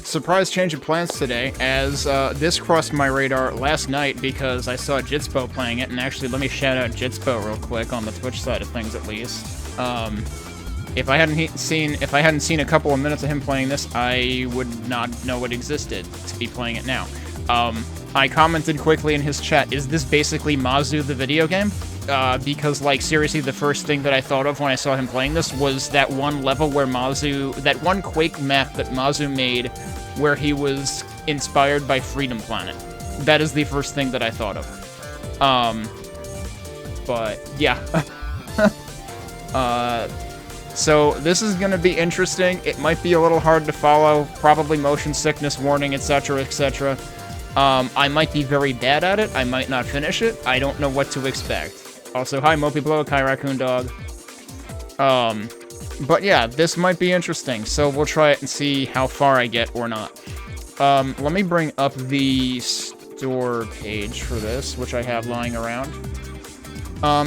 surprise change of plans today, as this crossed my radar last night because I saw Jitspoe playing it, and actually, let me shout out Jitspoe real quick on the Twitch side of things, at least. If I hadn't seen a couple of minutes of him playing this, I would not know it existed to be playing it now. I commented quickly in his chat, is this basically Mazu the video game? Because, like, seriously, the first thing that I thought of when I saw him playing this was that one level where that one Quake map that Mazu made where he was inspired by Freedom Planet. That is the first thing that I thought of. But, yeah. So, this is gonna be interesting. It might be a little hard to follow, probably motion sickness warning, etc., etc. I might be very bad at it, I might not finish it, I don't know what to expect. Also, hi Mopey Blow, hi Raccoon Dog. But yeah, this might be interesting, so we'll try it and see how far I get or not. Let me bring up the store page for this, which I have lying around.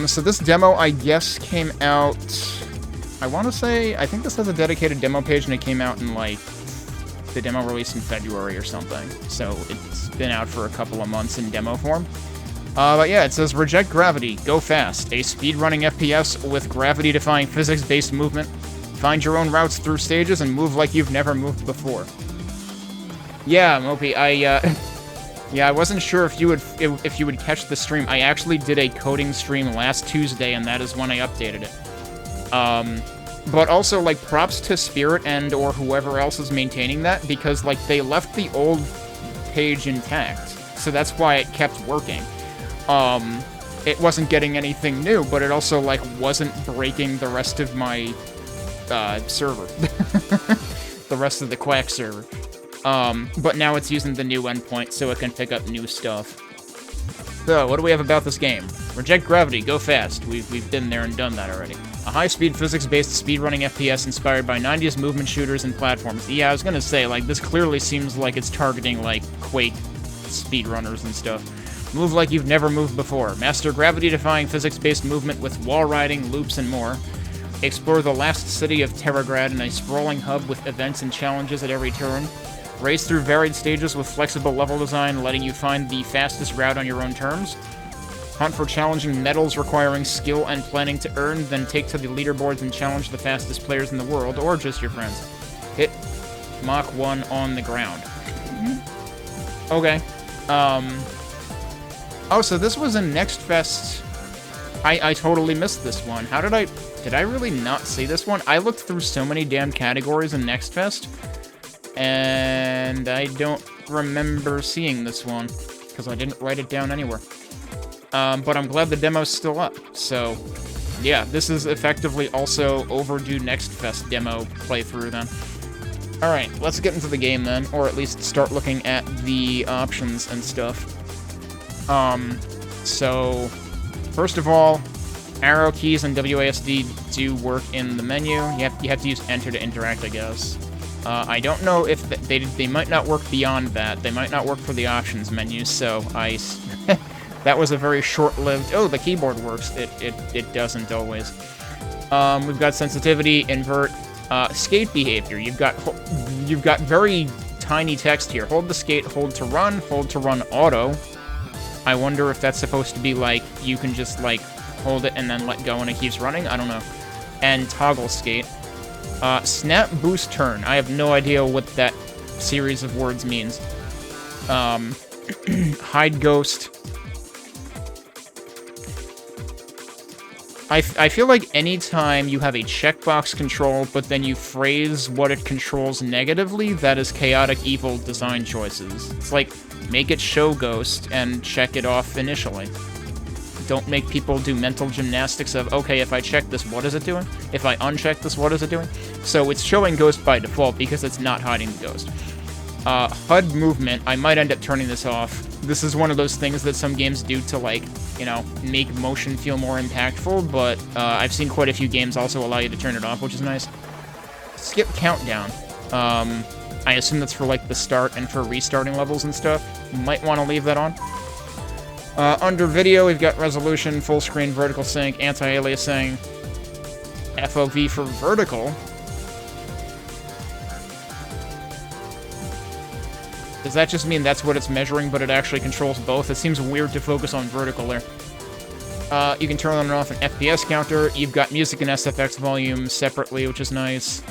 So this demo, I guess, came out... I want to say... I think this has a dedicated demo page, and it came out in, like, the demo released in February or something. So it's been out for a couple of months in demo form. But yeah, it says, Reject Gravity, Go Fast, a speedrunning FPS with gravity-defying physics-based movement. Find your own routes through stages and move like you've never moved before. Yeah, Mopey, yeah, I wasn't sure if you would catch the stream. I actually did a coding stream last Tuesday, and that is when I updated it. But also, like, props to Spirit and or whoever else is maintaining that, because, like, they left the old page intact. So that's why it kept working. It wasn't getting anything new, but it also, like, wasn't breaking the rest of my, server. The rest of the Quack server. But now it's using the new endpoint, so it can pick up new stuff. So, what do we have about this game? Reject Gravity, Go Fast. We've been there and done that already. A high-speed, physics-based speedrunning FPS inspired by 90s movement shooters and platforms. Yeah, I was gonna say, like, this clearly seems like it's targeting, like, Quake speedrunners and stuff. Move like you've never moved before. Master gravity-defying physics-based movement with wall riding, loops, and more. Explore the last city of Terragrad in a sprawling hub with events and challenges at every turn. Race through varied stages with flexible level design, letting you find the fastest route on your own terms. Hunt for challenging medals requiring skill and planning to earn, then take to the leaderboards and challenge the fastest players in the world, or just your friends. Hit Mach 1 on the ground. Okay. Oh, so this was in Next Fest. I totally missed this one. How did I really not see this one? I looked through so many damn categories in Next Fest, and I don't remember seeing this one, because I didn't write it down anywhere. But I'm glad the demo's still up, so yeah, this is effectively also overdue Next Fest demo playthrough then. Alright, let's get into the game then, or at least start looking at the options and stuff. So, first of all, arrow keys and WASD do work in the menu. You have to use enter to interact, I guess. I don't know if they might not work beyond that. They might not work for the options menu, so that was a very short-lived... Oh, the keyboard works. It doesn't always. We've got sensitivity, invert, skate behavior. You've got very tiny text here. Hold the skate, hold to run auto. I wonder if that's supposed to be like, you can just like hold it and then let go and it keeps running? I don't know. And toggle skate. Snap, boost, turn. I have no idea what that series of words means. Hide, ghost. I feel like anytime you have a checkbox control, but then you phrase what it controls negatively, that is chaotic evil design choices. It's like, make it show ghost and check it off initially. Don't make people do mental gymnastics of, okay, if I check this, what is it doing? If I uncheck this, what is it doing? So it's showing ghost by default because it's not hiding the ghost. HUD movement, I might end up turning this off. This is one of those things that some games do to, like, you know, make motion feel more impactful, but I've seen quite a few games also allow you to turn it off, which is nice. Skip countdown. I assume that's for, like, the start and for restarting levels and stuff. You might want to leave that on. Under video, we've got resolution, full screen, vertical sync, anti-aliasing, FOV for vertical. Does that just mean that's what it's measuring, but it actually controls both? It seems weird to focus on vertical there. You can turn on and off an FPS counter. You've got music and SFX volume separately, which is nice.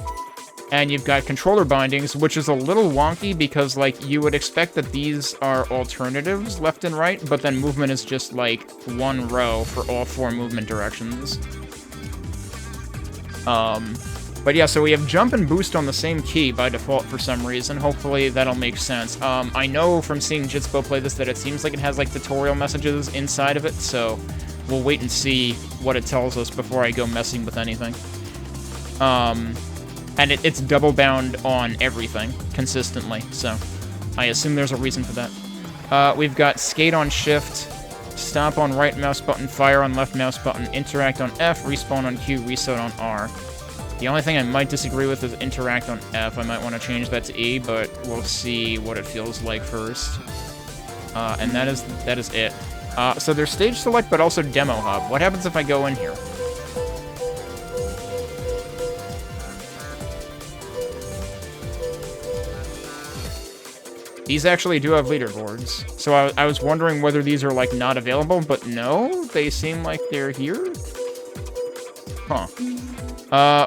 And you've got controller bindings, which is a little wonky because, like, you would expect that these are alternatives left and right, but then movement is just, like, one row for all 4 movement directions. But yeah, so we have jump and boost on the same key by default for some reason. Hopefully that'll make sense. I know from seeing Jitspoe play this that it seems like it has, like, tutorial messages inside of it, so we'll wait and see what it tells us before I go messing with anything. And it's double bound on everything, consistently, so I assume there's a reason for that. We've got skate on shift, stomp on right mouse button, fire on left mouse button, interact on F, respawn on Q, reset on R. The only thing I might disagree with is interact on F. I might want to change that to E, but we'll see what it feels like first. And that is it. So there's stage select, but also demo hub. What happens if I go in here? These actually do have leaderboards. So I was wondering whether these are, like, not available, but no, they seem like they're here. Huh.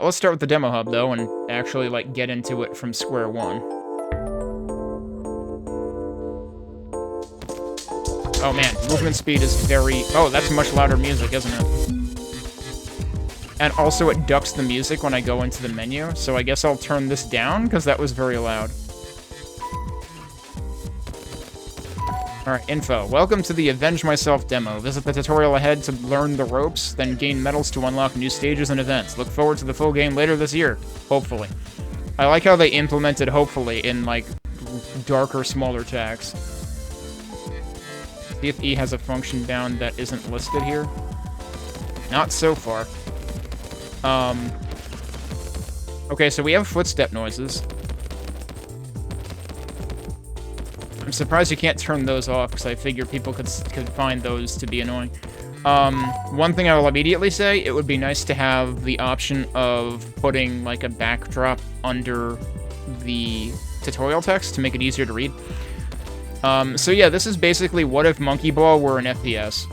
Let's start with the demo hub, though, and actually, like, get into it from square one. Oh, man, movement speed is very... Oh, that's much louder music, isn't it? And also, it ducks the music when I go into the menu, so I guess I'll turn this down, because that was very loud. Alright, info. Welcome to the Avenge Myself demo. Visit the tutorial ahead to learn the ropes, then gain medals to unlock new stages and events. Look forward to the full game later this year. Hopefully. I like how they implemented hopefully in, like, darker, smaller text. See if E has a function bound that isn't listed here. Not so far. Okay, so we have footstep noises. I'm surprised you can't turn those off, because I figure people could find those to be annoying. One thing I will immediately say, it would be nice to have the option of putting, like, a backdrop under the tutorial text to make it easier to read. So yeah, this is basically what if Monkey Ball were an FPS.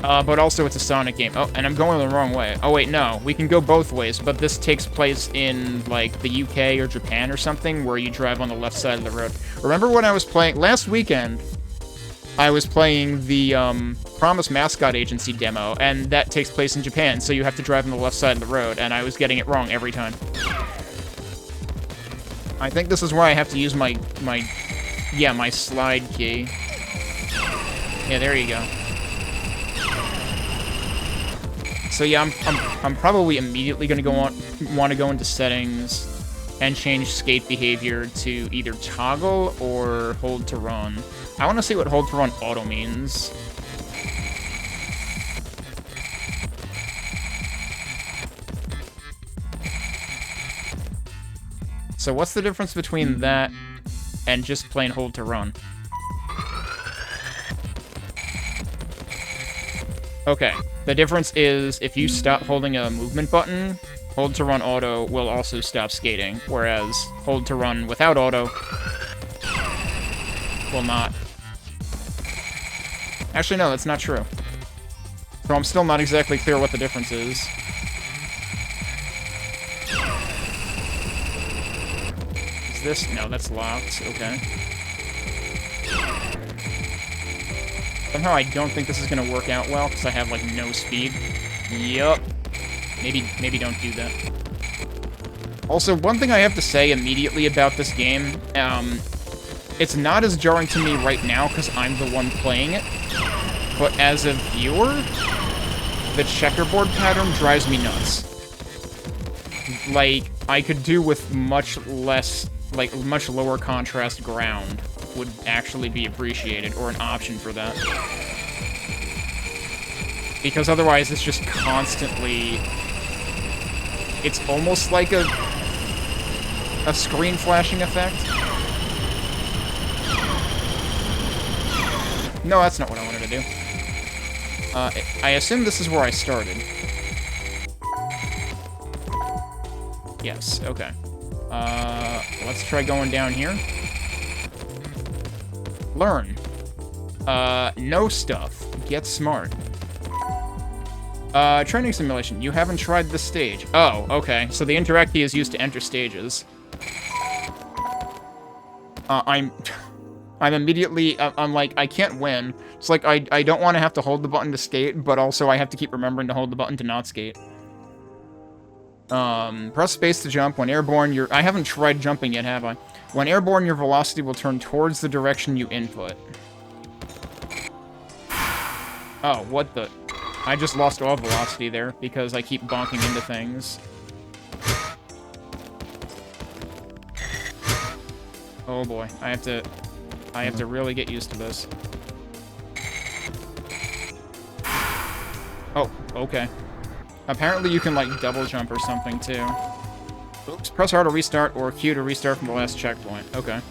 But also it's a Sonic game. Oh, and I'm going the wrong way. Oh wait, no. We can go both ways, but this takes place in, like, the UK or Japan or something, where you drive on the left side of the road. Remember when I was playing... Last weekend, I was playing the, Promise Mascot Agency demo, and that takes place in Japan, so you have to drive on the left side of the road, and I was getting it wrong every time. I think this is why I have to use my slide key. Yeah, there you go. So yeah, I'm probably immediately gonna want to go into settings and change skate behavior to either toggle or hold to run. I want to see what hold to run auto means. So what's the difference between that and just plain hold to run? Okay, the difference is if you stop holding a movement button, hold to run auto will also stop skating, whereas hold to run without auto will not. Actually, no, that's not true. So I'm still not exactly clear what the difference is. Is this? No, that's locked. Okay. Somehow I don't think this is gonna work out well, because I have, like, no speed. Yup. Maybe don't do that. Also, one thing I have to say immediately about this game, it's not as jarring to me right now, because I'm the one playing it, but as a viewer, the checkerboard pattern drives me nuts. Like, I could do with much less, like, much lower contrast ground would actually be appreciated, or an option for that. Because otherwise it's just constantly... It's almost like a screen flashing effect. No, that's not what I wanted to do. I assume this is where I started. Yes, okay. let's try going down here. Learn. Know stuff. Get smart. Training simulation. You haven't tried this stage. Oh, okay. So the interact key is used to enter stages. I'm immediately, I'm like, I can't win. It's like, I don't want to have to hold the button to skate, but also I have to keep remembering to hold the button to not skate. Press space to jump. When airborne, I haven't tried jumping yet, have I? When airborne, your velocity will turn towards the direction you input. Oh, what the... I just lost all velocity there because I keep bonking into things. Oh boy, I have to really get used to this. Oh, okay. Apparently you can, like, double jump or something, too. Oops, press R to restart or Q to restart from the last checkpoint. Okay.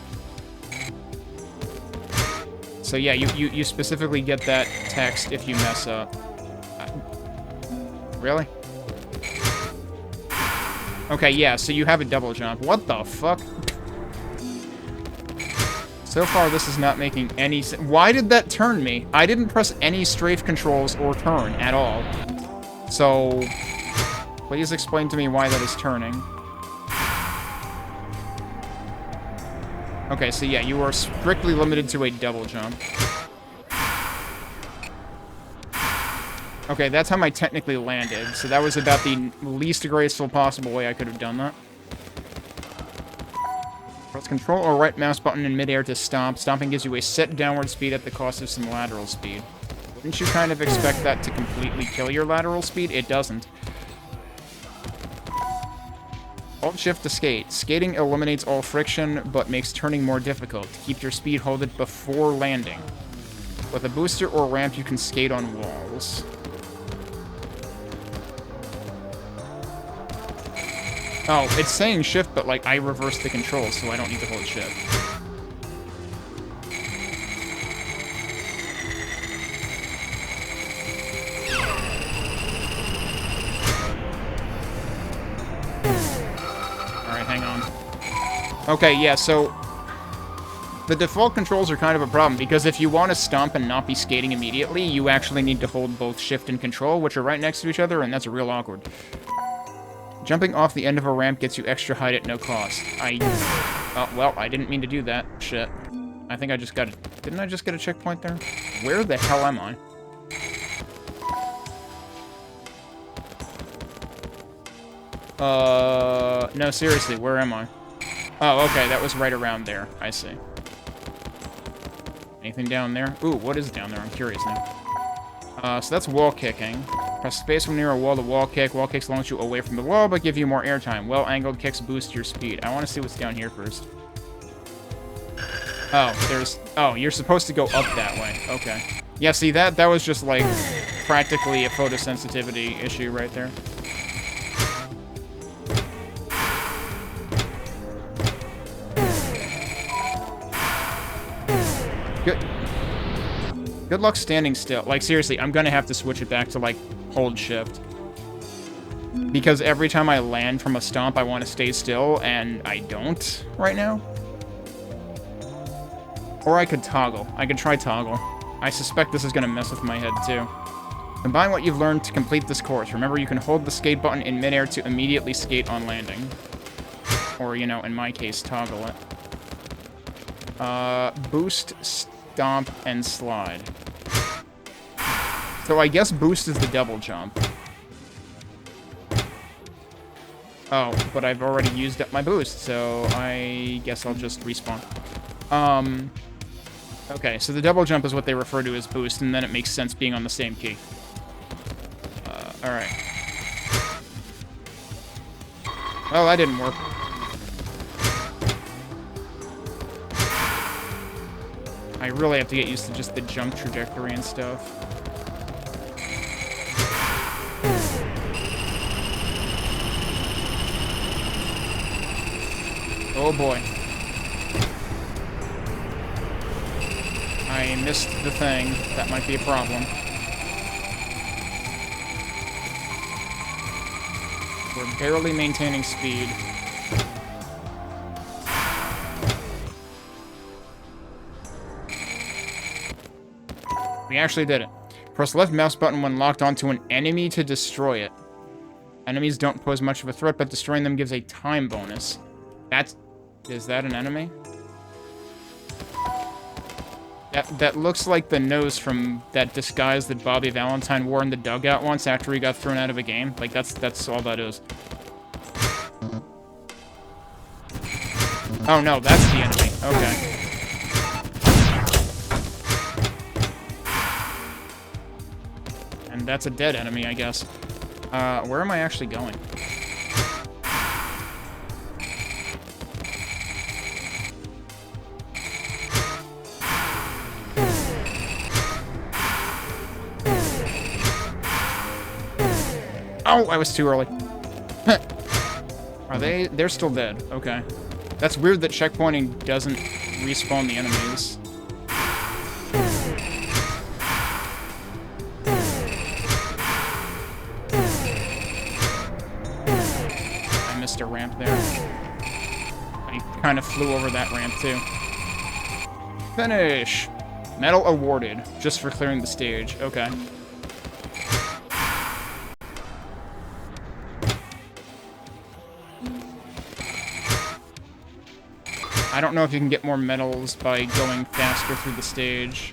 So yeah, you specifically get that text if you mess up. Really? Okay, yeah, so you have a double jump. What the fuck? So far, this is not making any sense. Why did that turn me? I didn't press any strafe controls or turn at all. So, please explain to me why that is turning. Okay, so yeah, you are strictly limited to a double jump. Okay, that's how I technically landed, so that was about the least graceful possible way I could have done that. Press control or right mouse button in midair to stomp. Stomping gives you a set downward speed at the cost of some lateral speed. Wouldn't you kind of expect that to completely kill your lateral speed? It doesn't. Hold shift to skate. Skating eliminates all friction, but makes turning more difficult. To keep your speed, hold it before landing. With a booster or ramp, you can skate on walls. Oh, it's saying shift, but, like, I reversed the controls, so I don't need to hold shift. Alright, hang on. Okay, yeah, so... the default controls are kind of a problem, because if you want to stomp and not be skating immediately, you actually need to hold both shift and control, which are right next to each other, and that's real awkward. Jumping off the end of a ramp gets you extra height at no cost. Oh, well, I didn't mean to do that. Shit. I think I just got a... Didn't I just get a checkpoint there? Where the hell am I? No, seriously, where am I? Oh, okay, that was right around there. I see. Anything down there? Ooh, what is down there? I'm curious now. So that's wall kicking. Press space when near a wall to wall kick. Wall kicks launch you away from the wall, but give you more airtime. Well-angled kicks boost your speed. I want to see what's down here first. Oh, there's... Oh, you're supposed to go up that way. Okay. Yeah, see, that was just, like, practically a photosensitivity issue right there. Good luck standing still. Like, seriously, I'm gonna have to switch it back to, like, hold shift. Because every time I land from a stomp, I want to stay still, and I don't right now. Or I could toggle. I could try toggle. I suspect this is gonna mess with my head, too. Combine what you've learned to complete this course. Remember, you can hold the skate button in midair to immediately skate on landing. Or, you know, in my case, toggle it. Boost, stomp, and slide. So I guess boost is the double jump. Oh, but I've already used up my boost, so I guess I'll just respawn. Okay, so the double jump is what they refer to as boost, and then it makes sense being on the same key. Alright. Well, that didn't work. I really have to get used to just the jump trajectory and stuff. Oh boy. I missed the thing. That might be a problem. We're barely maintaining speed. We actually did it. Press left mouse button when locked onto an enemy to destroy it. Enemies don't pose much of a threat, but destroying them gives a time bonus. Is that an enemy? That looks like the nose from that disguise that Bobby Valentine wore in the dugout once after he got thrown out of a game. Like, that's all that is. Oh, no, that's the enemy. Okay. And that's a dead enemy, I guess. Where am I actually going? Oh, I was too early. Are they? They're still dead. Okay. That's weird that checkpointing doesn't respawn the enemies. I missed a ramp there. I kind of flew over that ramp, too. Finish! Medal awarded, just for clearing the stage. Okay. I don't know if you can get more medals by going faster through the stage.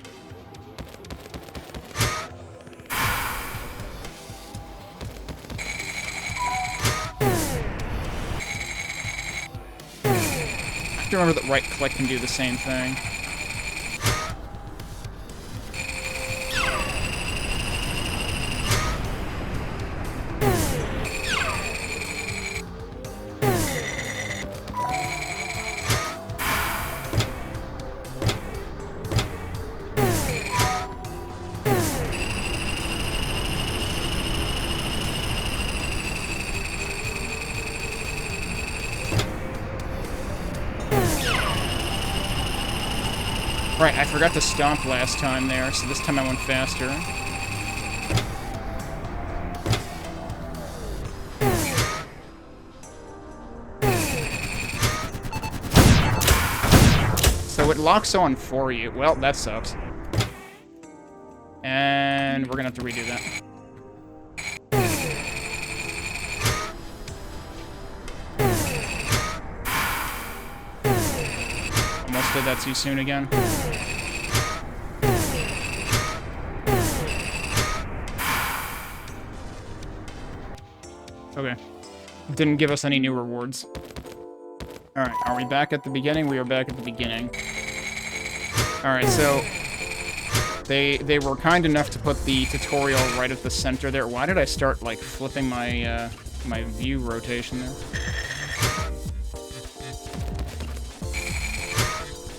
I have to remember that right click can do the same thing. Right, I forgot to stomp last time there, so this time I went faster. So it locks on for you. Well, that sucks. And we're gonna have to redo that. Almost did that too soon again. Okay. Didn't give us any new rewards. Alright, are we back at the beginning? We are back at the beginning. Alright, so... They were kind enough to put the tutorial right at the center there. Why did I start, like, flipping my, my view rotation there?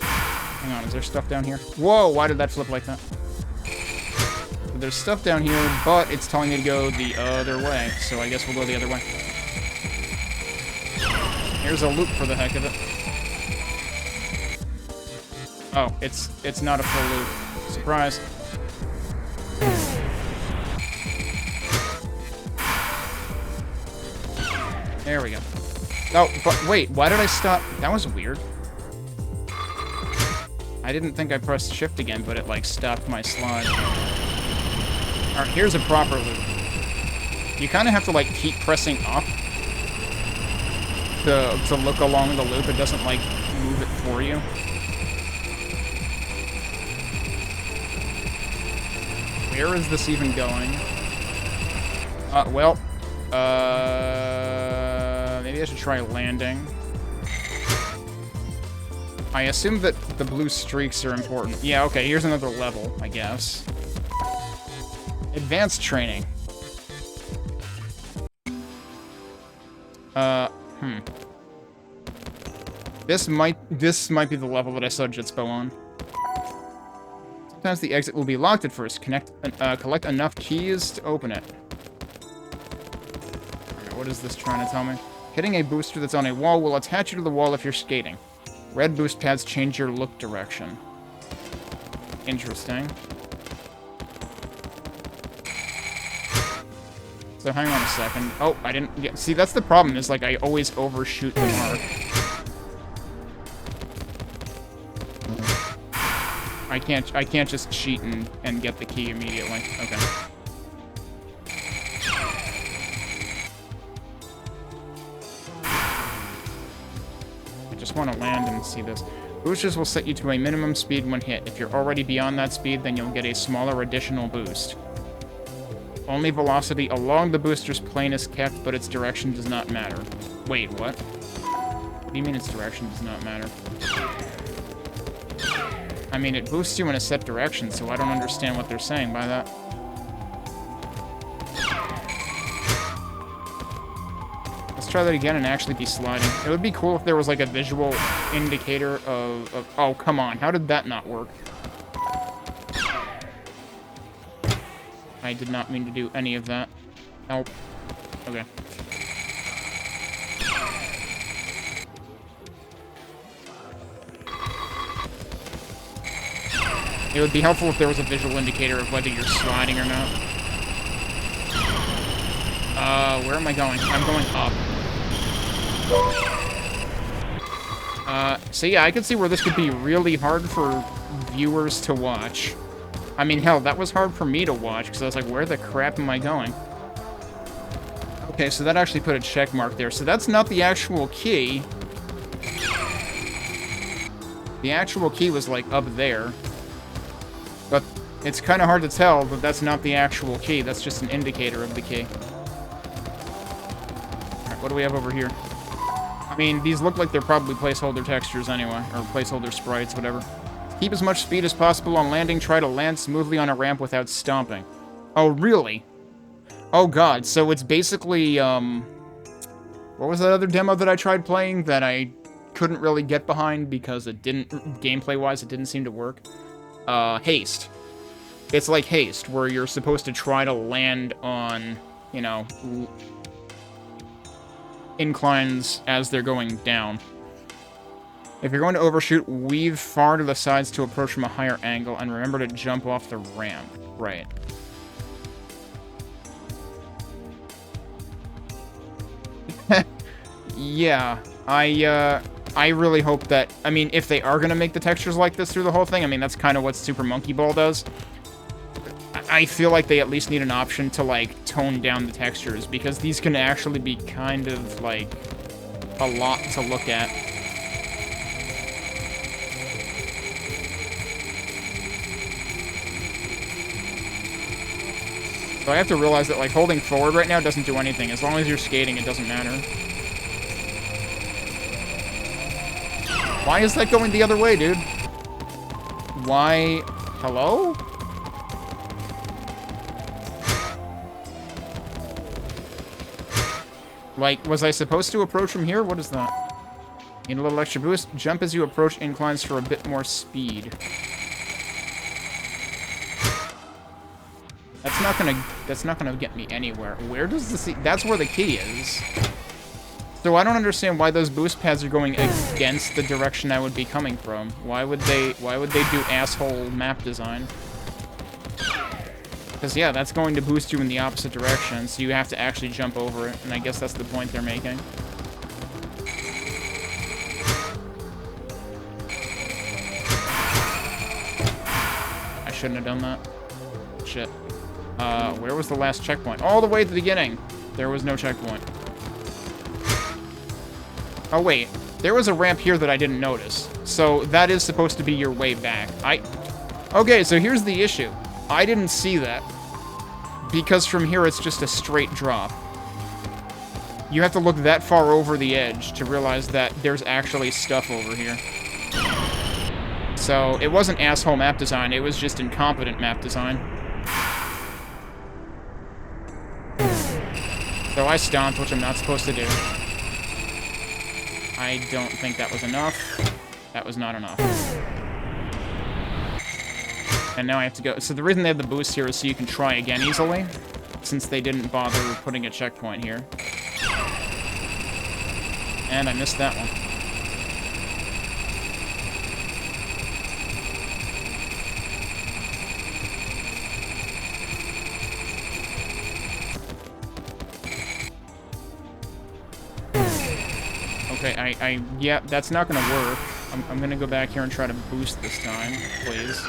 Hang on, is there stuff down here? Whoa, why did that flip like that? There's stuff down here, but it's telling me to go the other way, so I guess we'll go the other way. Here's a loop for the heck of it. Oh, it's not a full loop. Surprise. There we go. Oh, but wait, why did I stop? That was weird. I didn't think I pressed shift again, but it, like, stopped my slide. Alright, here's a proper loop. You kind of have to, like, keep pressing up to look along the loop. It doesn't, like, move it for you. Where is this even going? Maybe I should try landing. I assume that the blue streaks are important. Yeah, okay, here's another level, I guess. Advanced training. This might be the level that I saw Jitspoe on. Sometimes the exit will be locked at first. Collect enough keys to open it. Alright, what is this trying to tell me? Hitting a booster that's on a wall will attach you to the wall if you're skating. Red boost pads change your look direction. Interesting. So hang on a second. Oh, I didn't get... See, that's the problem, is, like, I always overshoot the mark. I can't just cheat and get the key immediately. Okay. I just want to land and see this. Boosters will set you to a minimum speed when hit. If you're already beyond that speed, then you'll get a smaller additional boost. Only velocity along the booster's plane is kept, but its direction does not matter. Wait, what? What do you mean its direction does not matter? I mean, it boosts you in a set direction, so I don't understand what they're saying by that. Let's try that again and actually be sliding. It would be cool if there was like a visual indicator of... Oh, come on. How did that not work? I did not mean to do any of that. Nope. Okay. It would be helpful if there was a visual indicator of whether you're sliding or not. Where am I going? I'm going up. So yeah, I could see where this could be really hard for viewers to watch. I mean, hell, that was hard for me to watch, because I was like, where the crap am I going? Okay, so that actually put a check mark there. So that's not the actual key. The actual key was, like, up there. But it's kind of hard to tell that that's not the actual key. That's just an indicator of the key. Alright, what do we have over here? I mean, these look like they're probably placeholder textures anyway, or placeholder sprites, whatever. Keep as much speed as possible on landing. Try to land smoothly on a ramp without stomping. Oh, really? Oh, God. So it's basically, what was that other demo that I tried playing that I couldn't really get behind because it didn't, gameplay-wise, it didn't seem to work? Haste. It's like Haste, where you're supposed to try to land on, you know, inclines as they're going down. If you're going to overshoot, weave far to the sides to approach from a higher angle, and remember to jump off the ramp. Right. Yeah, I really hope that... I mean, if they are going to make the textures like this through the whole thing, I mean, that's kind of what Super Monkey Ball does. I feel like they at least need an option to, like, tone down the textures, because these can actually be kind of, like, a lot to look at. So I have to realize that, like, holding forward right now doesn't do anything. As long as you're skating, it doesn't matter. Why is that going the other way, dude? Why? Hello? Like, was I supposed to approach from here? What is that? Need a little extra boost? Jump as you approach inclines for a bit more speed. That's not gonna get me anywhere. Where does the that's where the key is. So I don't understand why those boost pads are going against the direction I would be coming from. Why would they do asshole map design? Because yeah, that's going to boost you in the opposite direction, so you have to actually jump over it, and I guess that's the point they're making. I shouldn't have done that. Shit. Where was the last checkpoint? All the way at the beginning. There was no checkpoint. Oh, wait. There was a ramp here that I didn't notice. So that is supposed to be your way back. Okay, so here's the issue. I didn't see that. Because from here, it's just a straight drop. You have to look that far over the edge to realize that there's actually stuff over here. So it wasn't asshole map design. It was just incompetent map design. So I stomped, which I'm not supposed to do. I don't think that was enough. That was not enough. And now I have to go... So the reason they have the boost here is so you can try again easily, since they didn't bother putting a checkpoint here. And I missed that one. Okay, yeah, that's not gonna work. I'm gonna go back here and try to boost this time, please.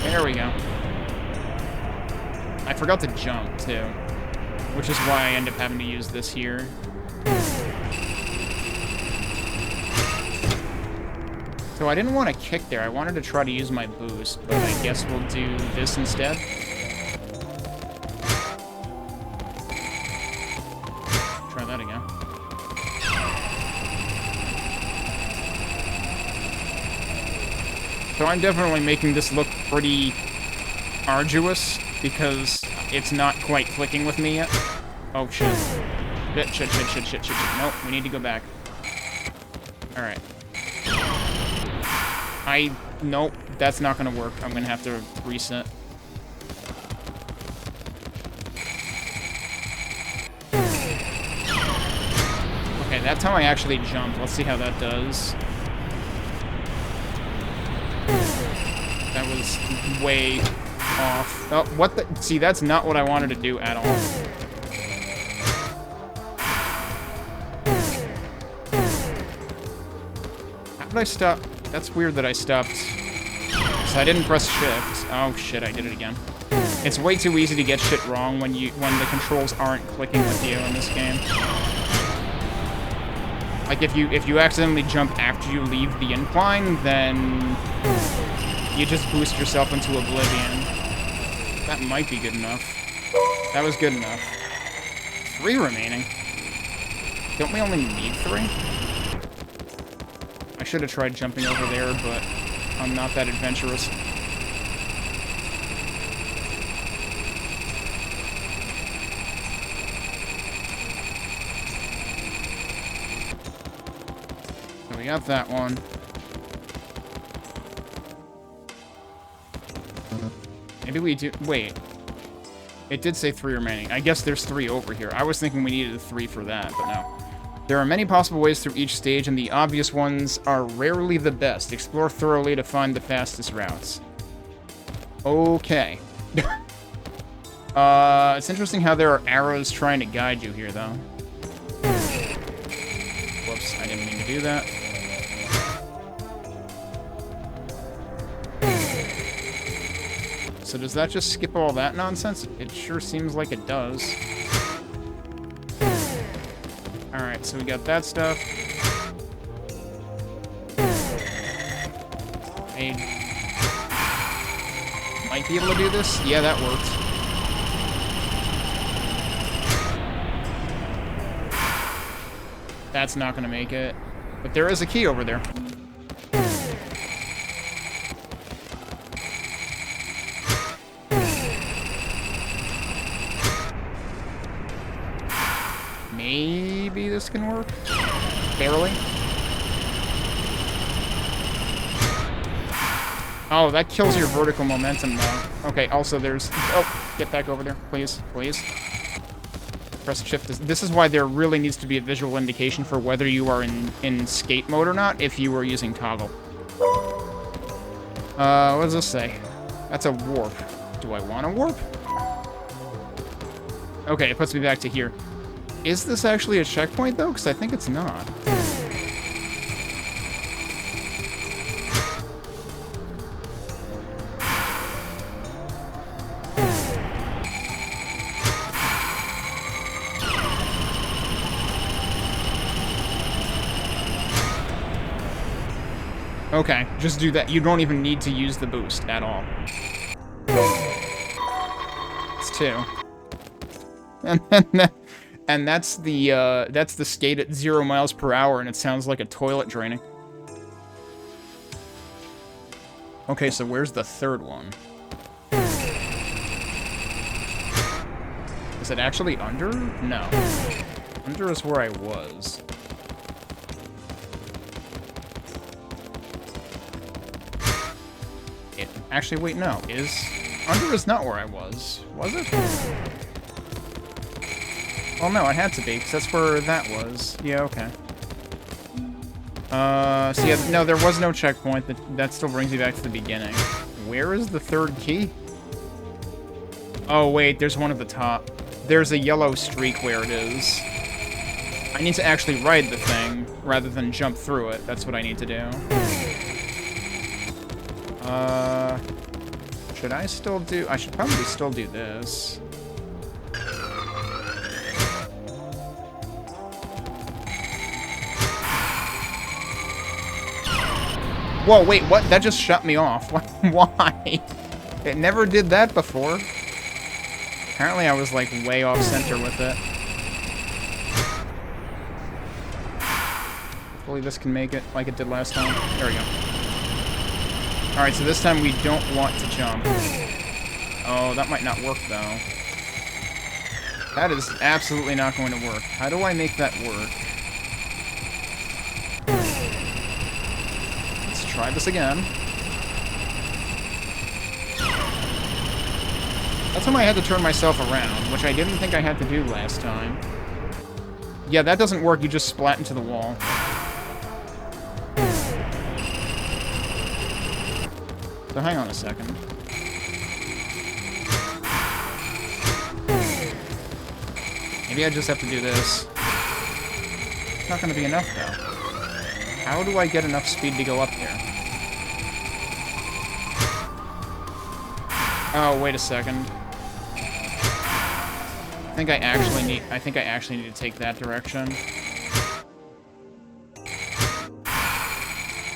There we go. I forgot to jump, too. Which is why I end up having to use this here. So I didn't want to kick there. I wanted to try to use my boost, but I guess we'll do this instead. Try that again. So I'm definitely making this look pretty arduous because it's not quite clicking with me yet. Oh, shit. Shit. Nope, we need to go back. Alright. Nope, that's not gonna work. I'm gonna have to reset. Okay, that time I actually jumped. Let's see how that does. That was way off. Oh, what the? See, that's not what I wanted to do at all. How did I stop? That's weird that I stopped. So I didn't press shift. Oh shit, I did it again. It's way too easy to get shit wrong when the controls aren't clicking with you in this game. Like if you accidentally jump after you leave the incline, then you just boost yourself into oblivion. That might be good enough. That was good enough. 3 remaining. Don't we only need 3? I should have tried jumping over there, but I'm not that adventurous. So we got that one. Maybe we do... Wait. It did say 3 remaining. I guess there's 3 over here. I was thinking we needed 3 for that, but no. There are many possible ways through each stage, and the obvious ones are rarely the best. Explore thoroughly to find the fastest routes. Okay. It's interesting how there are arrows trying to guide you here, though. Whoops, I didn't mean to do that. So does that just skip all that nonsense? It sure seems like it does. Alright, so we got that stuff. I might be able to do this. Yeah, that worked. That's not gonna make it. But there is a key over there. Maybe this can work? Barely? Oh, that kills your vertical momentum, though. Okay, also there's... Oh, get back over there, please, please. Press shift. This is why there really needs to be a visual indication for whether you are in skate mode or not, if you were using toggle. What does this say? That's a warp. Do I want a warp? Okay, it puts me back to here. Is this actually a checkpoint, though? Because I think it's not. Okay, just do that. You don't even need to use the boost at all. It's 2. And that's the skate at 0 miles per hour, and it sounds like a toilet draining. Okay, so where's the 3rd one? Is it actually under? No. Under is where I was. Actually, wait, no. Under is not where I was. Was it? Well, no, it had to be, because that's where that was. Yeah, okay. So yeah, no, there was no checkpoint. That still brings me back to the beginning. Where is the 3rd key? Oh, wait, there's one at the top. There's a yellow streak where it is. I need to actually ride the thing rather than jump through it. That's what I need to do. Should I still do... I should probably still do this. Whoa, wait, what? That just shut me off. Why? It never did that before. Apparently I was, like, way off center with it. Hopefully this can make it like it did last time. There we go. Alright, so this time we don't want to jump. Oh, that might not work, though. That is absolutely not going to work. How do I make that work? Let's try this again. That time I had to turn myself around, which I didn't think I had to do last time. Yeah, that doesn't work. You just splat into the wall. So hang on a second. Maybe I just have to do this. It's not going to be enough, though. How do I get enough speed to go up here? Oh, wait a second. I think I actually need to take that direction.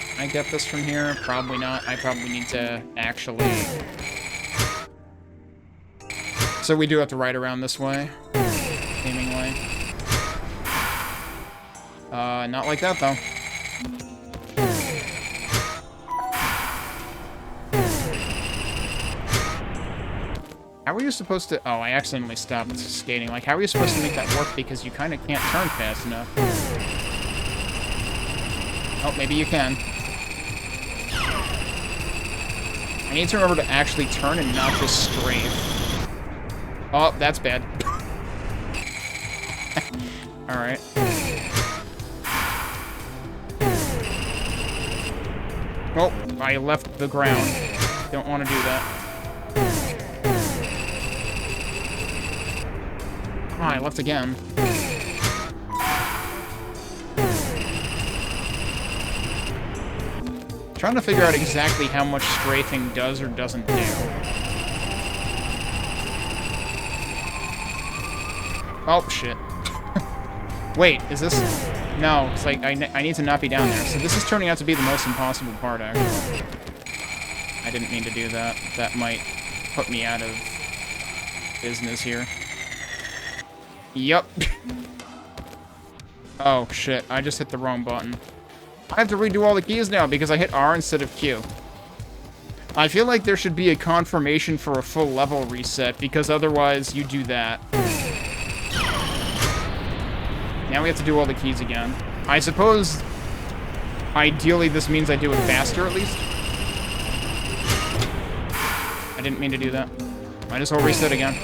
Can I get this from here? Probably not. I probably need to actually... So we do have to ride around this way. Seemingly. Not like that, though. How are you supposed to... Oh, I accidentally stopped skating. Like, how are you supposed to make that work? Because you kind of can't turn fast enough. Oh, maybe you can. I need to remember to actually turn and not just strafe. Oh, that's bad. Alright. Oh, I left the ground. Don't want to do that. Oh, I left again. Trying to figure out exactly how much strafing does or doesn't do. Oh, shit. Wait, is this... No, it's like, I need to not be down there. So this is turning out to be the most impossible part, actually. I didn't mean to do that. That might put me out of business here. Yup. Oh, shit. I just hit the wrong button. I have to redo all the keys now because I hit R instead of Q. I feel like there should be a confirmation for a full level reset because otherwise you do that. Now we have to do all the keys again. I suppose, ideally, this means I do it faster, at least. I didn't mean to do that. Might as well reset again.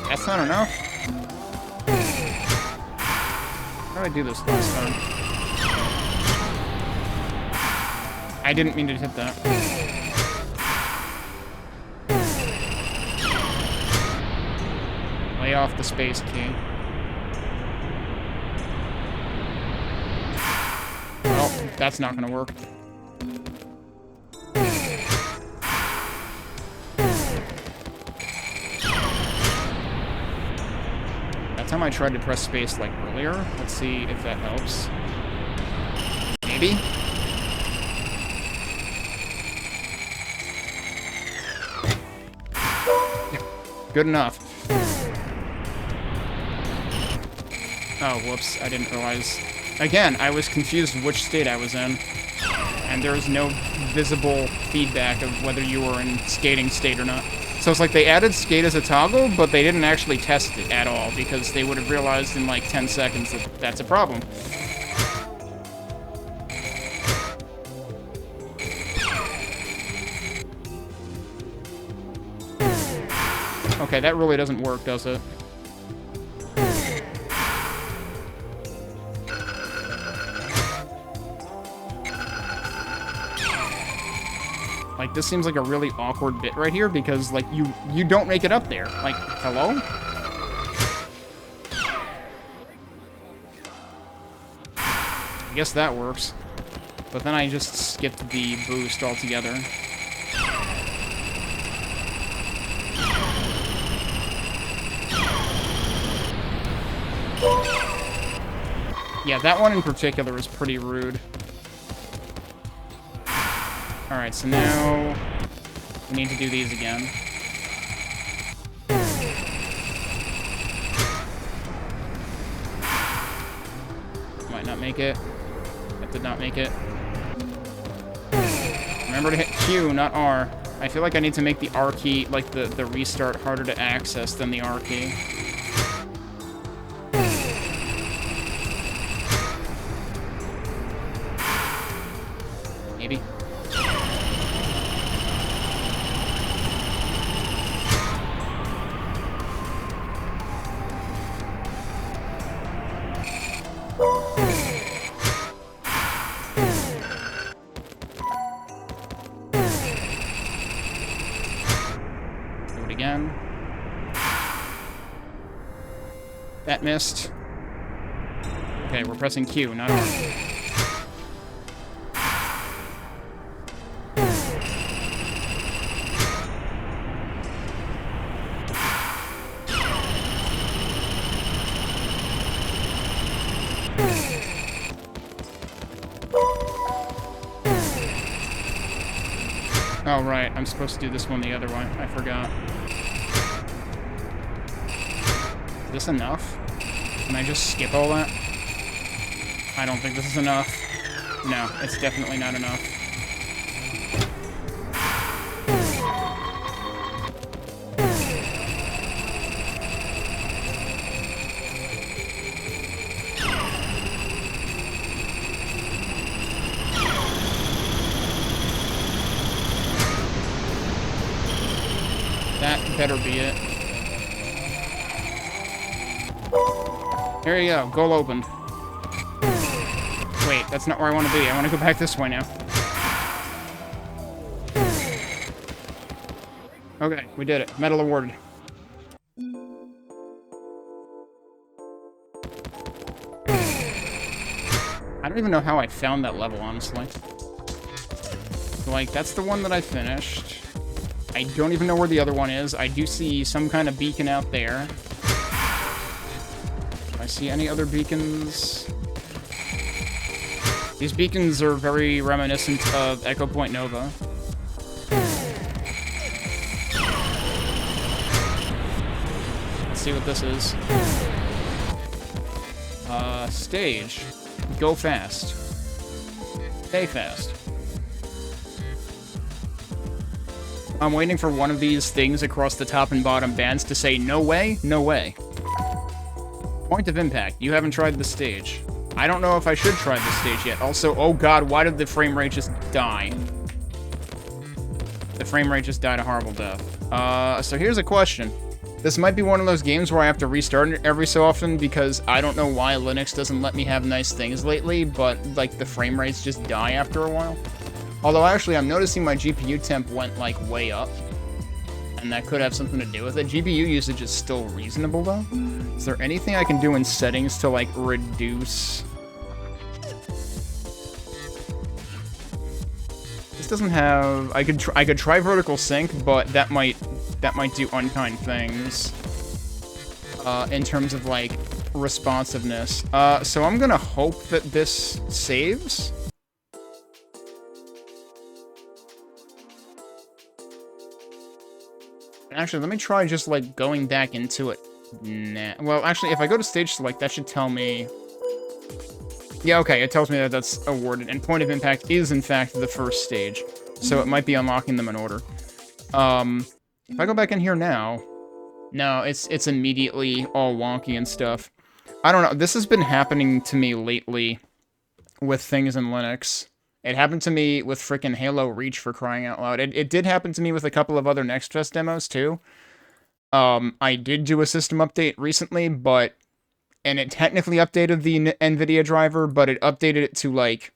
That's not enough. How did I do this last time? I didn't mean to hit that. Lay off the space key. Well, that's not gonna work. That time I tried to press space like earlier. Let's see if that helps. Maybe? Good enough. Oh, whoops. I didn't realize. Again, I was confused which state I was in. And there was no visible feedback of whether you were in skating state or not. So it's like they added skate as a toggle, but they didn't actually test it at all, because they would have realized in like 10 seconds that that's a problem. Okay, that really doesn't work, does it? Like, this seems like a really awkward bit right here because, like, you don't make it up there. Like, hello? I guess that works. But then I just skipped the boost altogether. Yeah, that one in particular is pretty rude. Alright, so now we need to do these again. Might not make it. That did not make it. Remember to hit Q, not R. I feel like I need to make the R key, like the restart, harder to access than the R key. Maybe. Do it again. That missed. Okay, we're pressing Q, not R. Oh, right. I'm supposed to do this one the other way. I forgot. Is this enough? Can I just skip all that? I don't think this is enough. No, it's definitely not enough. That better be it. There you go. Goal opened. Wait, that's not where I want to be. I want to go back this way now. Okay, we did it. Medal awarded. I don't even know how I found that level, honestly. Like, that's the one that I finished. I don't even know where the other one is. I do see some kind of beacon out there. Do I see any other beacons? These beacons are very reminiscent of Echo Point Nova. Let's see what this is. Stage. Go fast. Stay fast. I'm waiting for one of these things across the top and bottom bands to say, no way, no way. Point of impact. You haven't tried the stage. I don't know if I should try the stage yet. Also, oh god, why did the frame rate just die? The frame rate just died a horrible death. So here's a question. This might be one of those games where I have to restart it every so often because I don't know why Linux doesn't let me have nice things lately, but, like, the frame rates just die after a while. Although, actually, I'm noticing my GPU temp went, like, way up. And that could have something to do with it. GPU usage is still reasonable, though. Is there anything I can do in settings to, like, reduce... This doesn't have... I could try vertical sync, but that might do unkind things. In terms of, like, responsiveness. So I'm gonna hope that this saves. Actually, let me try just, like, going back into it. Nah. Well, actually, if I go to stage select, that should tell me... Yeah, okay, it tells me that that's awarded, and Point of Impact is, in fact, the first stage. So it might be unlocking them in order. If I go back in here now... No, it's immediately all wonky and stuff. I don't know, this has been happening to me lately with things in Linux. It happened to me with frickin' Halo Reach, for crying out loud. It did happen to me with a couple of other Next Fest demos, too. I did do a system update recently, and it technically updated the NVIDIA driver, but it updated it to, like,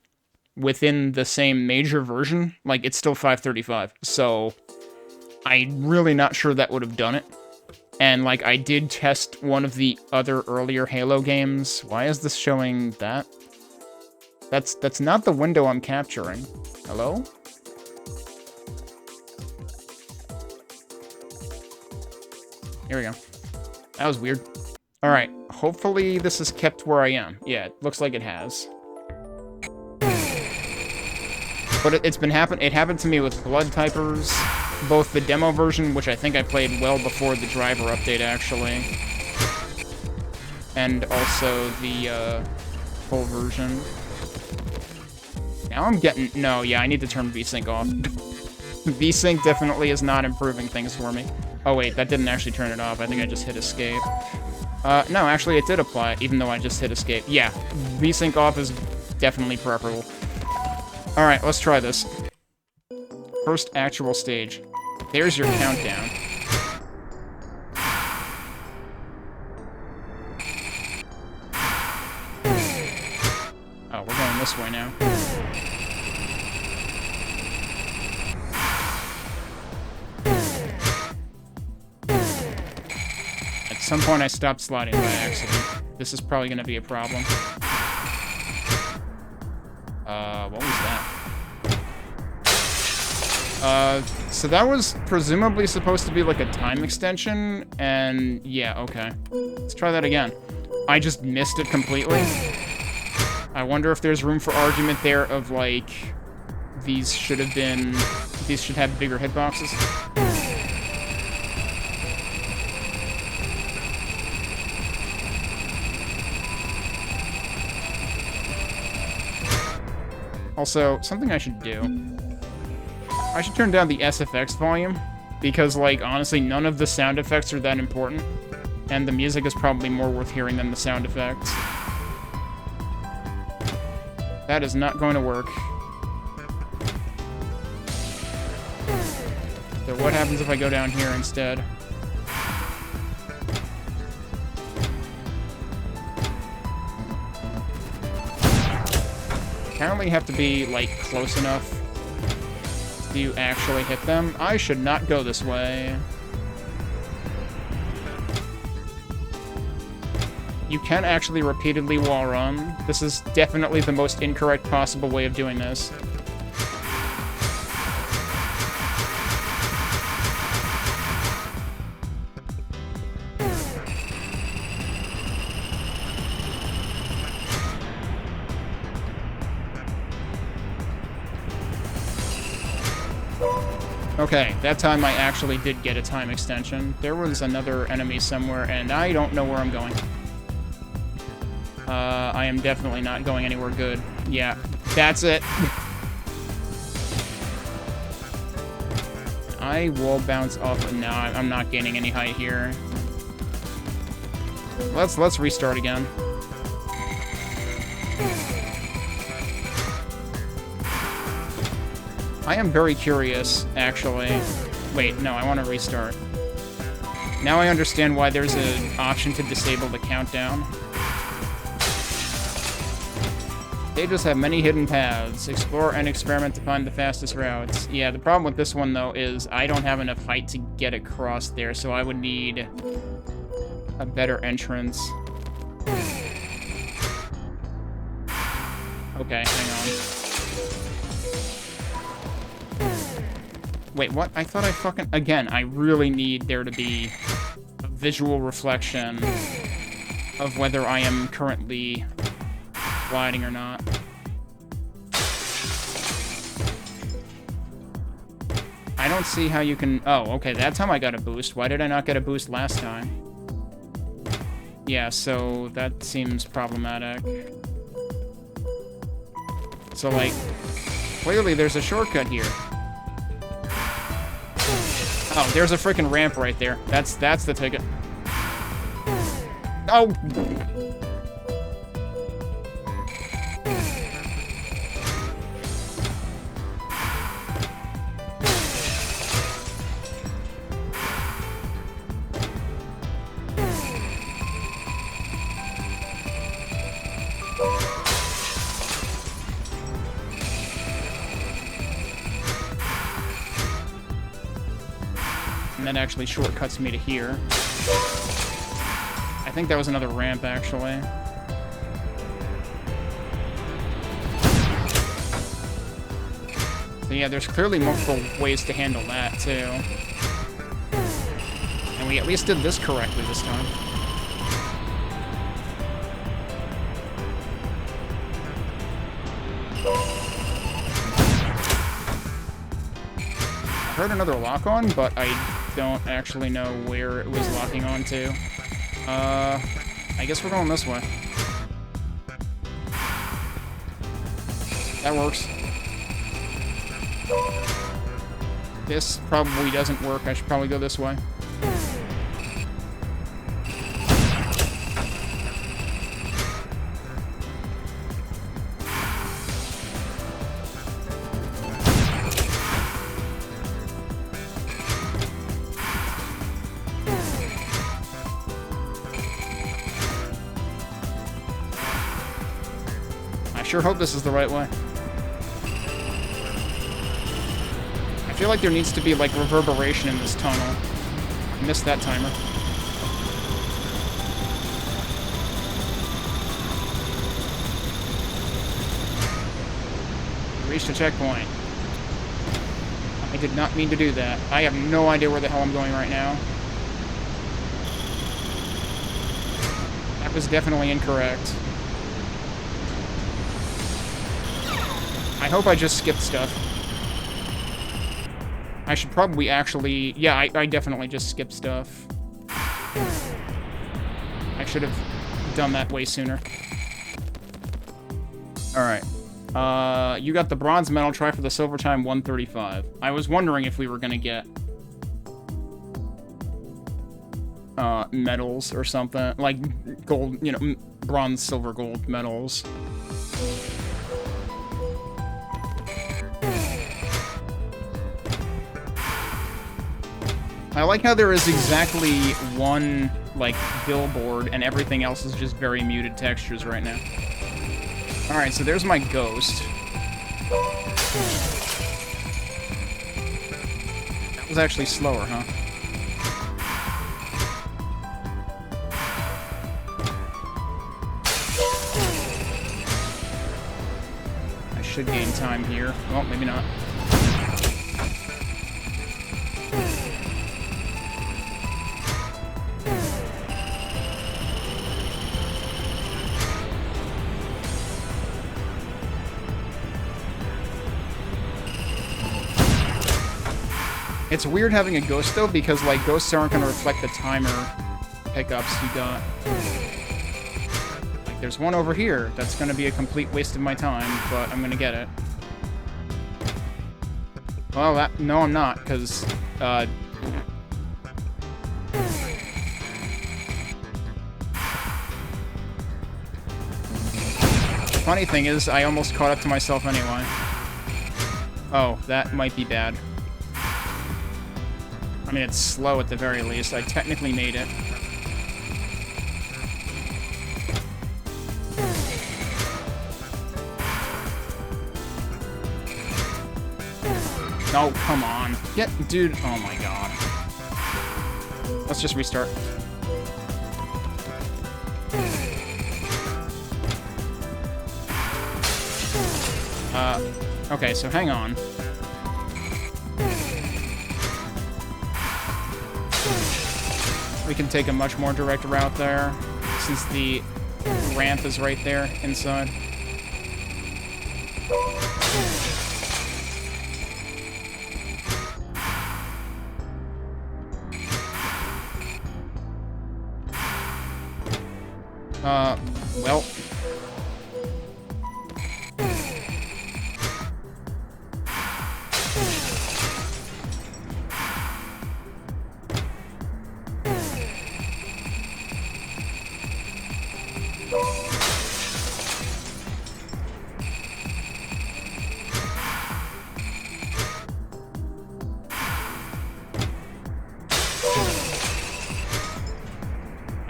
within the same major version, like, it's still 535. So, I'm really not sure that would have done it. And, like, I did test one of the other earlier Halo games. Why is this showing that? That's not the window I'm capturing. Hello? Here we go. That was weird. Alright, hopefully this is kept where I am. Yeah, it looks like it has. But it happened to me with Blood Typers, both the demo version, which I think I played well before the driver update, actually, and also the full version. Now I'm getting... No, yeah, I need to turn VSync off. VSync definitely is not improving things for me. Oh wait, that didn't actually turn it off. I think I just hit escape. No, actually it did apply, even though I just hit escape. Yeah, VSync off is definitely preferable. Alright, let's try this. First actual stage. There's your countdown. Oh, we're going this way now. At some point I stopped sliding by accident. This is probably gonna be a problem. What was that? So that was presumably supposed to be like a time extension, and yeah, okay. Let's try that again. I just missed it completely. I wonder if there's room for argument there of, like, these should have bigger hitboxes. Also, something I should do. I should turn down the SFX volume, because, like, honestly, none of the sound effects are that important, and the music is probably more worth hearing than the sound effects. That is not going to work. So what happens if I go down here instead? Apparently you have to be, like, close enough to actually hit them. I should not go this way. You can actually repeatedly wall run. This is definitely the most incorrect possible way of doing this. Okay, that time I actually did get a time extension. There was another enemy somewhere, and I don't know where I'm going. I am definitely not going anywhere good. Yeah, that's it. I will bounce off. No, I'm not gaining any height here. Let's restart again. I am very curious, actually. Wait, no, I want to restart. Now I understand why there's an option to disable the countdown. They just have many hidden paths. Explore and experiment to find the fastest routes. Yeah, the problem with this one, though, is I don't have enough height to get across there, so I would need a better entrance. Okay, hang on. Wait, what? I thought I fucking... Again, I really need there to be a visual reflection of whether I am currently gliding or not. I don't see how you can... Oh, okay, that time I got a boost. Why did I not get a boost last time? Yeah, so that seems problematic. So, like, clearly there's a shortcut here. Oh, there's a freaking ramp right there. That's the ticket. Oh! And that actually shortcuts me to here. I think that was another ramp, actually. So yeah, there's clearly multiple ways to handle that, too. And we at least did this correctly this time. I heard another lock on, but I don't actually know where it was locking on to. I guess we're going this way. That works. This probably doesn't work. I should probably go this way. I sure hope this is the right way. I feel like there needs to be, like, reverberation in this tunnel. I missed that timer. Reached a checkpoint. I did not mean to do that. I have no idea where the hell I'm going right now. That was definitely incorrect. I hope I just skipped stuff. I should probably actually... Yeah, I definitely just skipped stuff. I should have done that way sooner. Alright. You got the bronze medal. Try for the silver time, 135. I was wondering if we were gonna get... medals or something. Like, gold, you know, bronze, silver, gold medals. I like how there is exactly one, like, billboard, and everything else is just very muted textures right now. Alright, so there's my ghost. That was actually slower, huh? I should gain time here. Well, maybe not. It's weird having a ghost, though, because, like, ghosts aren't going to reflect the timer pickups you got. Like, there's one over here that's going to be a complete waste of my time, but I'm going to get it. Well, no, I'm not, because, the funny thing is, I almost caught up to myself anyway. Oh, that might be bad. I mean, it's slow at the very least. I technically made it. Oh, come on. Dude, oh my god. Let's just restart. Okay, so hang on. We can take a much more direct route there, since the ramp is right there inside. Well.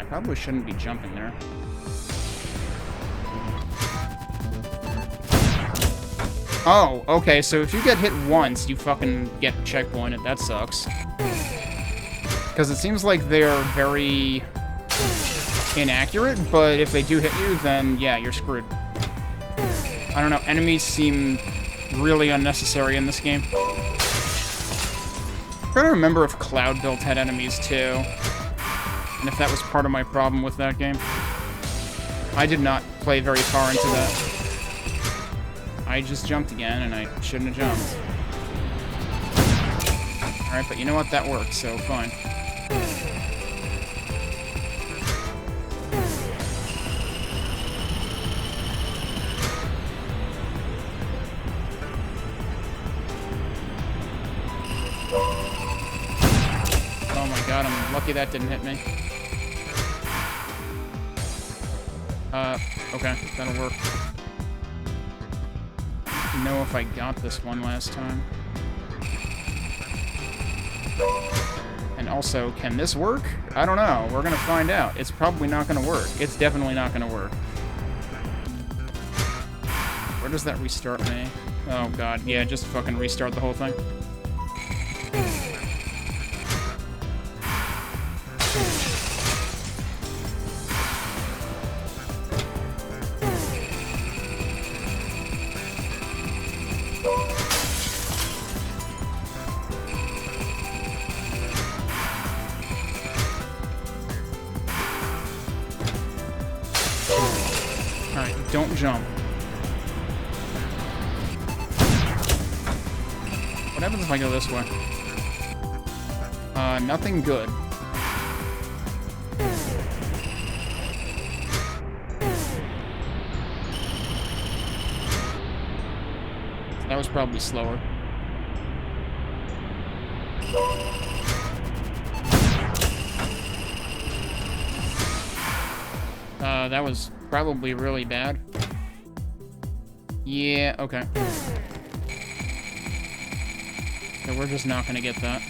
Probably shouldn't be jumping there. Oh, okay, so if you get hit once, you fucking get checkpointed. That sucks. Because it seems like they're very inaccurate, but if they do hit you, then yeah, you're screwed. I don't know, enemies seem really unnecessary in this game. I'm trying to remember if Cloud Build had enemies too, and if that was part of my problem with that game. I did not play very far into that. I just jumped again, and I shouldn't have jumped. Alright, but you know what? That worked, so fine. Oh my god, I'm lucky that didn't hit me. Okay, that'll work. I don't know if I got this one last time. And also, can this work? I don't know. We're gonna find out. It's probably not gonna work. It's definitely not gonna work. Where does that restart me? Oh god, yeah, just fucking restart the whole thing. Alright, don't jump. What happens if I go this way? Nothing good. That was probably slower. That was probably really bad. Yeah, okay. So we're just not gonna get that.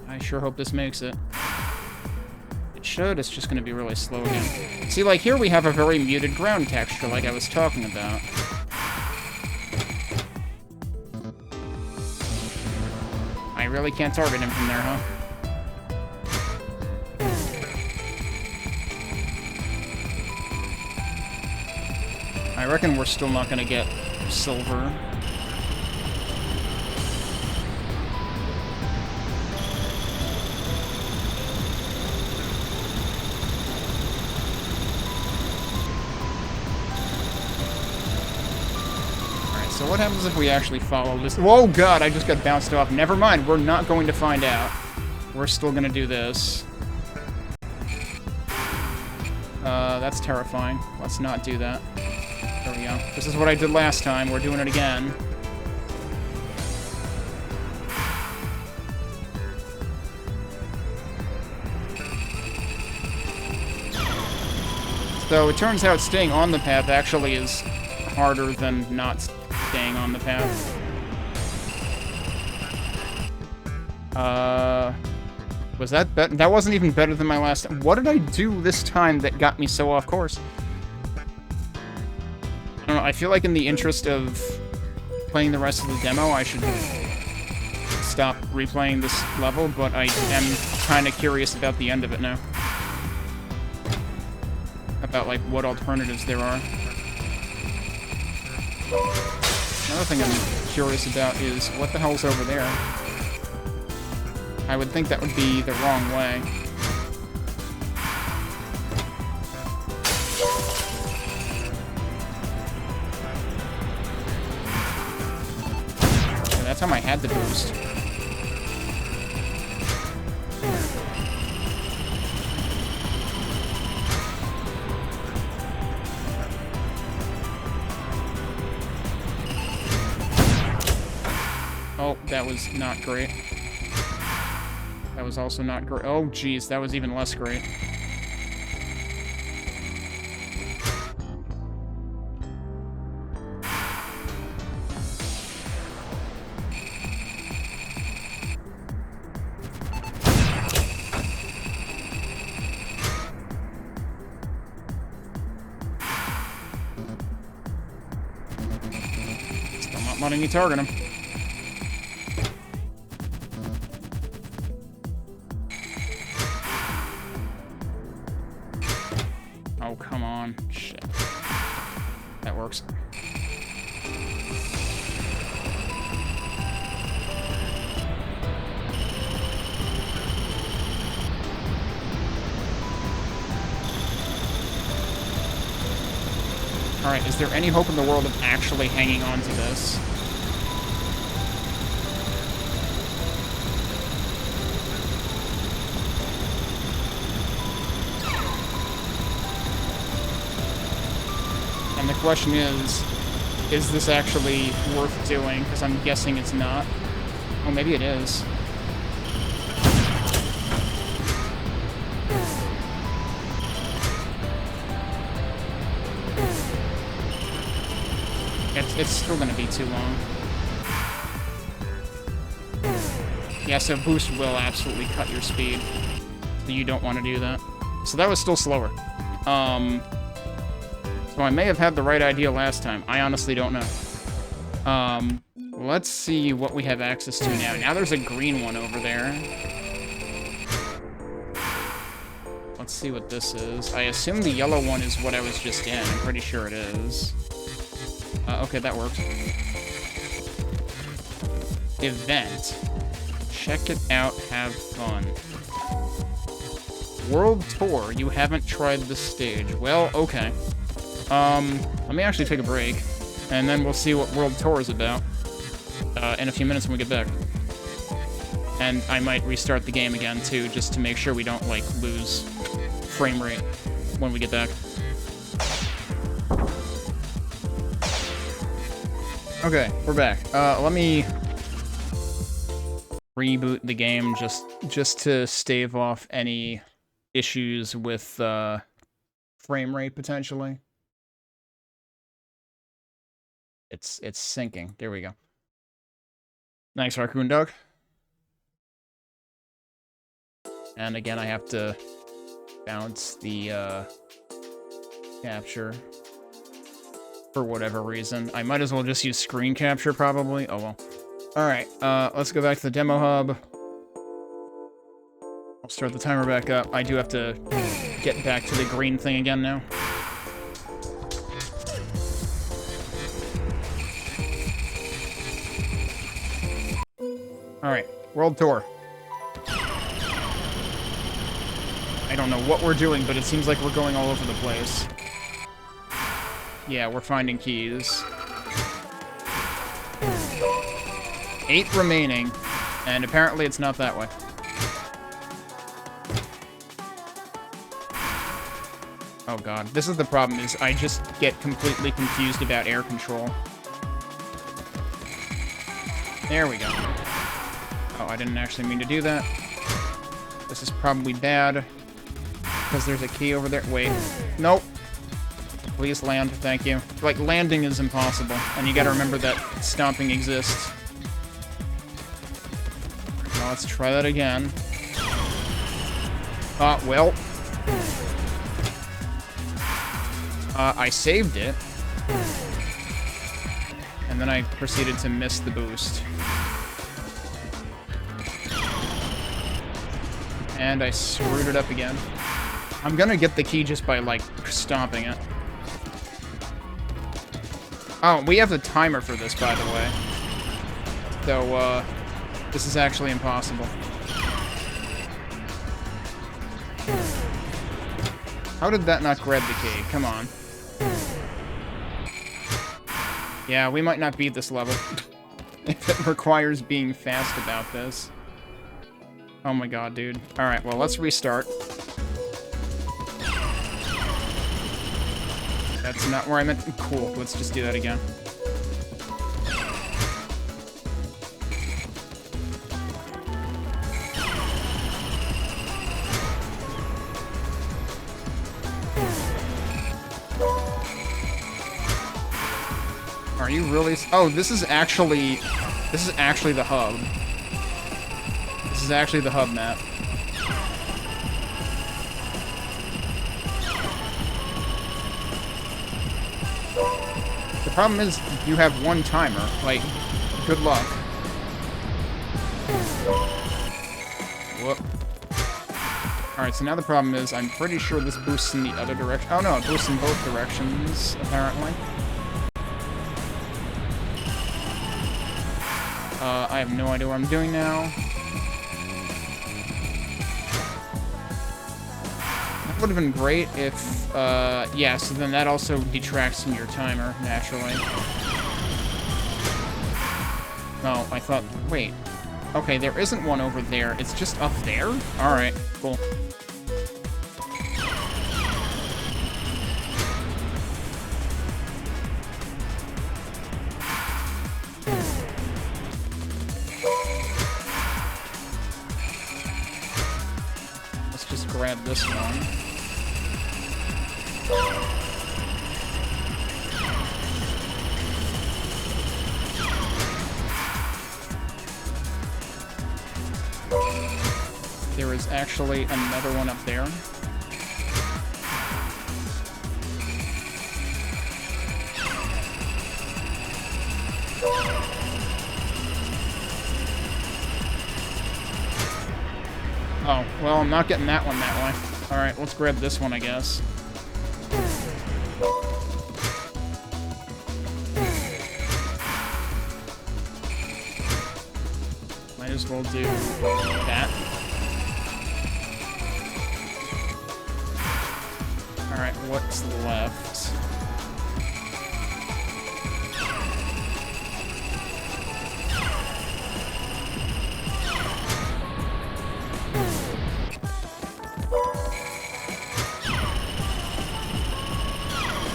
I sure hope this makes it. It should, it's just gonna be really slow again. See, like, here we have a very muted ground texture, like I was talking about. I really can't target him from there, huh? I reckon we're still not gonna get silver. So what happens if we actually follow this? Whoa, God, I just got bounced off. Never mind, we're not going to find out. We're still going to do this. That's terrifying. Let's not do that. There we go. This is what I did last time. We're doing it again. So it turns out staying on the path actually is harder than not staying on the path. Was that better? That wasn't even better than my last time. What did I do this time that got me so off course? I don't know, I feel like in the interest of playing the rest of the demo, I should stop replaying this level, but I am kind of curious about the end of it now. About, like, what alternatives there are. Another thing I'm curious about is what the hell's over there? I would think that would be the wrong way. Yeah, that time I had the boost. Oh, that was not great. That was also not great. Oh, geez, that was even less great. Still not Not letting me target him. Oh, come on. Shit. That works. Alright, is there any hope in the world of actually hanging on to this? And the question is this actually worth doing? Because I'm guessing it's not. Oh, maybe it is. It's still gonna be too long. Yeah, so boost will absolutely cut your speed. So you don't want to do that. So that was still slower. So I may have had the right idea last time. I honestly don't know. Let's see what we have access to now. Now there's a green one over there. Let's see what this is. I assume the yellow one is what I was just in. I'm pretty sure it is. Okay, that works. Event. Check it out, have fun. World Tour. You haven't tried this stage. Well, okay. Let me actually take a break, and then we'll see what World Tour is about in a few minutes when we get back. And I might restart the game again, too, just to make sure we don't, like, lose frame rate when we get back. Okay, we're back. Let me reboot the game just to stave off any issues with frame rate, potentially. It's syncing. There we go. Nice, Raccoon Dog. And again, I have to bounce the capture for whatever reason. I might as well just use screen capture, probably. Oh, well. Alright, let's go back to the demo hub. I'll start the timer back up. I do have to get back to the green thing again now. Alright, World Tour. I don't know what we're doing, but it seems like we're going all over the place. Yeah, we're finding keys. 8 remaining, and apparently it's not that way. Oh god, this is the problem, is I just get completely confused about air control. There we go. Oh, I didn't actually mean to do that. This is probably bad, because there's a key over there. Wait. Nope. Please land, thank you. Like, landing is impossible, and you gotta remember that stomping exists. Now let's try that again. Well. I saved it. And then I proceeded to miss the boost. And I screwed it up again. I'm gonna get the key just by, like, stomping it. Oh, we have the timer for this, by the way. So, this is actually impossible. How did that not grab the key? Come on. Yeah, we might not beat this level. If it requires being fast about this. Oh my god, dude. Alright, well, let's restart. That's not where I meant... Cool, let's just do that again. Are you really... Oh, this is actually the hub. This is actually the hub map. The problem is, you have one timer. Like, good luck. Whoop. Alright, so now the problem is, I'm pretty sure this boosts in the other direction. Oh no, it boosts in both directions, apparently. I have no idea what I'm doing now. That would have been great if, yeah, so then that also detracts from your timer, naturally. Oh, I thought, wait. Okay, there isn't one over there, it's just up there? Alright, cool. Let's just grab this one. There is actually another one up there. Oh, well, I'm not getting that one that way. Alright, let's grab this one, I guess. Might as well do that. Alright, what's left?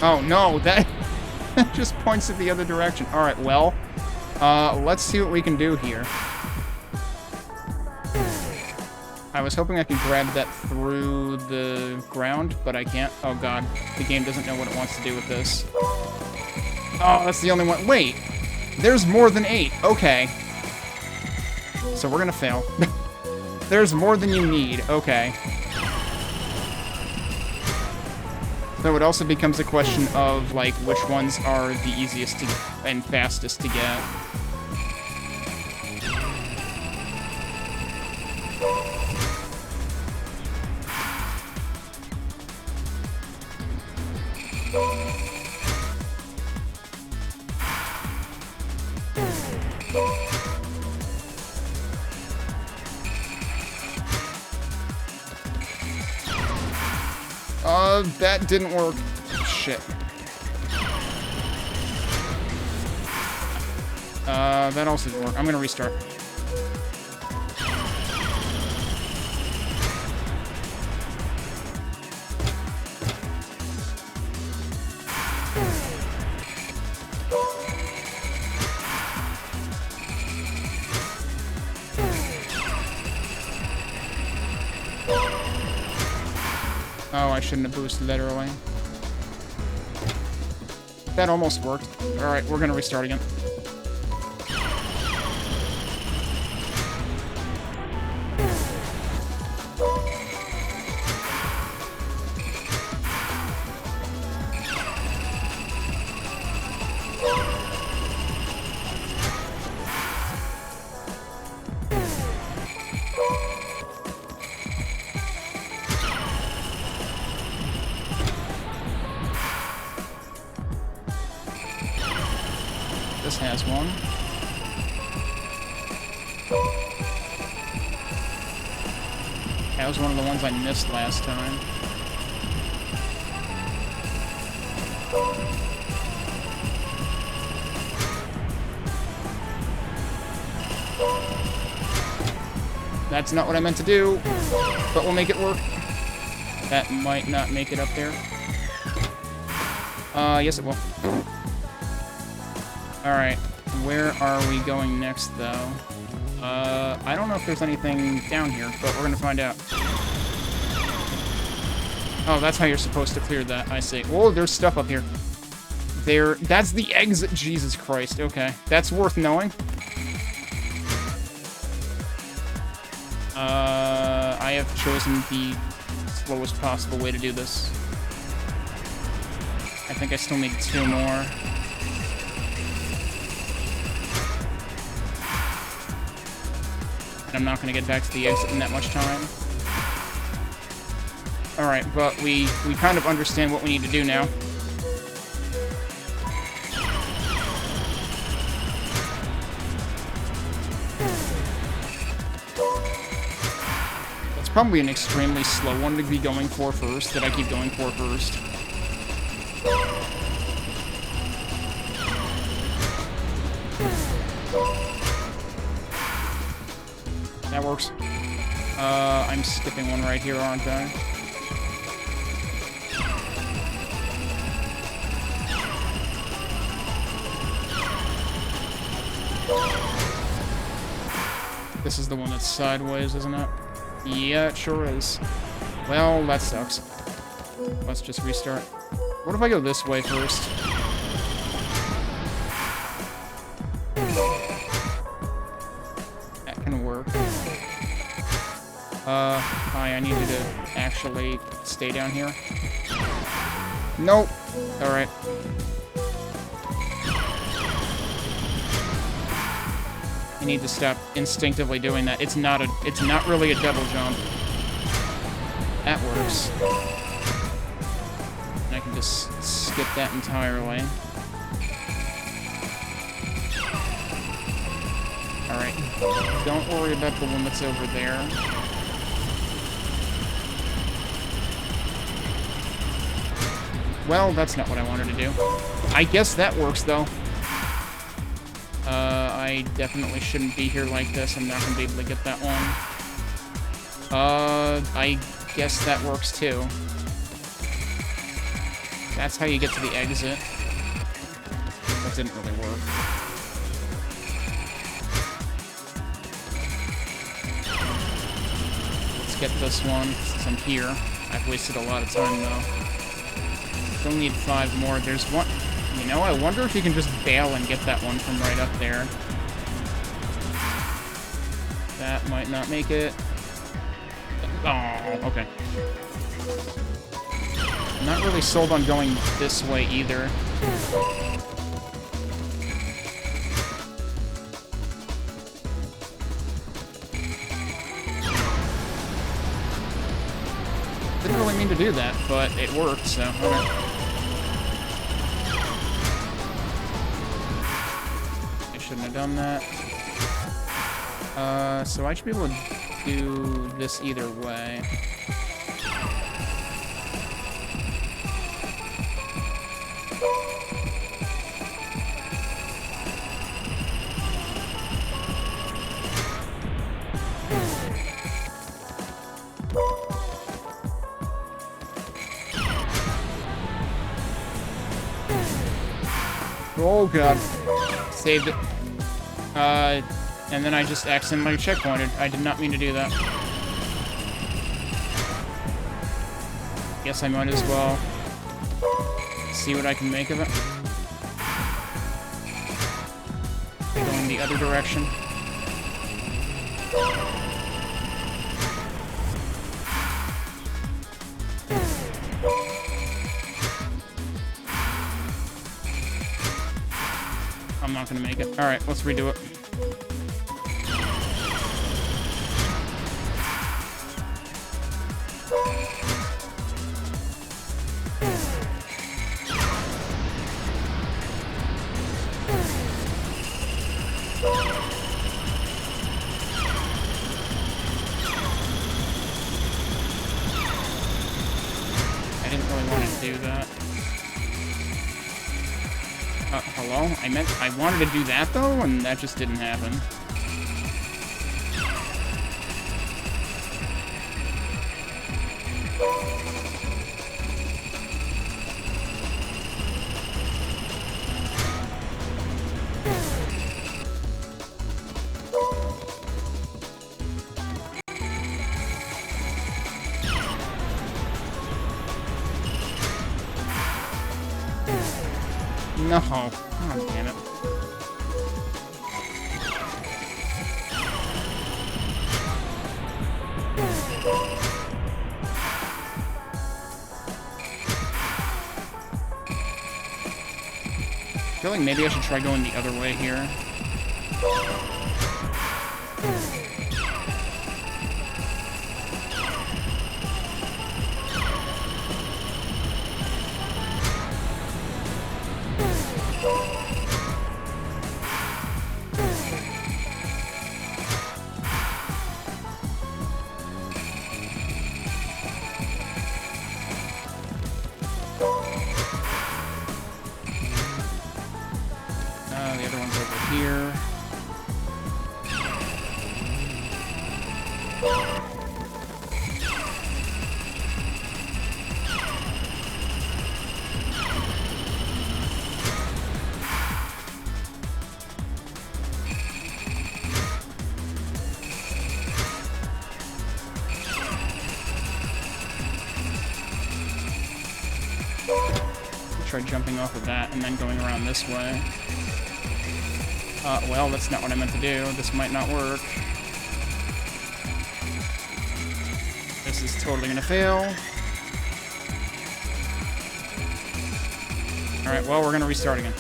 Oh, no, that just points in the other direction. Alright, well, let's see what we can do here. I was hoping I could grab that through the ground, but I can't. Oh god, the game doesn't know what it wants to do with this. Oh, that's the only one. Wait, there's more than 8. Okay. So we're gonna fail. There's more than you need. Okay. So it also becomes a question of, like, which ones are the easiest to, and fastest to get. That didn't work. Shit. That also didn't work. I'm gonna restart. Oh, I shouldn't have boosted that early. That almost worked. Alright, we're gonna restart again. This has one. That was one of the ones I missed last time. That's not what I meant to do, but we'll make it work. That might not make it up there. Yes it will. Alright, where are we going next, though? I don't know if there's anything down here, but we're gonna find out. Oh, that's how you're supposed to clear that, I see. Oh, there's stuff up here. That's the exit, Jesus Christ, okay. That's worth knowing. I have chosen the slowest possible way to do this. I think I still need 2 more. And I'm not going to get back to the exit in that much time. Alright, but we kind of understand what we need to do now. It's probably an extremely slow one to be going for first, that I keep going for first. That works. I'm skipping one right here, aren't I? This is the one that's sideways, isn't it? Yeah, it sure is. Well, that sucks. Let's just restart. What if I go this way first? That can work. Hi, I need you to actually stay down here. Nope. Alright. I need to stop instinctively doing that. It's not really a double jump. That works. And I can just skip that entirely. Alright. Don't worry about the one that's over there. Well, that's not what I wanted to do. I guess that works, though. I definitely shouldn't be here like this. I'm not going to be able to get that one. I guess that works, too. That's how you get to the exit. That didn't really work. Let's get this one, since I'm here. I've wasted a lot of time, though. Still need 5 more. There's one... You know, I wonder if you can just bail and get that one from right up there. That might not make it. Oh, okay. I'm not really sold on going this way either. Didn't really mean to do that, but it worked, so okay. Shouldn't have done that. So I should be able to do this either way. Oh god. Saved it. And then I just accidentally checkpointed. I did not mean to do that. Guess I might as well see what I can make of it. Going the other direction. I'm not gonna make it. Alright, let's redo it. Hello? I wanted to do that, though, and that just didn't happen. No. Oh, damn it. I feel like maybe I should try going the other way here. here. Try jumping off of that and then going around this way. Well, that's not what I meant to do. This might not work. This is totally gonna fail. Alright, well, we're gonna restart again.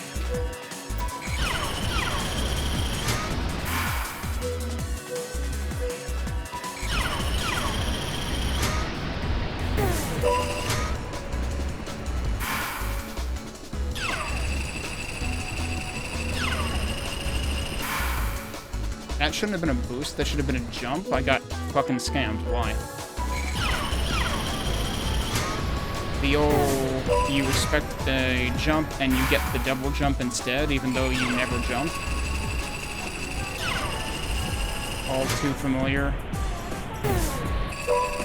That shouldn't have been a boost, that should have been a jump. I got fucking scammed. Why? The old, you expect the jump and you get the double jump instead, even though you never jumped. All too familiar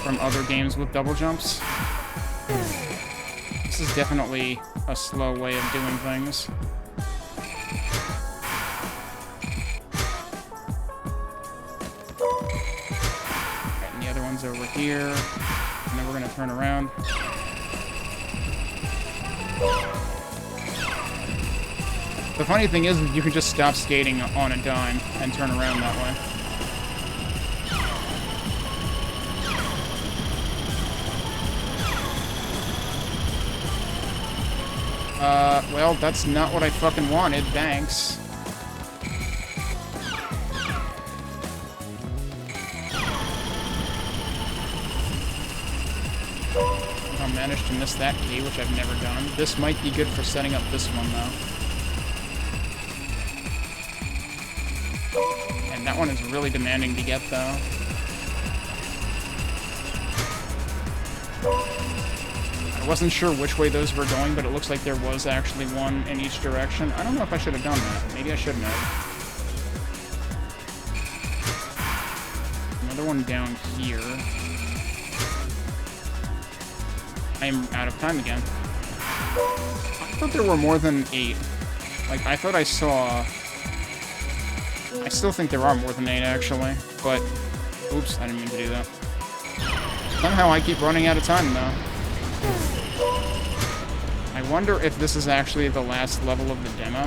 from other games with double jumps. This is definitely a slow way of doing things. Over here, and then we're gonna turn around. The funny thing is, you can just stop skating on a dime and turn around that way. Well, that's not what I fucking wanted, thanks. Managed to miss that key, which I've never done. This might be good for setting up this one, though. And that one is really demanding to get, though. I wasn't sure which way those were going, but it looks like there was actually one in each direction. I don't know if I should have done that. Maybe I shouldn't have. Another one down here. I'm out of time again. I thought there were more than 8. Like, I thought I saw... I still think there are more than 8, actually. But, oops, I didn't mean to do that. Somehow I keep running out of time, though. I wonder if this is actually the last level of the demo.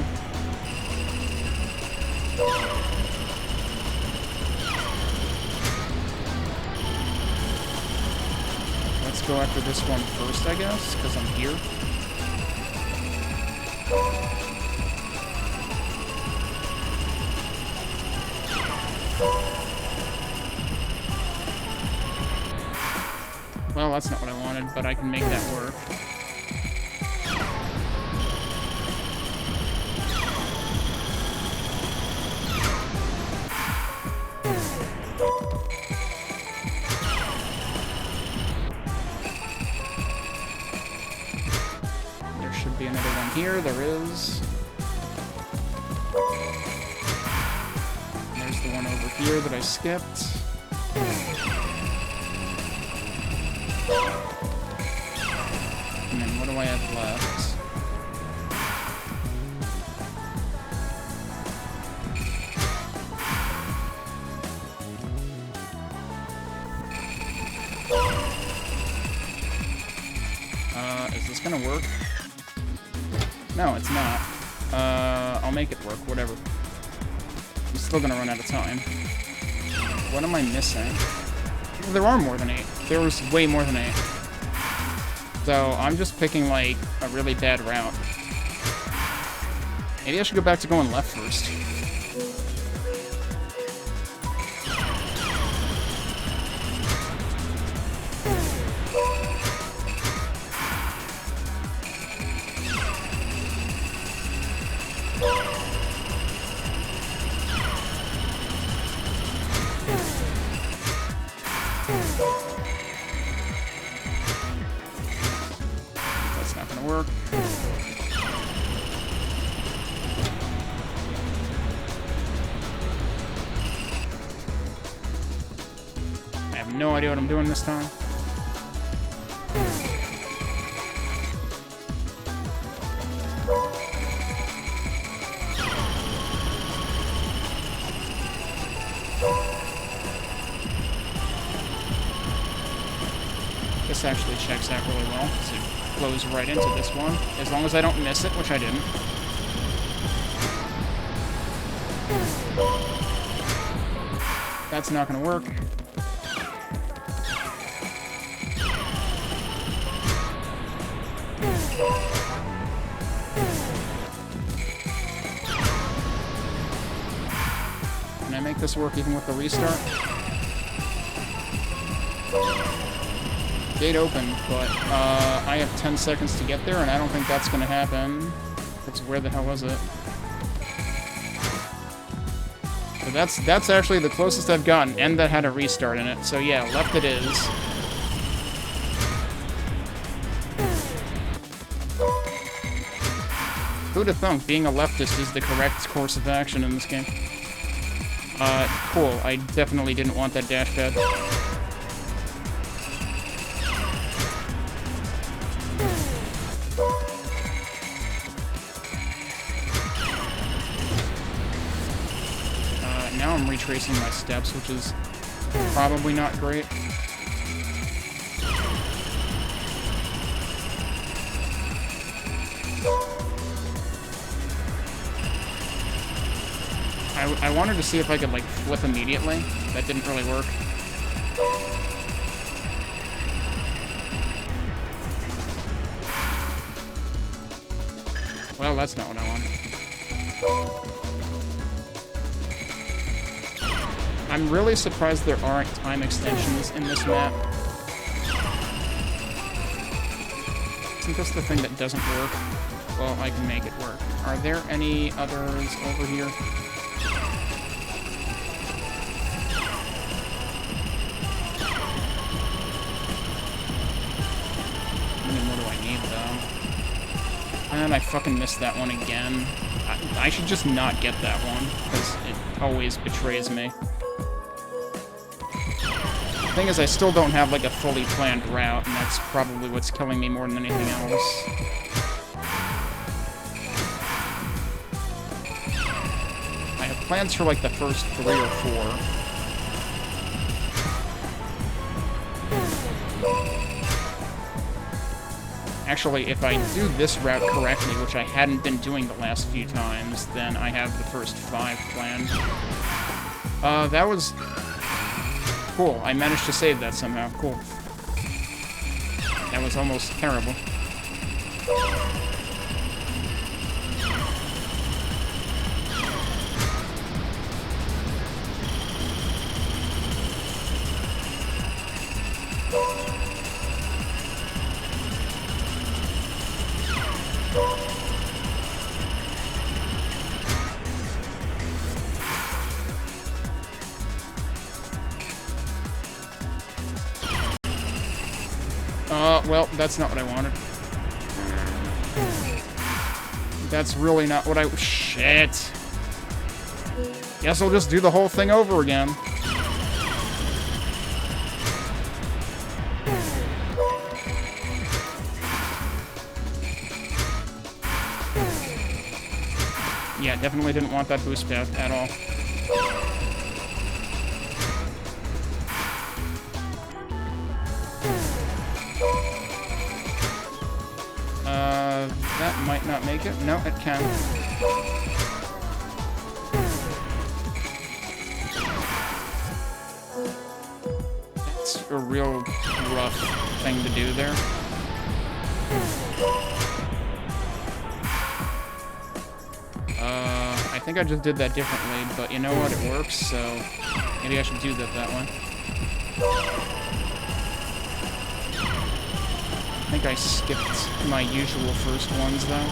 Let's go after this one first, I guess, because I'm here. Well, that's not what I wanted, but I can make that work. Here, there is. There's the one over here that I skipped. And then what do I have left? Is this gonna work? No, it's not. I'll make it work, whatever. I'm still gonna run out of time. What am I missing? Well, there are more than 8. There was way more than 8. So, I'm just picking, like, a really bad route. Maybe I should go back to going left first. no idea what I'm doing this time. This actually checks out really well, because it flows right into this one, as long as I don't miss it, which I didn't. That's not gonna work. Can I make this work even with the restart? Gate open, but I have 10 seconds to get there, and I don't think that's gonna happen. Because where the hell was it? So that's actually the closest I've gotten, and that had a restart in it. So yeah, left it is. Who'd have thunk being a leftist is the correct course of action in this game? Cool. I definitely didn't want that dash pad. Now I'm retracing my steps, which is probably not great. I wanted to see if I could, like, flip immediately. That didn't really work. Well, that's not what I want. I'm really surprised there aren't time extensions in this map. Isn't this the thing that doesn't work? Well, I can make it work. Are there any others over here? And I fucking missed that one again. I should just not get that one, because it always betrays me. The thing is, I still don't have, like, a fully planned route, and that's probably what's killing me more than anything else. I have plans for, like, the first 3 or 4. Actually, if I do this route correctly, which I hadn't been doing the last few times, then I have the first 5 planned. That was cool. I managed to save that somehow. Cool. That was almost terrible. Well, that's not what I wanted. That's really not what I... Shit. Guess I'll just do the whole thing over again. Yeah, definitely didn't want that boost pad at all. That might not make it. No, it can. It's a real rough thing to do there. I think I just did that differently, but you know what? It works, so maybe I should do that way. I think I skipped my usual first ones, though.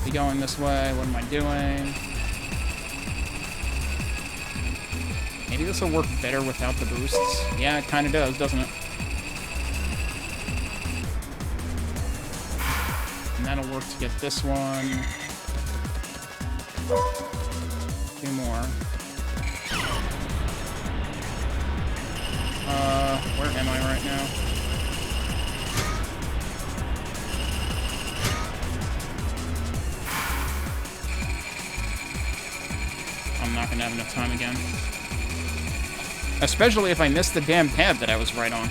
not be going this way. What am I doing? Maybe this will work better without the boosts. Yeah, it kind of does, doesn't it? And that'll work to get this one. 2 more. Where am I right now? I'm not gonna have enough time again. Especially if I missed the damn pad that I was right on.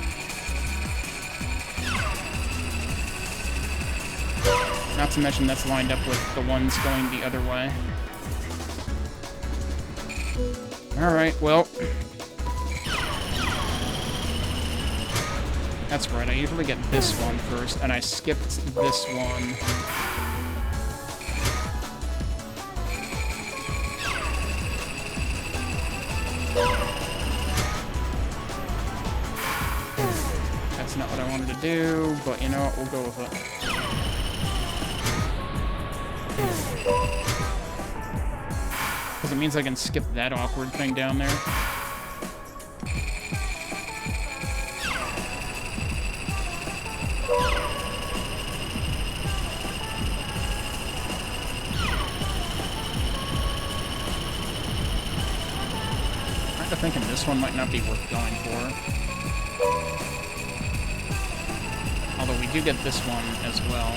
Not to mention that's lined up with the ones going the other way. Alright, well. That's right, I usually get this one first, and I skipped this one. That's not what I wanted to do, but you know what, we'll go with it. Because it means I can skip that awkward thing down there. I'm thinking this one might not be worth going for. Although we do get this one as well.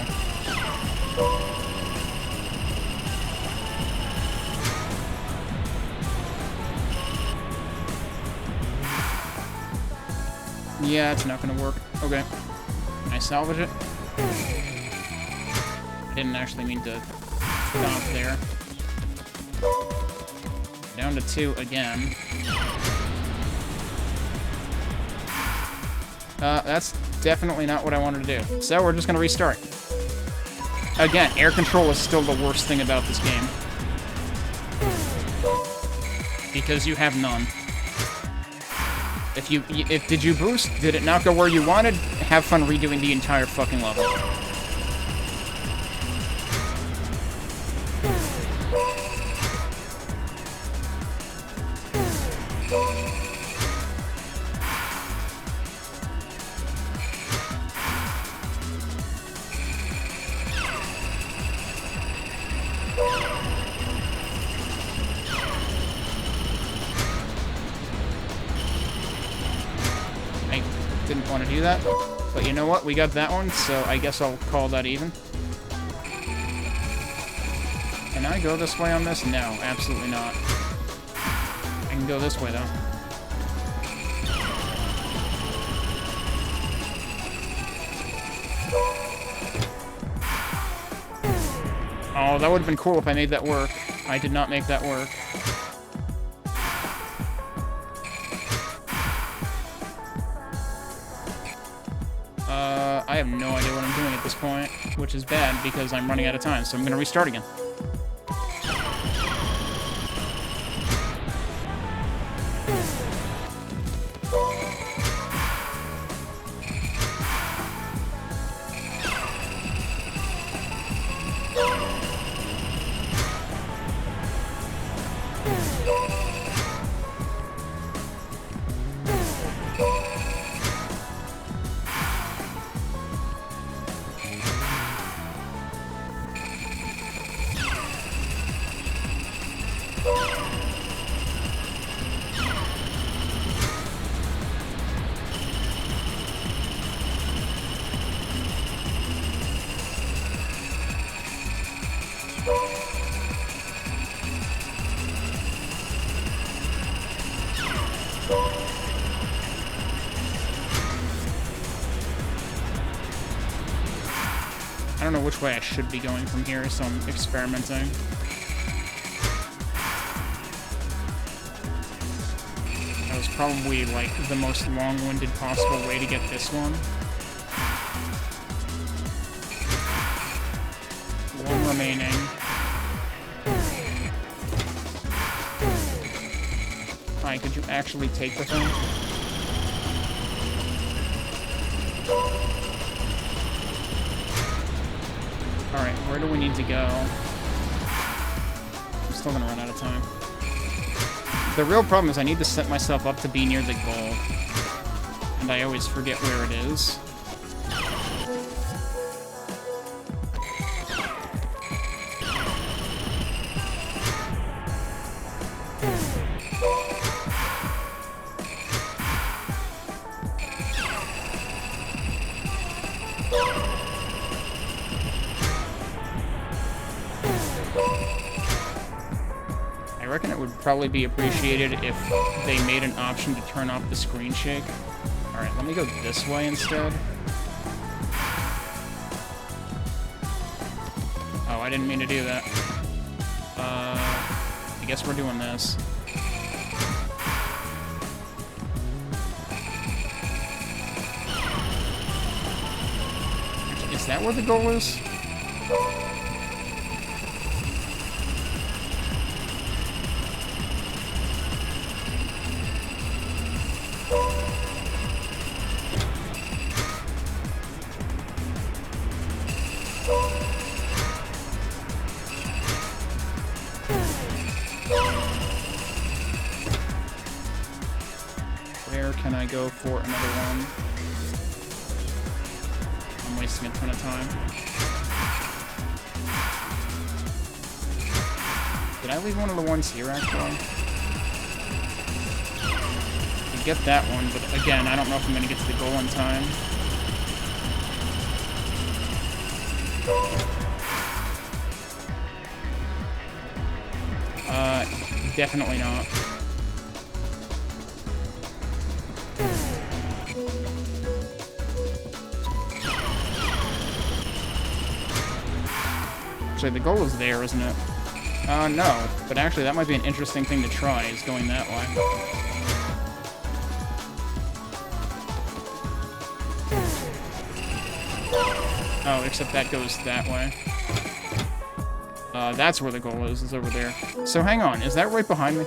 Yeah, it's not gonna work. Okay. Can I salvage it? I didn't actually mean to stop there. Down to 2 again. That's definitely not what I wanted to do. So we're just gonna restart. Again, air control is still the worst thing about this game. Because you have none. Did you boost? Did it not go where you wanted? Have fun redoing the entire fucking level. Didn't want to do that, but you know what? We got that one, so I guess I'll call that even. Can I go this way on this? No, absolutely not. I can go this way, though. Oh, that would have been cool if I made that work. I did not make that work. I have no idea what I'm doing at this point, which is bad because I'm running out of time, so I'm gonna restart again. I don't know which way I should be going from here, so I'm experimenting. That was probably, like, the most long-winded possible way to get this one. One remaining. Hi, could you actually take the thing? Alright, where do we need to go? still gonna run out of time. The real problem is I need to set myself up to be near the goal. And I always forget where it is. I reckon it would probably be appreciated if they made an option to turn off the screen shake. Alright, let me go this way instead. Oh, I didn't mean to do that. I guess we're doing this. Is that where the goal is? Where can I go for another one? I'm wasting a ton of time. Did I leave one of the ones here, actually? I get that one, but again, I don't know if I'm going to get to the goal in time. Definitely not. Actually, the goal is there, isn't it? No. But actually, that might be an interesting thing to try, is going that way. Oh, except that goes that way. That's where the goal is over there. So hang on, is that right behind me?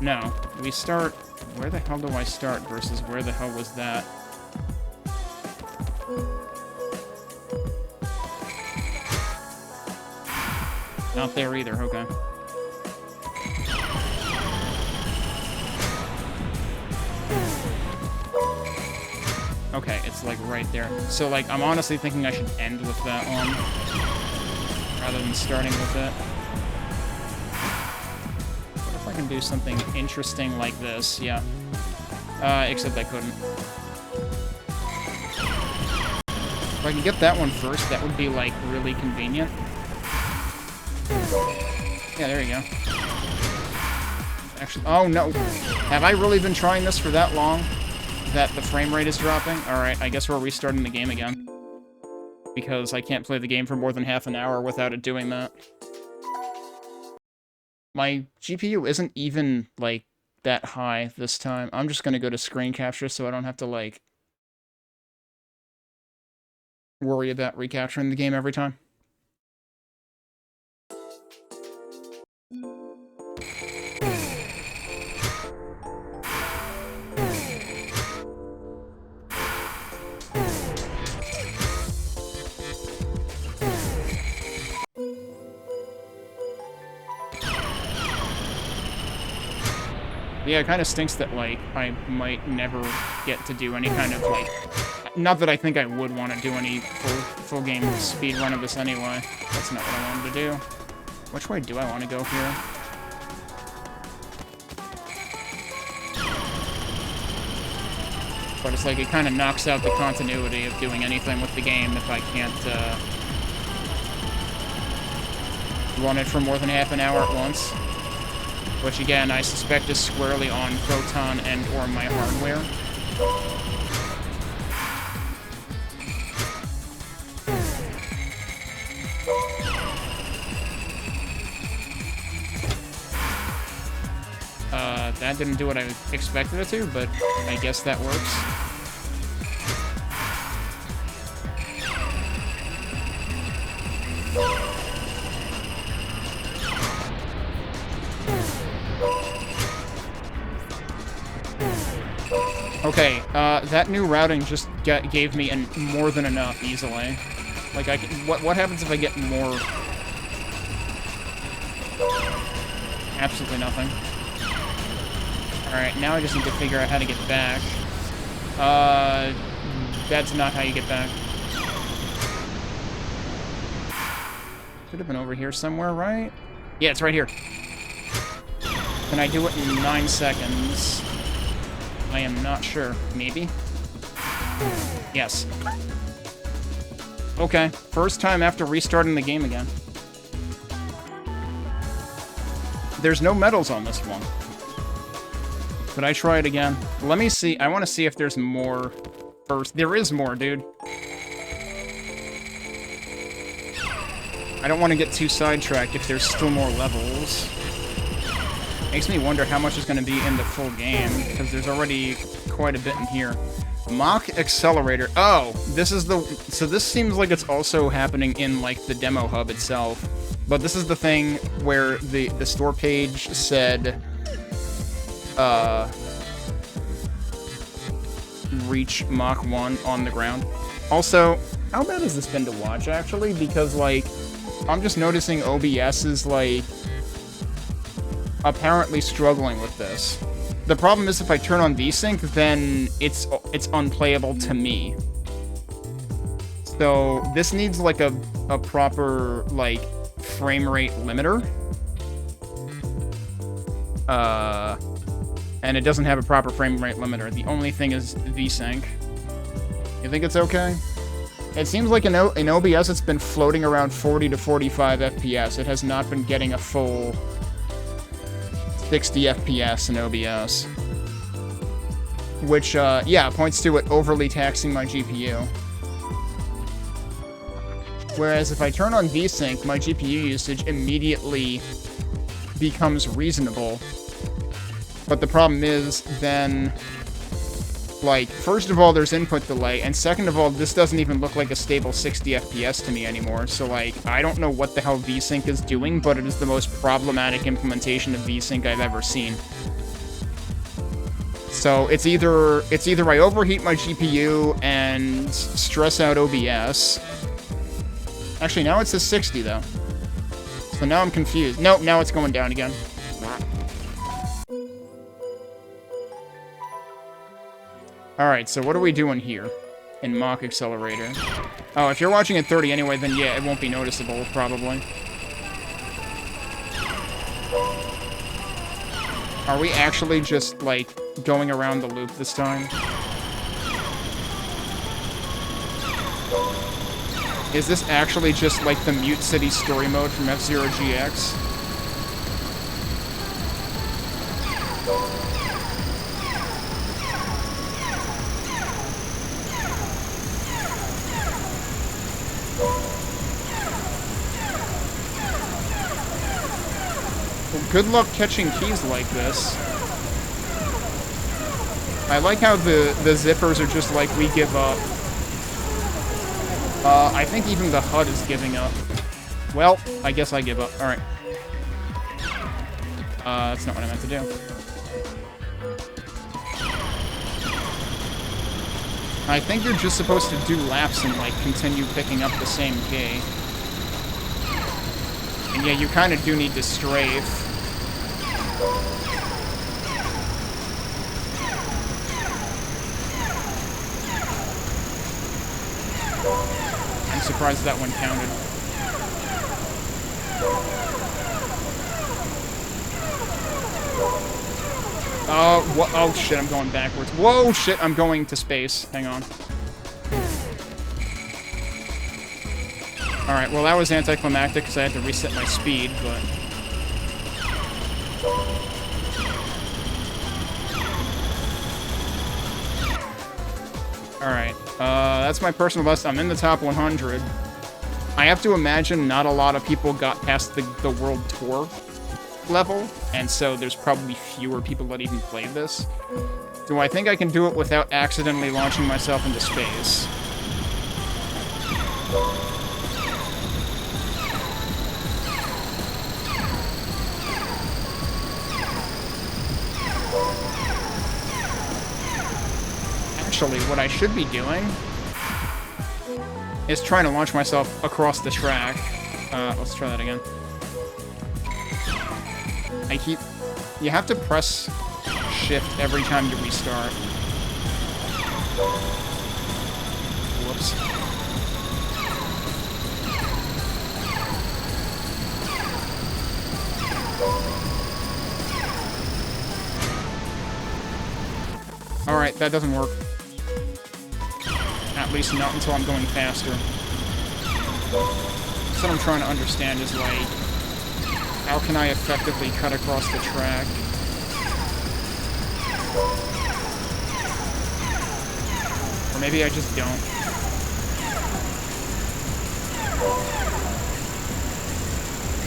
No. We start... Where the hell do I start versus where the hell was that? Not there either, okay. Okay, it's like right there. So like, I'm honestly thinking I should end with that one, rather than starting with it. What if I can do something interesting like this? Yeah. Except I couldn't. If I can get that one first, that would be like really convenient. Yeah, there you go. Actually, oh no. Have I really been trying this for that long that the frame rate is dropping? Alright, I guess we're restarting the game again. Because I can't play the game for more than half an hour without it doing that. My GPU isn't even, like, that high this time. I'm just gonna go to screen capture so I don't have to, like, worry about recapturing the game every time. Yeah, it kind of stinks that, like, I might never get to do any kind of, like... Not that I think I would want to do any full game speed run of this anyway. That's not what I wanted to do. Which way do I want to go here? But it's like, it kind of knocks out the continuity of doing anything with the game if I can't, run it for more than half an hour at once. Which, again, I suspect is squarely on Proton and or my hardware. That didn't do what I expected it to, but I guess that works. Okay, that new routing just gave me more than enough easily. Like, what happens if I get more... Absolutely nothing. Alright, now I just need to figure out how to get back. That's not how you get back. Should have been over here somewhere, right? Yeah, it's right here. Can I do it in 9 seconds? I am not sure. Maybe? Yes. Okay, first time after restarting the game again. There's no medals on this one. Could I try it again? Let me see. I want to see if there's more first. There is more, dude. I don't want to get too sidetracked if there's still more levels. Makes me wonder how much is going to be in the full game, because there's already quite a bit in here. Mock Accelerator. Oh, this is the... So this seems like it's also happening in, like, the demo hub itself. But this is the thing where the store page said... reach Mach 1 on the ground. Also, how bad has this been to watch, actually? Because, like, I'm just noticing OBS is, like, apparently struggling with this. The problem is if I turn on VSync, then it's unplayable to me. So this needs like a proper like frame rate limiter. And it doesn't have a proper frame rate limiter. The only thing is VSync. You think it's okay? It seems like in OBS it's been floating around 40 to 45 FPS. It has not been getting a full 60 FPS in OBS. Which, yeah, points to it overly taxing my GPU. Whereas if I turn on VSync, my GPU usage immediately becomes reasonable. But the problem is, then, like, first of all, there's input delay, and second of all, this doesn't even look like a stable 60 FPS to me anymore, so, like, I don't know what the hell VSync is doing, but it is the most problematic implementation of VSync I've ever seen. So, it's either I overheat my GPU and stress out OBS. Actually, now it says 60, though. So now I'm confused. Nope, now it's going down again. Alright, so what are we doing here in Mock Accelerator? Oh, if you're watching at 30 anyway, then yeah, it won't be noticeable, probably. Are we actually just, like, going around the loop this time? Is this actually just, like, the Mute City story mode from F-Zero GX? Good luck catching keys like this. I like how the zippers are just like, we give up. I think even the HUD is giving up. Well, I guess I give up. Alright. That's not what I meant to do. I think you're just supposed to do laps and, like, continue picking up the same key. And yeah, you kind of do need to strafe. I'm surprised that one counted. Oh shit, I'm going backwards. Whoa, shit, I'm going to space. Hang on. Alright, well that was anticlimactic because I had to reset my speed, but... Alright, that's my personal best. I'm in the top 100. I have to imagine not a lot of people got past the World Tour level, and so there's probably fewer people that even played this. Do I think I can do it without accidentally launching myself into space? Actually, what I should be doing is trying to launch myself across the track. Let's try that again. I You have to press shift every time you restart. Whoops. Alright, that doesn't work. At least not until I'm going faster. So what I'm trying to understand is, like, how can I effectively cut across the track? Or maybe I just don't.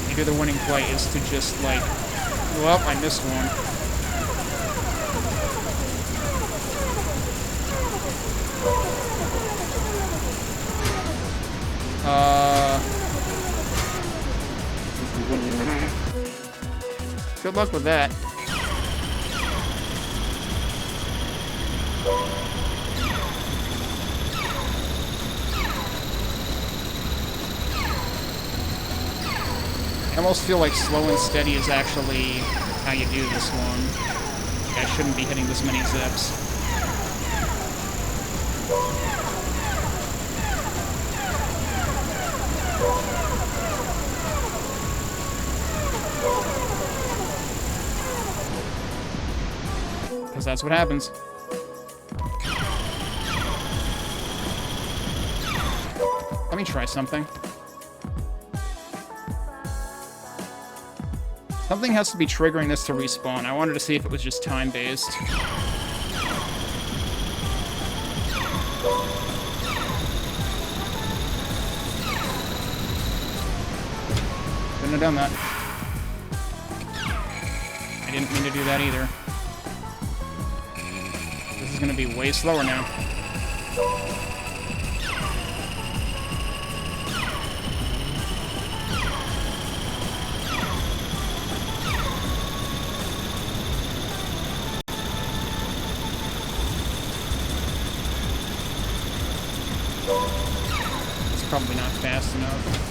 Maybe the winning play is to just, like, well, I missed one. Good luck with that. I almost feel like slow and steady is actually how you do this one. Like I shouldn't be hitting this many zips. Because that's what happens. Let me try something. Something has to be triggering this to respawn. I wanted to see if it was just time-based. Couldn't have done that. I didn't mean to do that either. This is gonna be way slower now. It's probably not fast enough.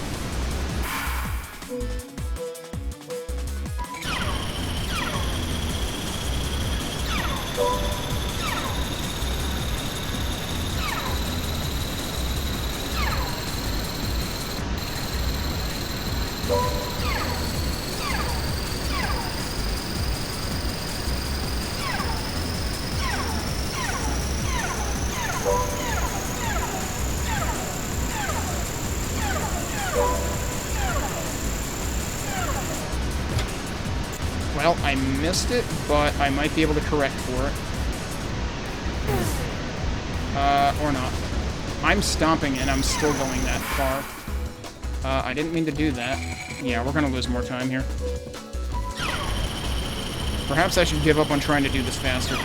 Well, I missed it, but I might be able to correct for it. Or not. I'm stomping and I'm still going that far. I didn't mean to do that. Yeah, we're gonna lose more time here. Perhaps I should give up on trying to do this faster.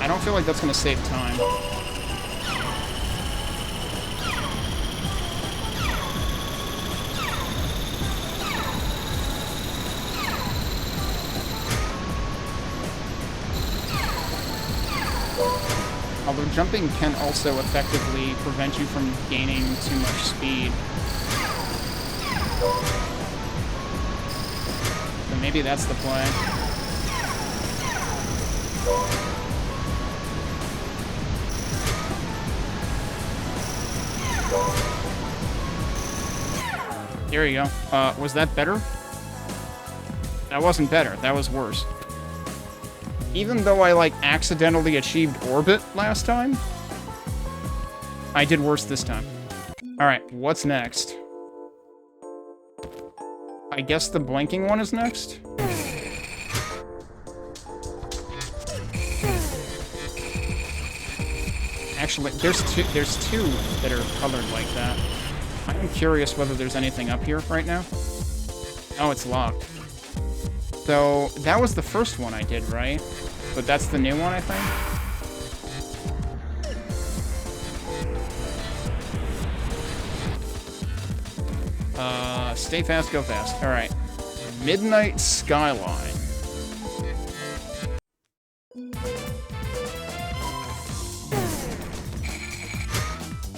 I don't feel like that's gonna save time. Although jumping can also effectively prevent you from gaining too much speed. So maybe that's the play. There you go. Was that better? That wasn't better. That was worse. Even though I, like, accidentally achieved orbit last time, I did worse this time. Alright, what's next? I guess the blinking one is next? Actually, there's two that are colored like that. I'm curious whether there's anything up here right now. Oh, it's locked. So, that was the first one I did, right? But that's the new one, I think? Stay fast, go fast. Alright. Midnight Skyline.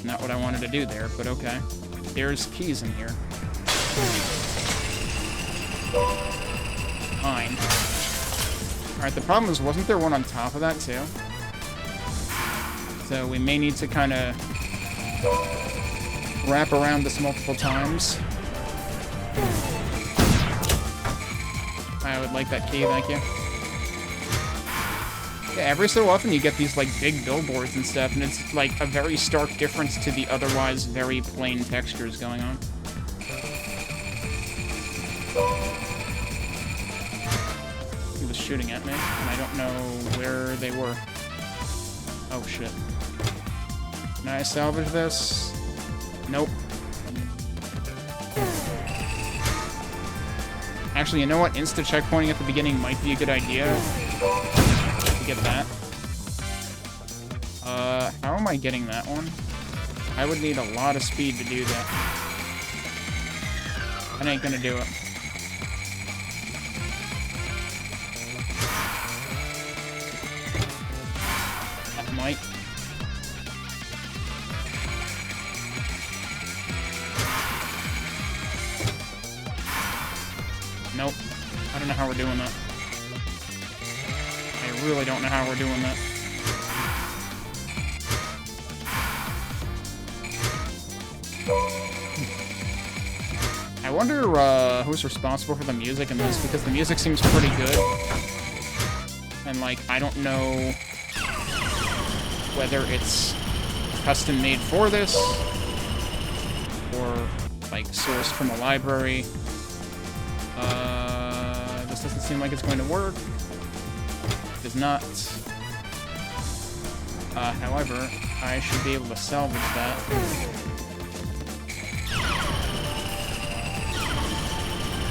not what I wanted to do there, but okay. There's keys in here. Fine. Alright, the problem is, wasn't there one on top of that, too? So we may need to kind of wrap around this multiple times. I would like that key, thank you. Yeah, every so often you get these, like, big billboards and stuff, and it's, like, a very stark difference to the otherwise very plain textures going on. He was shooting at me, and I don't know where they were. Oh, shit. Can I salvage this? Nope. Actually, you know what? Insta-checkpointing at the beginning might be a good idea. Get that. How am I getting that one? I would need a lot of speed to do that. That ain't gonna do it. That might. Nope. I don't know how we're doing that. I really don't know how we're doing that. I wonder who's responsible for the music in this, because the music seems pretty good. And, like, I don't know whether it's custom made for this, or, like, sourced from a library. This doesn't seem like it's going to work. It does not. However, I should be able to salvage that.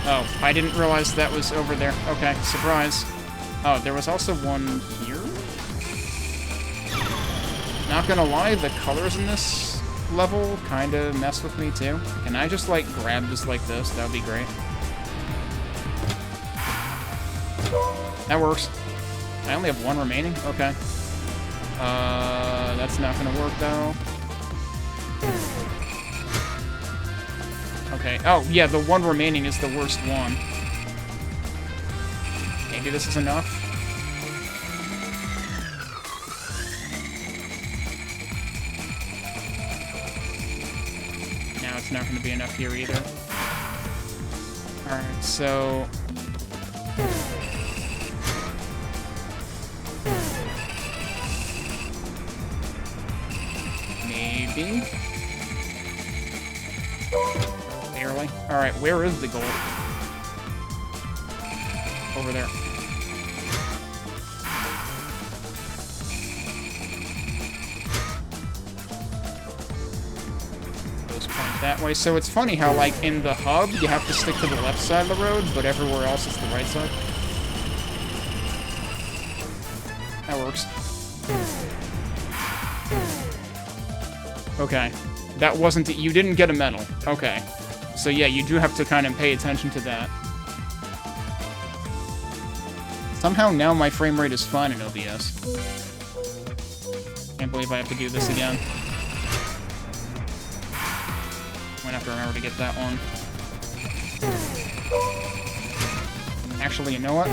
Oh, I didn't realize that was over there. Okay, surprise. Oh, there was also one here? Not gonna lie, the colors in this level kind of mess with me too. Can I just, like, grab this like this? That would be great. That works. I only have one remaining? Okay. That's not gonna work, though. Okay. Oh, yeah, the one remaining is the worst one. Maybe this is enough? Now it's not gonna be enough here either. Alright, so... maybe? Barely. Alright, where is the gold? Over there. Goes point that way. So it's funny how, like, in the hub, you have to stick to the left side of the road, but everywhere else it's the right side. That works. Okay. That wasn't... you didn't get a medal. Okay. So yeah, you do have to kind of pay attention to that. Somehow now my frame rate is fine in OBS. Can't believe I have to do this again. I'm gonna have to remember to get that one. Actually, you know what?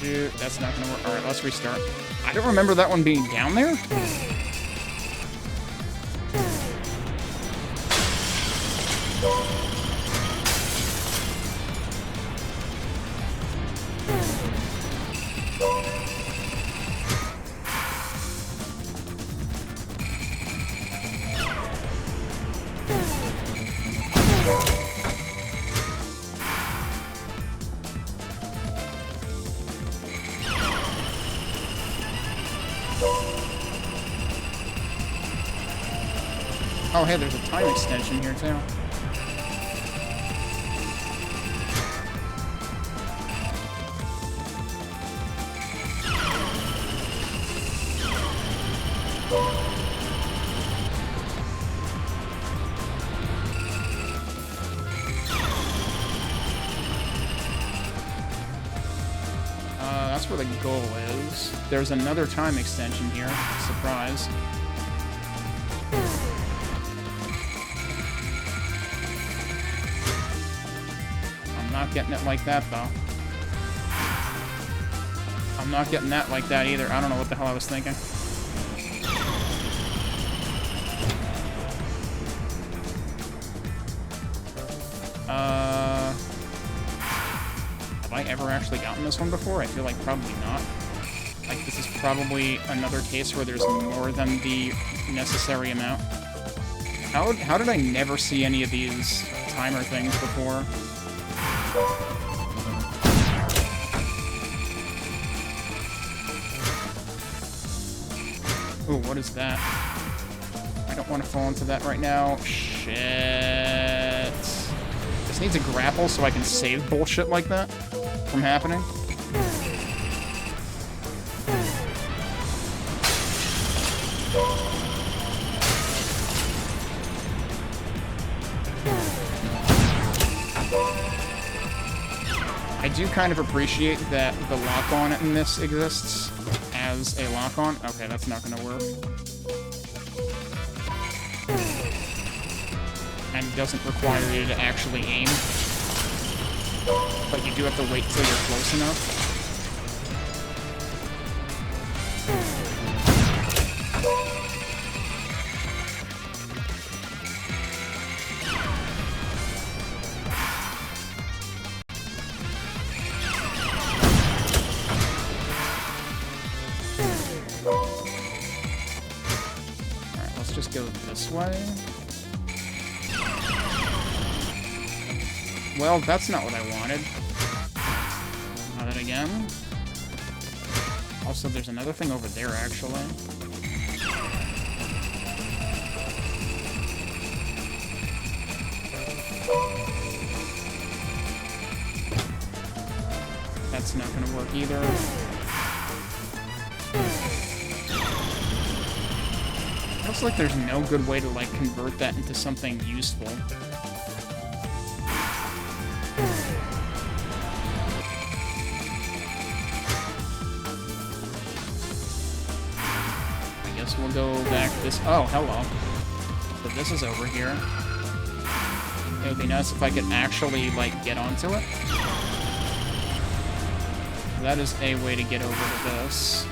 Shoot, that's not gonna work. Alright, let's restart. I don't remember that one being down there? Oh, hey, there's a time extension here, too. where the goal is. There's another time extension here. Surprise. I'm not getting it like that, though. I'm not getting that like that either. I don't know what the hell I was thinking. Have I ever actually gotten this one before? I feel like probably not. Like, this is probably another case where there's more than the necessary amount. How did I never see any of these timer things before? Ooh, what is that? I don't want to fall into that right now. Shit. This needs a grapple so I can save bullshit like that from happening. I do kind of appreciate that the lock-on in this exists as a lock-on. Okay, that's not gonna work. And doesn't require you to actually aim. But you do have to wait till you're close enough. Alright, let's just go this way. Well, that's not what I wanted. Try that again. Also, there's another thing over there, actually. That's not gonna work either. Looks like there's no good way to, like, convert that into something useful. We'll go back this... Oh, hello. So this is over here. It would be nice if I could actually, like, get onto it. That is a way to get over to this.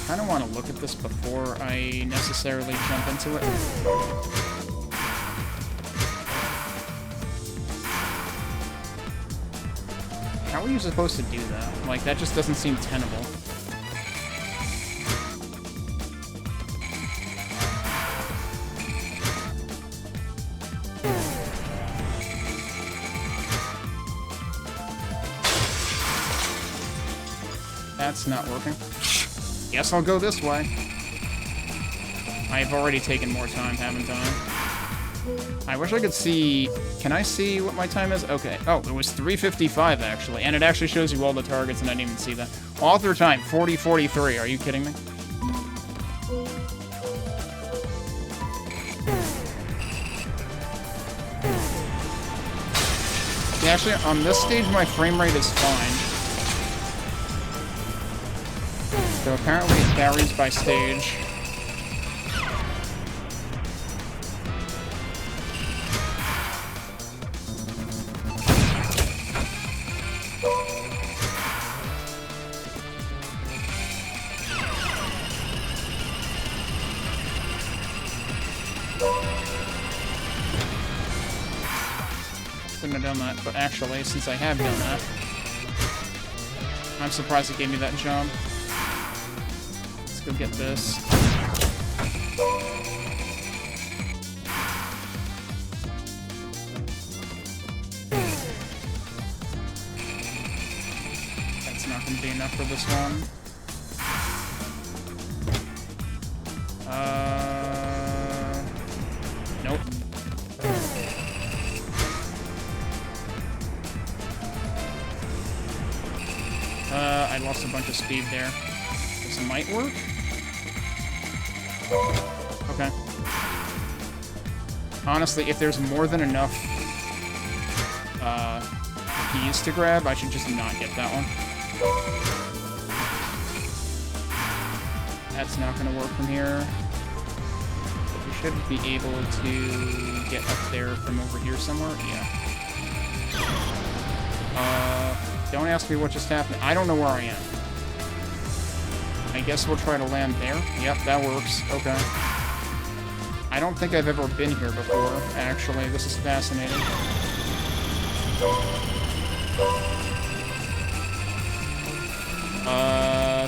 I kind of want to look at this before I necessarily jump into it. How are you supposed to do that? Like, that just doesn't seem tenable. That's not working. Guess I'll go this way. I've already taken more time, haven't I? I wish I could see... Can I see what my time is? Okay. Oh, it was 3:55, actually. And it actually shows you all the targets, and I didn't even see that. Author time, 40:43. Are you kidding me? Yeah, actually, on this stage, my frame rate is fine. So apparently it varies by stage. Shouldn't have done that, but actually, since I have done that, I'm surprised it gave me that job. Go get this. That's not going to be enough for this one. Nope. I lost a bunch of speed there. This might work? Okay. Honestly, if there's more than enough keys to grab, I should just not get that one. That's not going to work from here. We should be able to get up there from over here somewhere. Yeah. Don't ask me what just happened. I don't know where I am. I guess we'll try to land there. Yep, that works. Okay. I don't think I've ever been here before, actually. This is fascinating.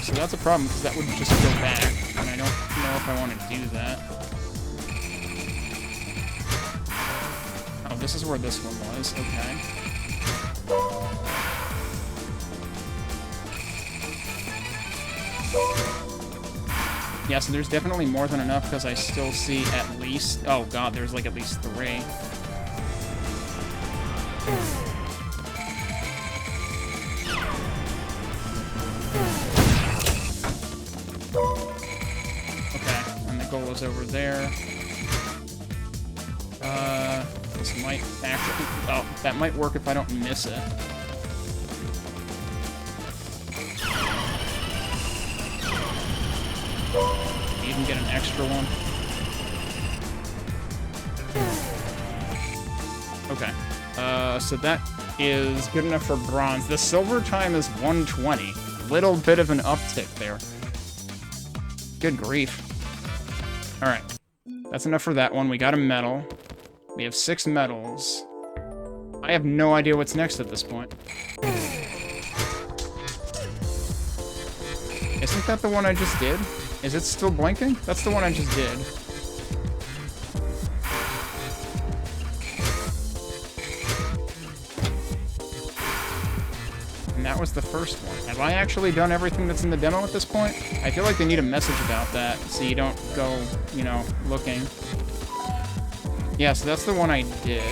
So that's a problem, because that would just go back, and I don't know if I want to do that. Oh, this is where this one was. Okay. Yeah, so there's definitely more than enough, because I still see at least... Oh, God, there's, like, at least 3. Over there. This might actually... Oh, that might work if I don't miss it. Even get an extra one. Okay. So that is good enough for bronze. The silver time is 120. Little bit of an uptick there. Good grief. Alright. That's enough for that one. We got a medal. We have 6 medals. I have no idea what's next at this point. Isn't that the one I just did? Is it still blinking? That's the one I just did. And that was the first one. Have I actually done everything that's in the demo at this point? I feel like they need a message about that, so you don't go, you know, looking. Yeah, so that's the one I did.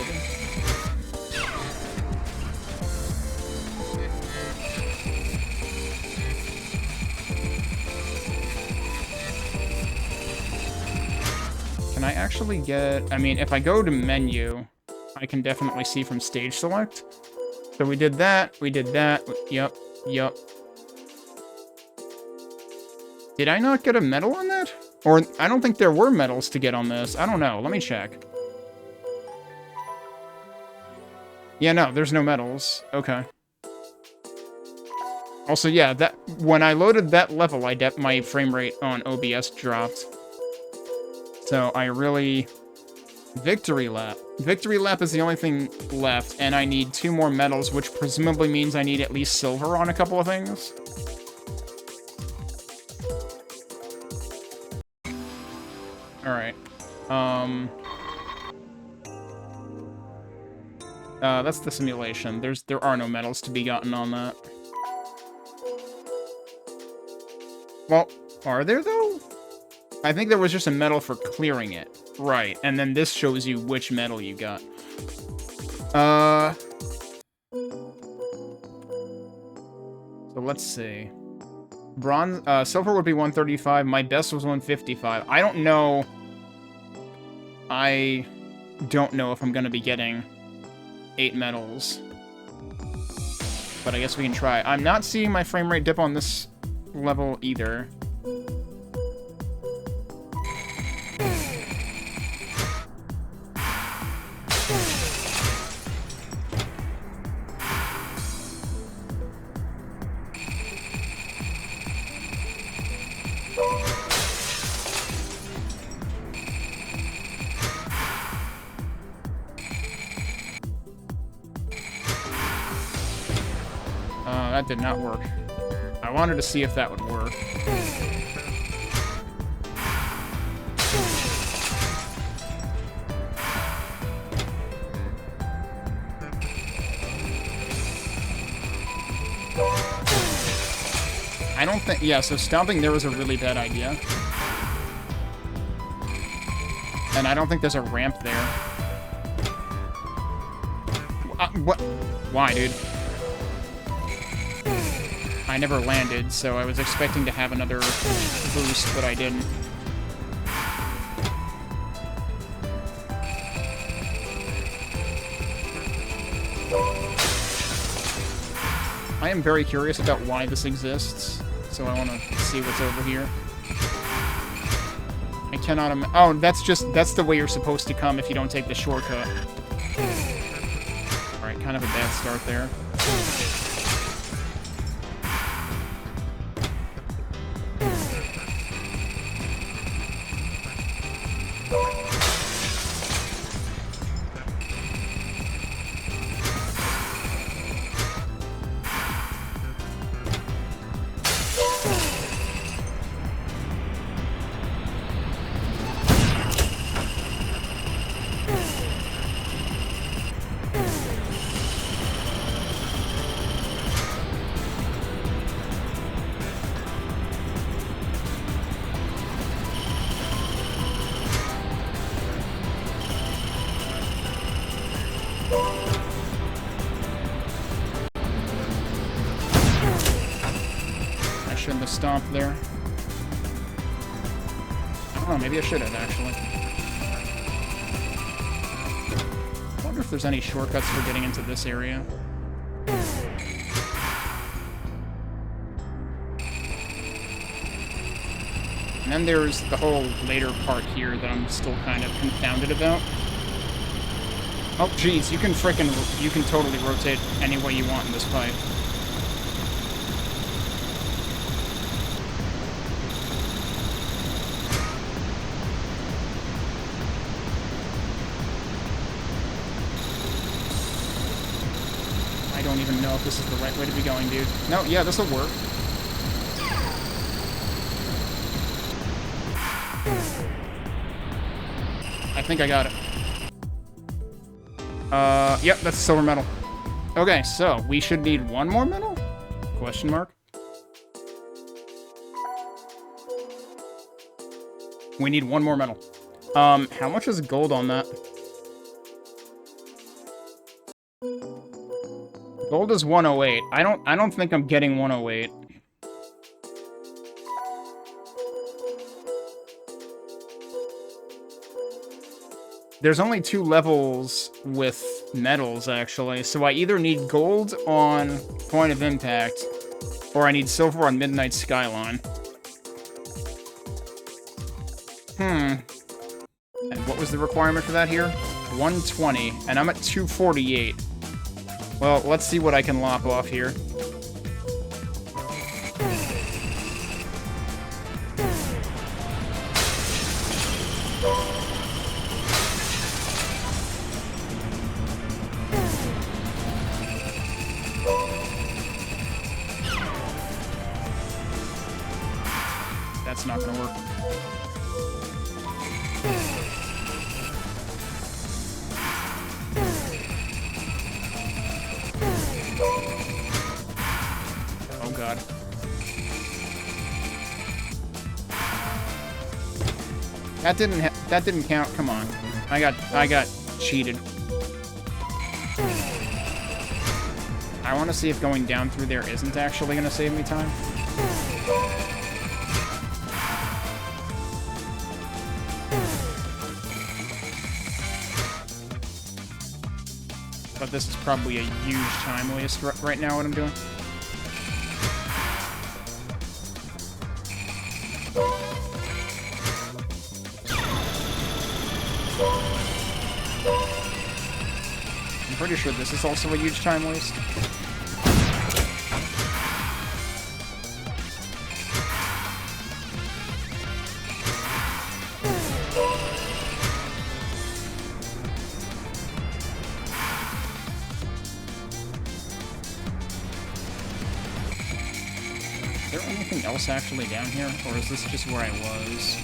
Can I actually get... I mean, if I go to menu, I can definitely see from stage select. So we did that, yep. Did I not get a medal on that? Or, I don't think there were medals to get on this. I don't know, let me check. Yeah, no, there's no medals. Okay. Also, yeah, that when I loaded that level, my frame rate on OBS dropped. So I really... Victory lap. Victory lap is the only thing left, and I need 2 more medals, which presumably means I need at least silver on a couple of things. Alright. That's the simulation. There are no medals to be gotten on that. Well, are there, though? I think there was just a medal for clearing it. Right, and then this shows you which medal you got. So let's see. Bronze, silver would be 135. My best was 155. I don't know. I don't know if I'm gonna be getting 8 medals. But I guess we can try. I'm not seeing my frame rate dip on this level either. That did not work. I wanted to see if that would work. I don't think... Yeah, so stomping there was a really bad idea. And I don't think there's a ramp there. What? Why, dude? I never landed, so I was expecting to have another boost, but I didn't. I am very curious about why this exists, so I want to see what's over here. I cannot oh, that's the way you're supposed to come if you don't take the shortcut. Alright, kind of a bad start there. Stomp there. I don't know, maybe I should have, actually. I wonder if there's any shortcuts for getting into this area. And then there's the whole later part here that I'm still kind of confounded about. Oh, geez, you can totally rotate any way you want in this pipe. I don't even know if this is the right way to be going, dude. No, yeah, this'll work. I think I got it. Yep, that's silver metal. Okay, so we should need one more metal? Question mark. We need one more metal. How much is gold on that? Gold is 108. I don't think I'm getting 108. There's only 2 levels with metals, actually, so I either need gold on Point of Impact, or I need silver on Midnight Skyline. And what was the requirement for that here? 120, and I'm at 248. Well, let's see what I can lop off here. That's not gonna work. Oh god. That didn't count. Come on. I got cheated. I want to see if going down through there isn't actually going to save me time. But this is probably a huge time waste right now, what I'm doing. I'm pretty sure this is also a huge time waste. Is there anything else actually down here, or is this just where I was?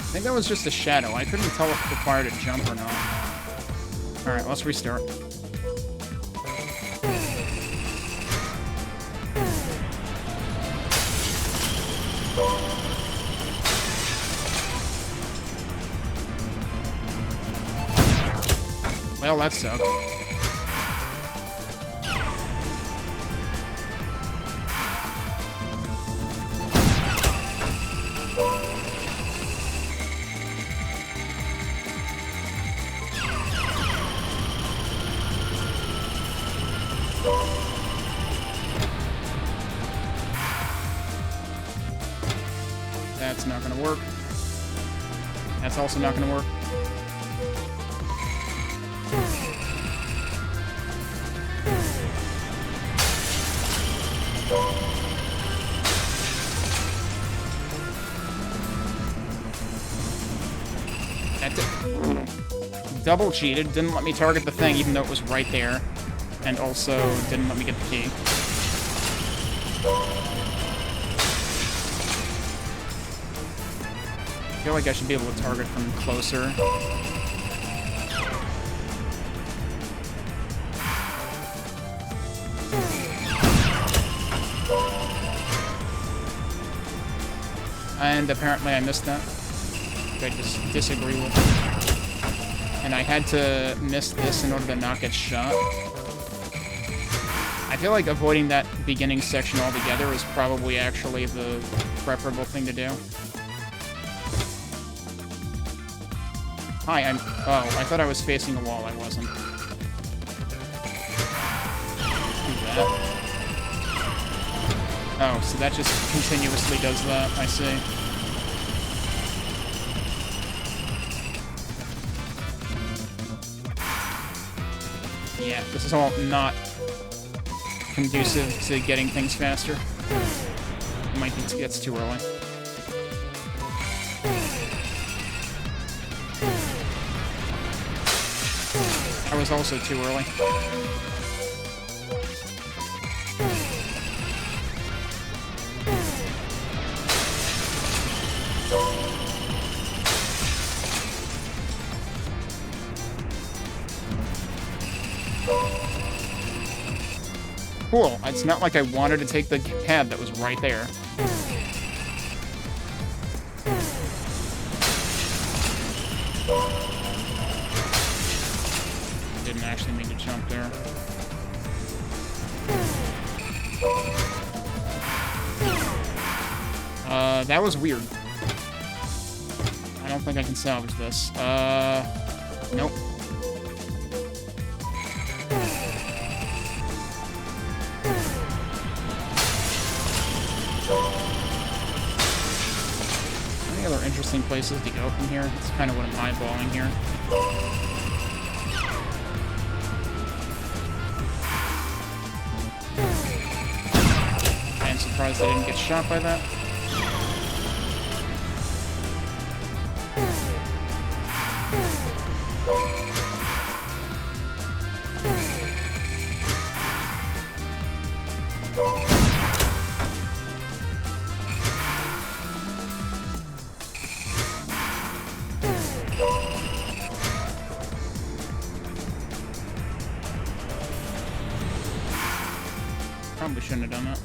I think that was just a shadow. I couldn't tell if it required a jump or not. Alright, let's restart. Well, that sucked. gonna work. That's also not gonna work. That double cheated, didn't let me target the thing even though it was right there. And also didn't let me get the key. I feel like I should be able to target from closer. And apparently I missed that. I just disagree with it. And I had to miss this in order to not get shot. I feel like avoiding that beginning section altogether is probably actually the preferable thing to do. Hi, oh, I thought I was facing a wall. I wasn't. Do that. Oh, so that just continuously does that. I see. Yeah, this is all not conducive to getting things faster. Might be it's too early. I was also too early. Cool. It's not like I wanted to take the pad that was right there. Didn't actually mean to jump there. That was weird. I don't think I can salvage this. Nope. Any other interesting places to go from here? That's kind of what I'm eyeballing here. I'm surprised I didn't get shot by that. Probably shouldn't have done that.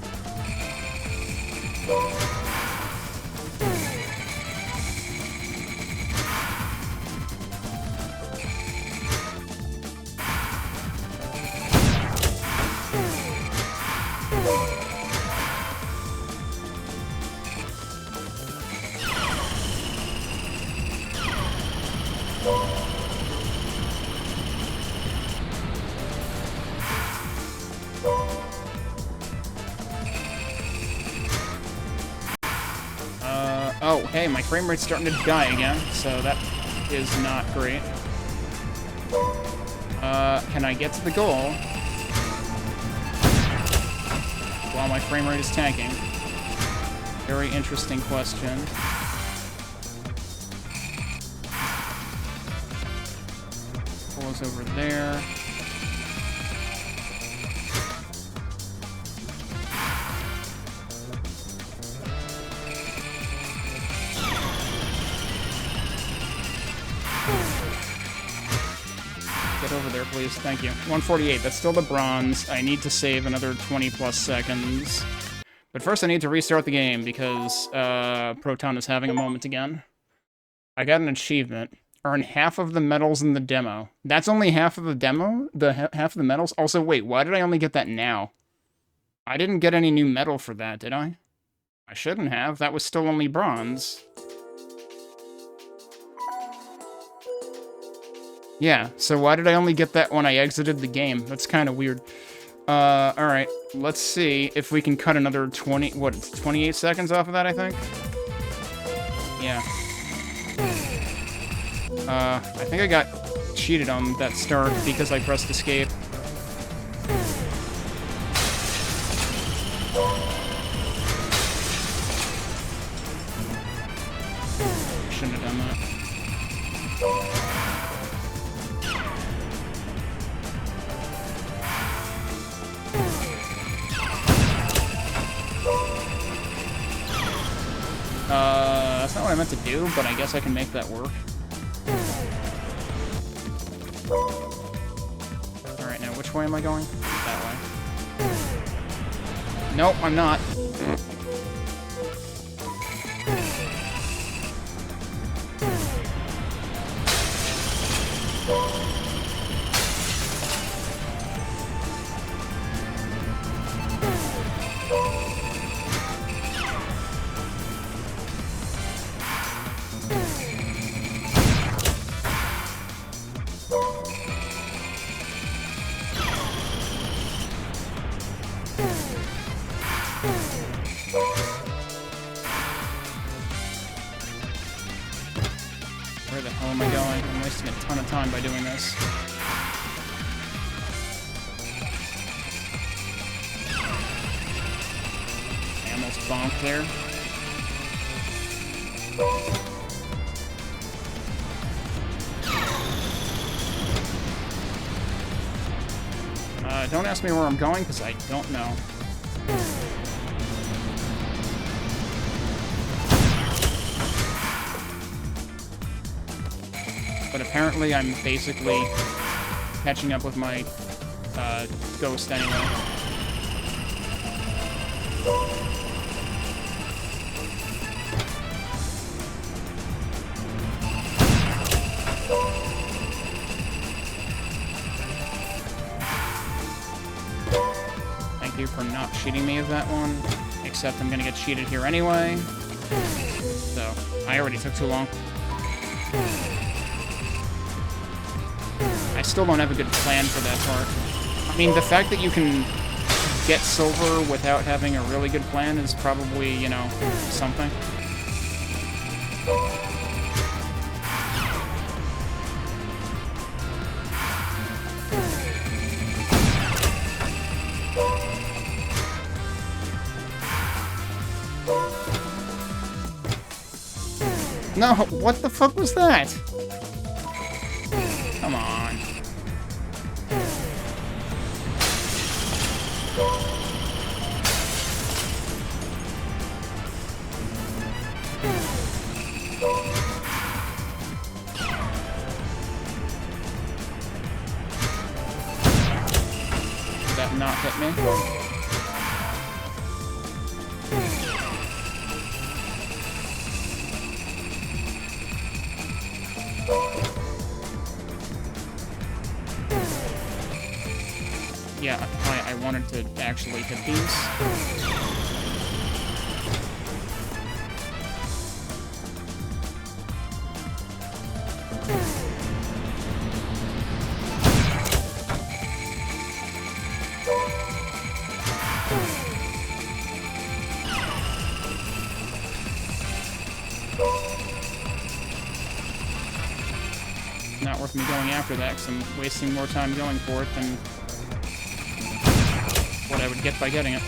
Oh, hey, my frame rate's starting to die again, so that is not great. Can I get to the goal while my frame rate is tanking? Very interesting question. Goal is over there. Get over there, please. Thank you. 148. That's still the bronze. I need to save another 20 plus seconds. But first I need to restart the game because Proton is having a moment again. I got an achievement. Earn half of the medals in the demo. That's only half of the demo? Half of the medals? Also, wait, why did I only get that now? I didn't get any new medal for that, did I? I shouldn't have. That was still only bronze. Yeah, so why did I only get that when I exited the game? That's kind of weird. Alright, let's see if we can cut another 28 seconds off of that, I think? Yeah, I think I got cheated on that start because I pressed escape. Shouldn't have done that. That's not what I meant to do, but I guess I can make that work. Alright, now which way am I going? That way. Nope, I'm not. Where the hell am I going? I'm wasting a ton of time by doing this. I almost bonked there. Don't ask me where I'm going, because I don't know. But apparently I'm basically catching up with my ghost anyway. Thank you for not cheating me of that one, except I'm gonna get cheated here anyway. So, I already took too long. I still don't have a good plan for that part. I mean, the fact that you can get silver without having a really good plan is probably, you know, something. No, what the fuck was that? Come on. Did that not hit me? Yeah, I wanted to actually hit these. Not worth me going after that, because I'm wasting more time going for it than what I would get by getting it.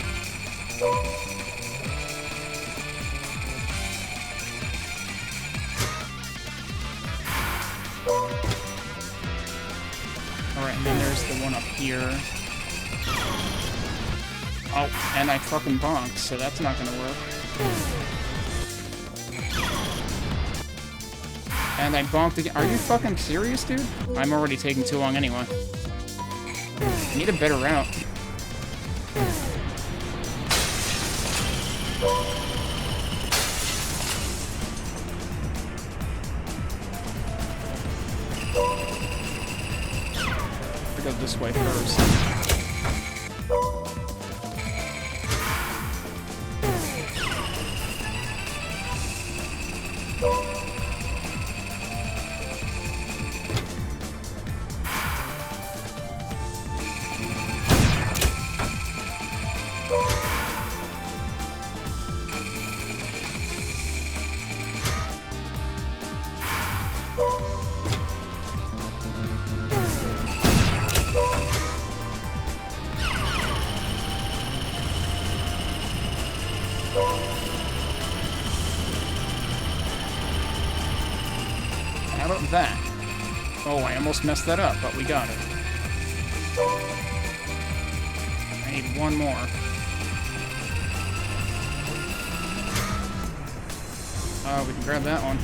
Alright, and then there's the one up here. Oh, and I fucking bonked, so that's not gonna work. And I bonked again. Are you fucking serious, dude? I'm already taking too long anyway. I need a better route. I go this way first. How about that? Oh, I almost messed that up, but we got it. I need one more. We can grab that one.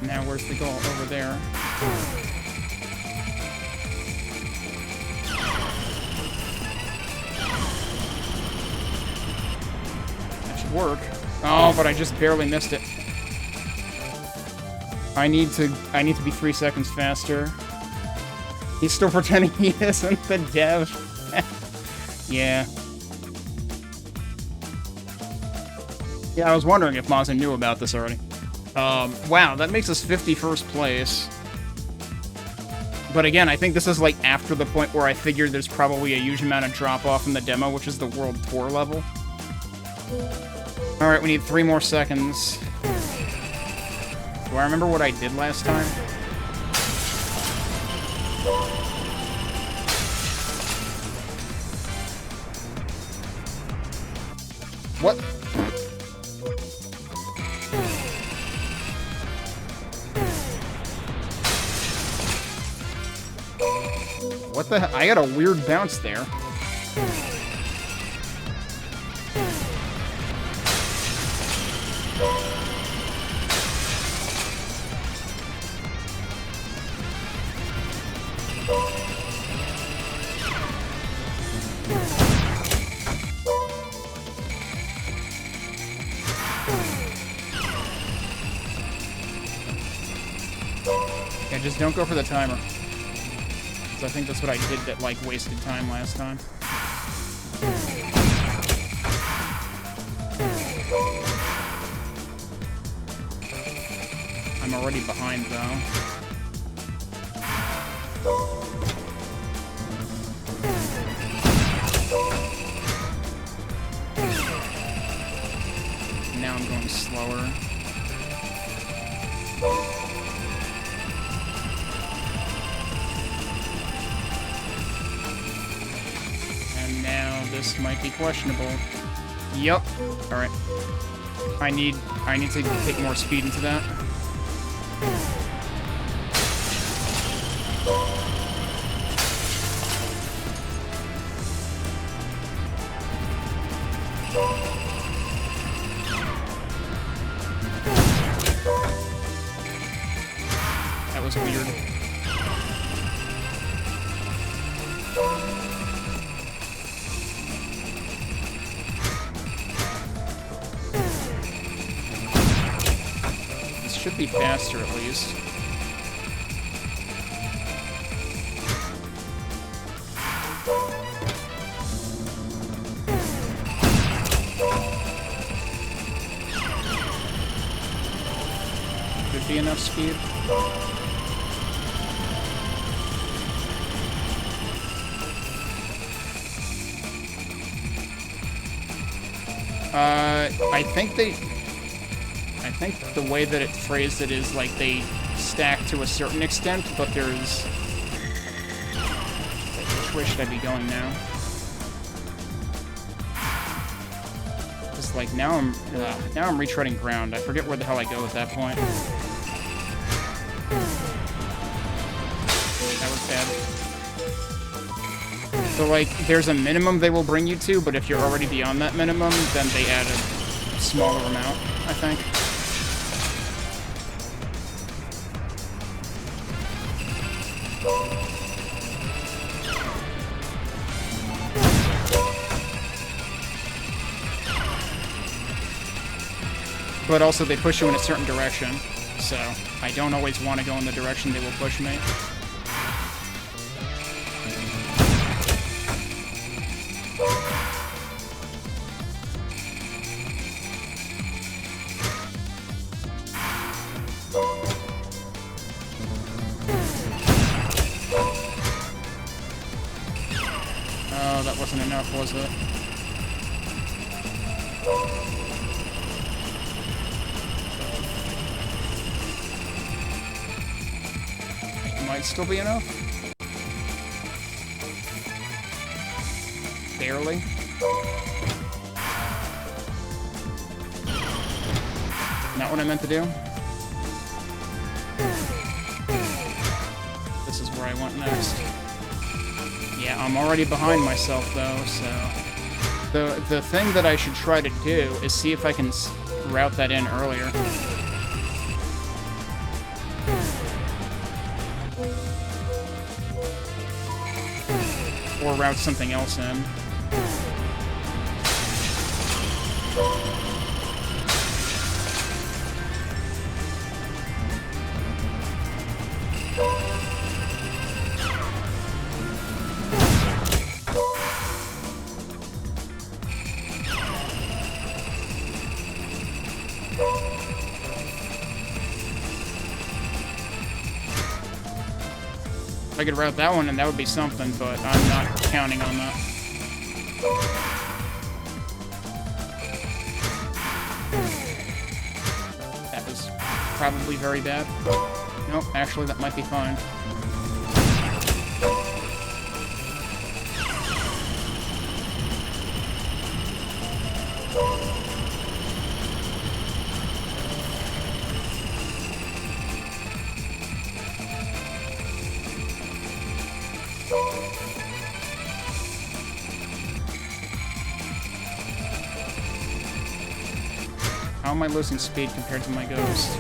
Now where's the goal? Over there. That should work. Oh, but I just barely missed it. I need to be 3 seconds faster. He's still pretending he isn't the dev. Yeah. Yeah, I was wondering if Mazu knew about this already. Wow, that makes us 51st place. But again, I think this is like after the point where I figured there's probably a huge amount of drop-off in the demo, which is the World Tour level. Alright, we need 3 more seconds. Do I remember what I did last time? What? What the hell? I got a weird bounce there. Yeah, just don't go for the timer. I think that's what I did that, like, wasted time last time. I'm already behind, though. Now I'm going slower. This might be questionable. Yup. Alright. I need to take more speed into that. That was weird. Should be faster, at least. Could be enough speed. I think the way that it phrased it is like they stack to a certain extent, but there's... Which way should I be going now? Just like now I'm retreading ground. I forget where the hell I go at that point. That was bad. So like there's a minimum they will bring you to, but if you're already beyond that minimum, then they add a smaller amount, I think. But also they push you in a certain direction, so I don't always want to go in the direction they will push me. Oh, that wasn't enough, was it? might still be enough. Barely. Not what I meant to do. This is where I went next. Yeah, I'm already behind myself, though, so... The thing that I should try to do is see if I can route that in earlier. Or route something else in. I could route that one, and that would be something, but I'm not counting on that. That was probably very bad. Nope, actually, that might be fine. How am I losing speed compared to my ghost?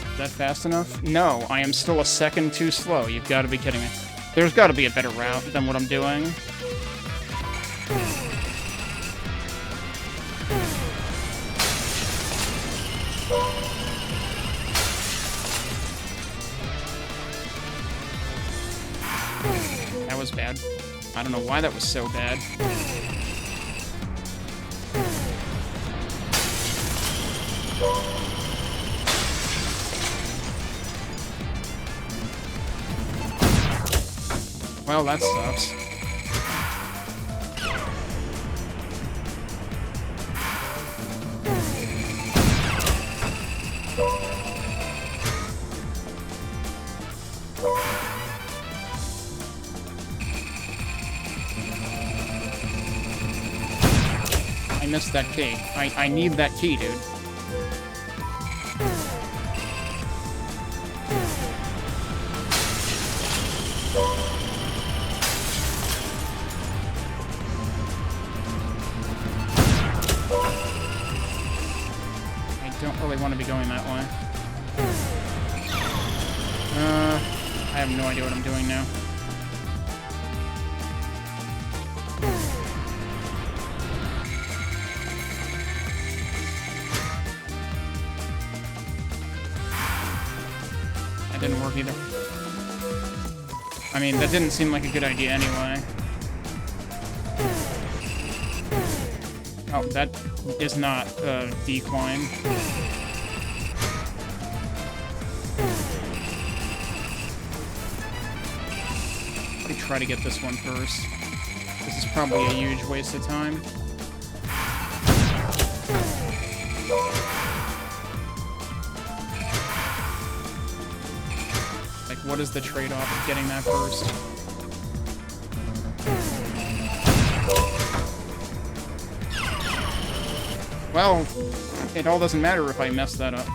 Is that fast enough? No, I am still a second too slow. You've got to be kidding me. There's got to be a better route than what I'm doing. That was bad. I don't know why that was so bad. Well, that sucks. I missed that key. I need that key, dude. Want to be going that way. I have no idea what I'm doing now. That didn't work either. I mean, that didn't seem like a good idea anyway. Oh, that is not a decline. Let me try to get this one first. This is probably a huge waste of time. Like, what is the trade-off of getting that first? Well, it all doesn't matter if I mess that up.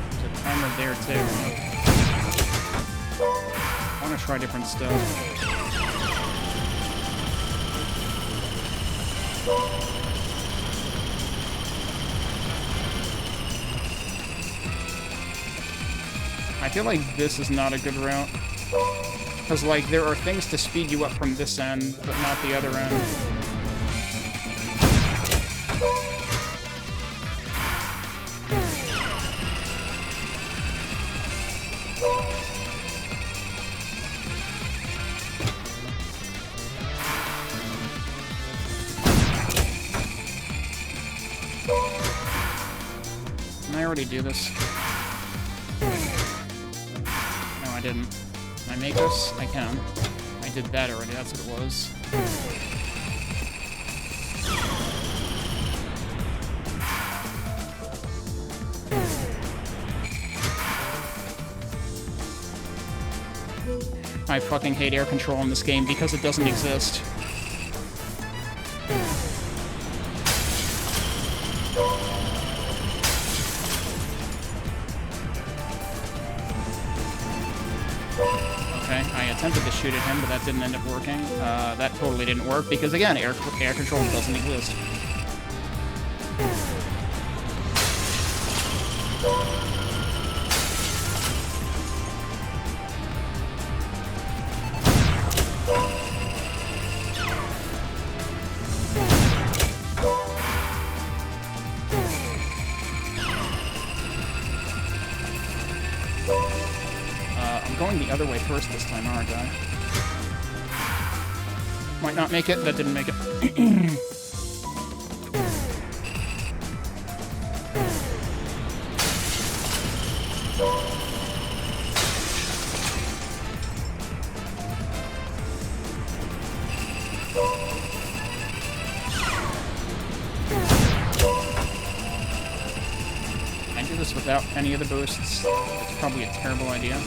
There's a timer there, too. I want to try different stuff. I feel like this is not a good route. Because, like, there are things to speed you up from this end, but not the other end. already do this? No, I didn't. Can I make this? I can. I did that already, that's what it was. I fucking hate air control in this game because it doesn't exist. Okay, I attempted to shoot at him, but that didn't end up working. That totally didn't work because, again, air control doesn't exist. The other way first this time, aren't I? Might not make it. That didn't make it. I do this without any of the boosts. It's probably a terrible idea.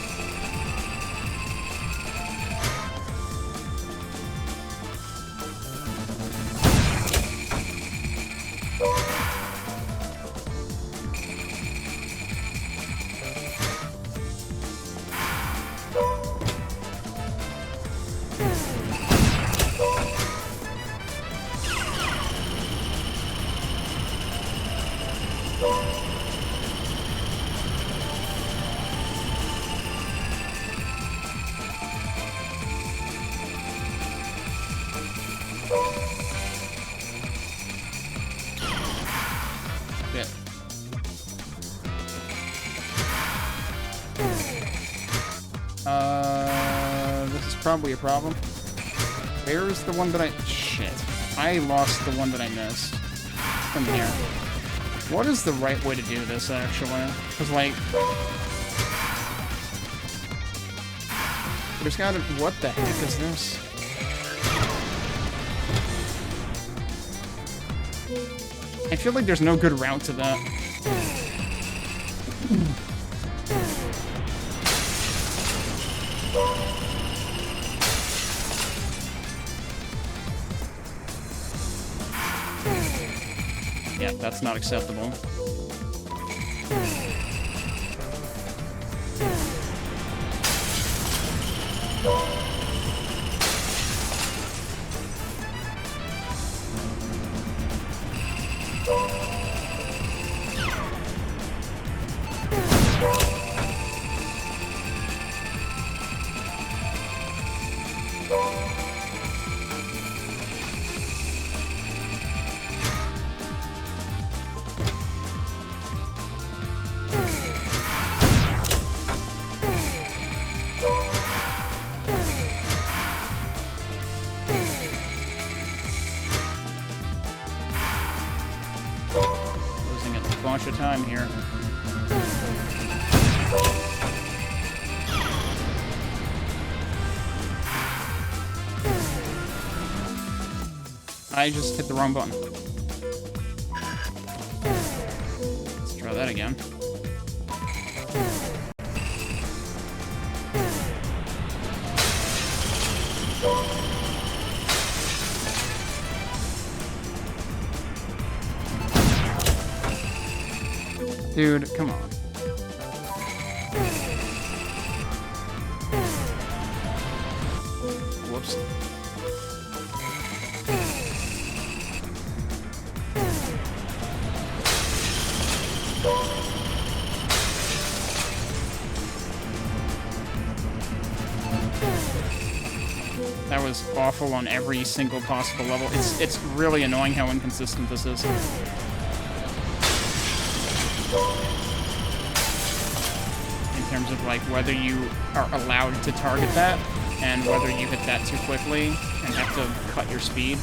This is probably a problem. Where's the one that I... Shit. I lost the one that I missed. From here. What is the right way to do this, actually? Because, like... There's gotta... What the heck is this? I feel like there's no good route to that. Yeah, that's not acceptable. Bunch of time here. I just hit the wrong button. Let's try that again. Dude, come on. Whoops. That was awful on every single possible level. It's really annoying how inconsistent this is. In terms of like whether you are allowed to target that and whether you hit that too quickly and have to cut your speed.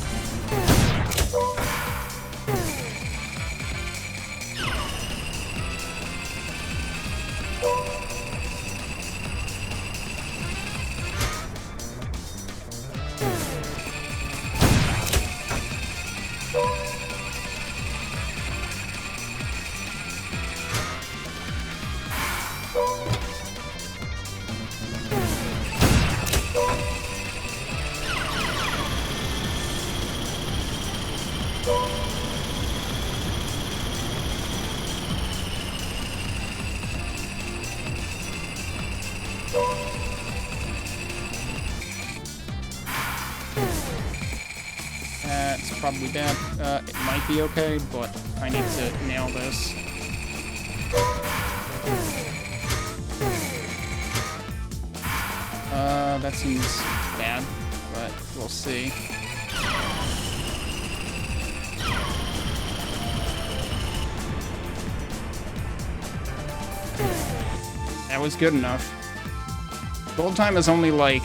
That's probably bad. It might be okay, but I need to nail this. That seems bad, but we'll see. That was good enough. Gold time is only like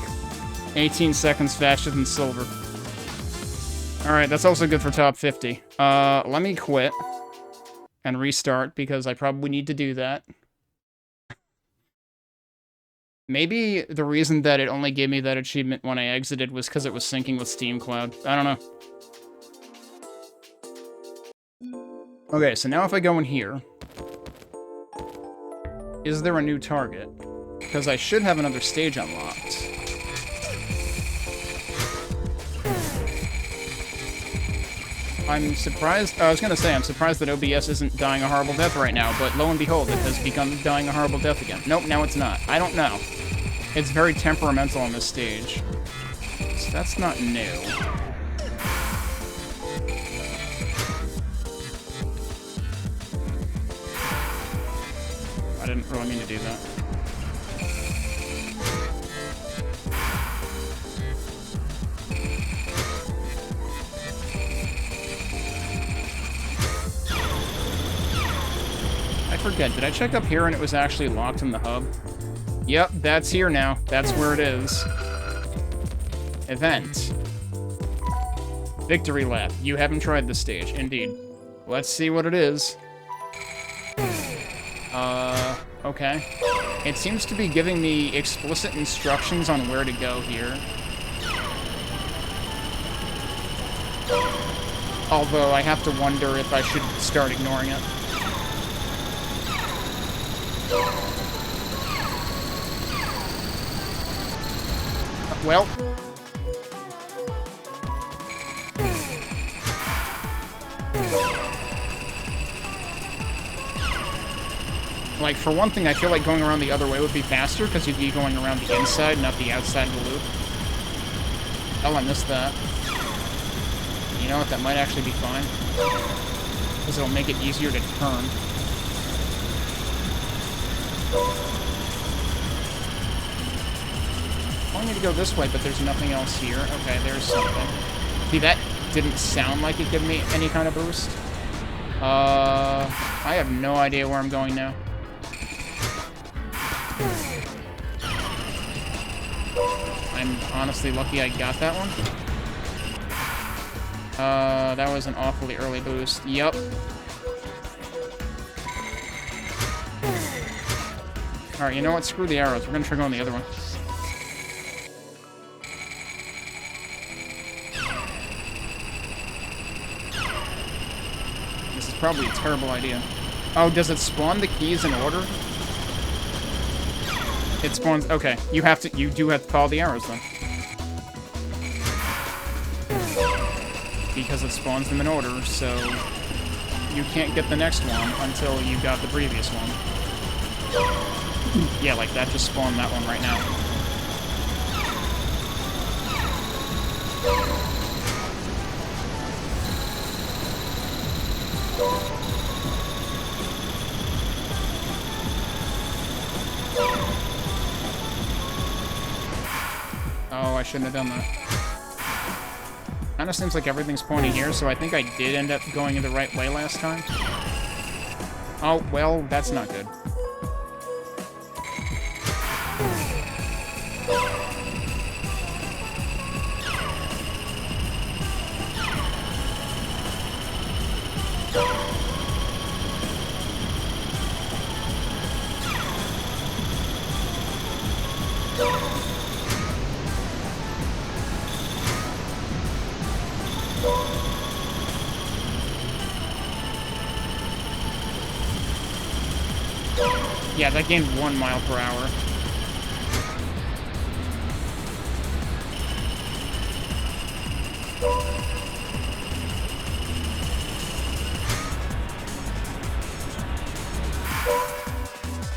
18 seconds faster than silver. Alright, that's also good for top 50. Let me quit and restart because I probably need to do that. Maybe the reason that it only gave me that achievement when I exited was because it was syncing with Steam Cloud. I don't know. Okay, so now if I go in here, is there a new target? Because I should have another stage unlocked. I'm surprised, I was gonna say, I'm surprised that OBS isn't dying a horrible death right now, but lo and behold, it has become dying a horrible death again. Nope, now it's not. I don't know. It's very temperamental on this stage. So that's not new. I didn't really mean to do that. I forget, did I check up here and it was actually locked in the hub? Yep, that's here now. That's where it is. Event. Victory lap. You haven't tried this stage. Indeed. Let's see what it is. Okay. It seems to be giving me explicit instructions on where to go here. Although I have to wonder if I should start ignoring it. Well. Like, for one thing, I feel like going around the other way would be faster, because you'd be going around the inside, not the outside of the loop. Oh, I missed that. You know what, that might actually be fine. Because it'll make it easier to turn. I want you to go this way, but there's nothing else here. Okay, there's something. See, that didn't sound like it gave me any kind of boost. I have no idea where I'm going now. I'm honestly lucky I got that one. That was an awfully early boost. Yup. Alright, you know what? Screw the arrows. We're gonna try going the other one. This is probably a terrible idea. Oh, does it spawn the keys in order? It spawns... Okay, you do have to follow the arrows, then. Because it spawns them in order, so... You can't get the next one until you got the previous one. Yeah, like that just spawned that one right now. Oh, I shouldn't have done that. Kinda seems like everything's pointing here, so I think I did end up going the right way last time. Oh, well, that's not good. Yeah, that gained 1 mile per hour.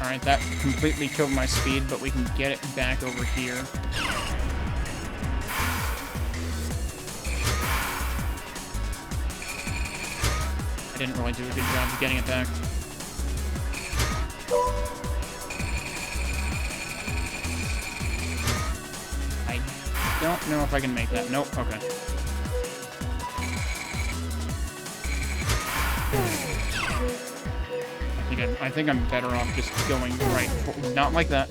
Alright, that completely killed my speed, but we can get it back over here. didn't really do a good job of getting it back. I don't know if I can make that. Nope, okay. I think I'm better off just going right. Not like that.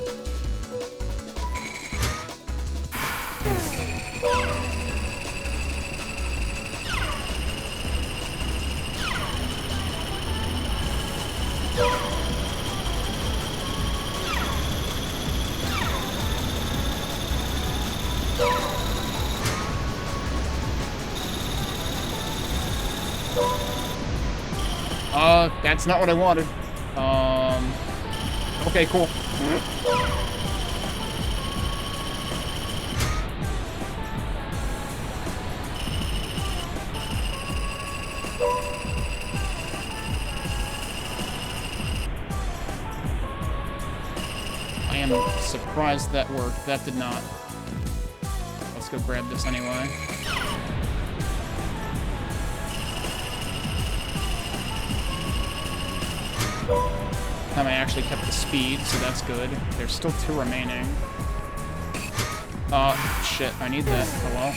That's not what I wanted. Okay, cool. I am surprised that worked. That did not. Let's go grab this anyway. Time I actually kept the speed, so that's good. There's still 2 remaining. Shit, I need that. Hello?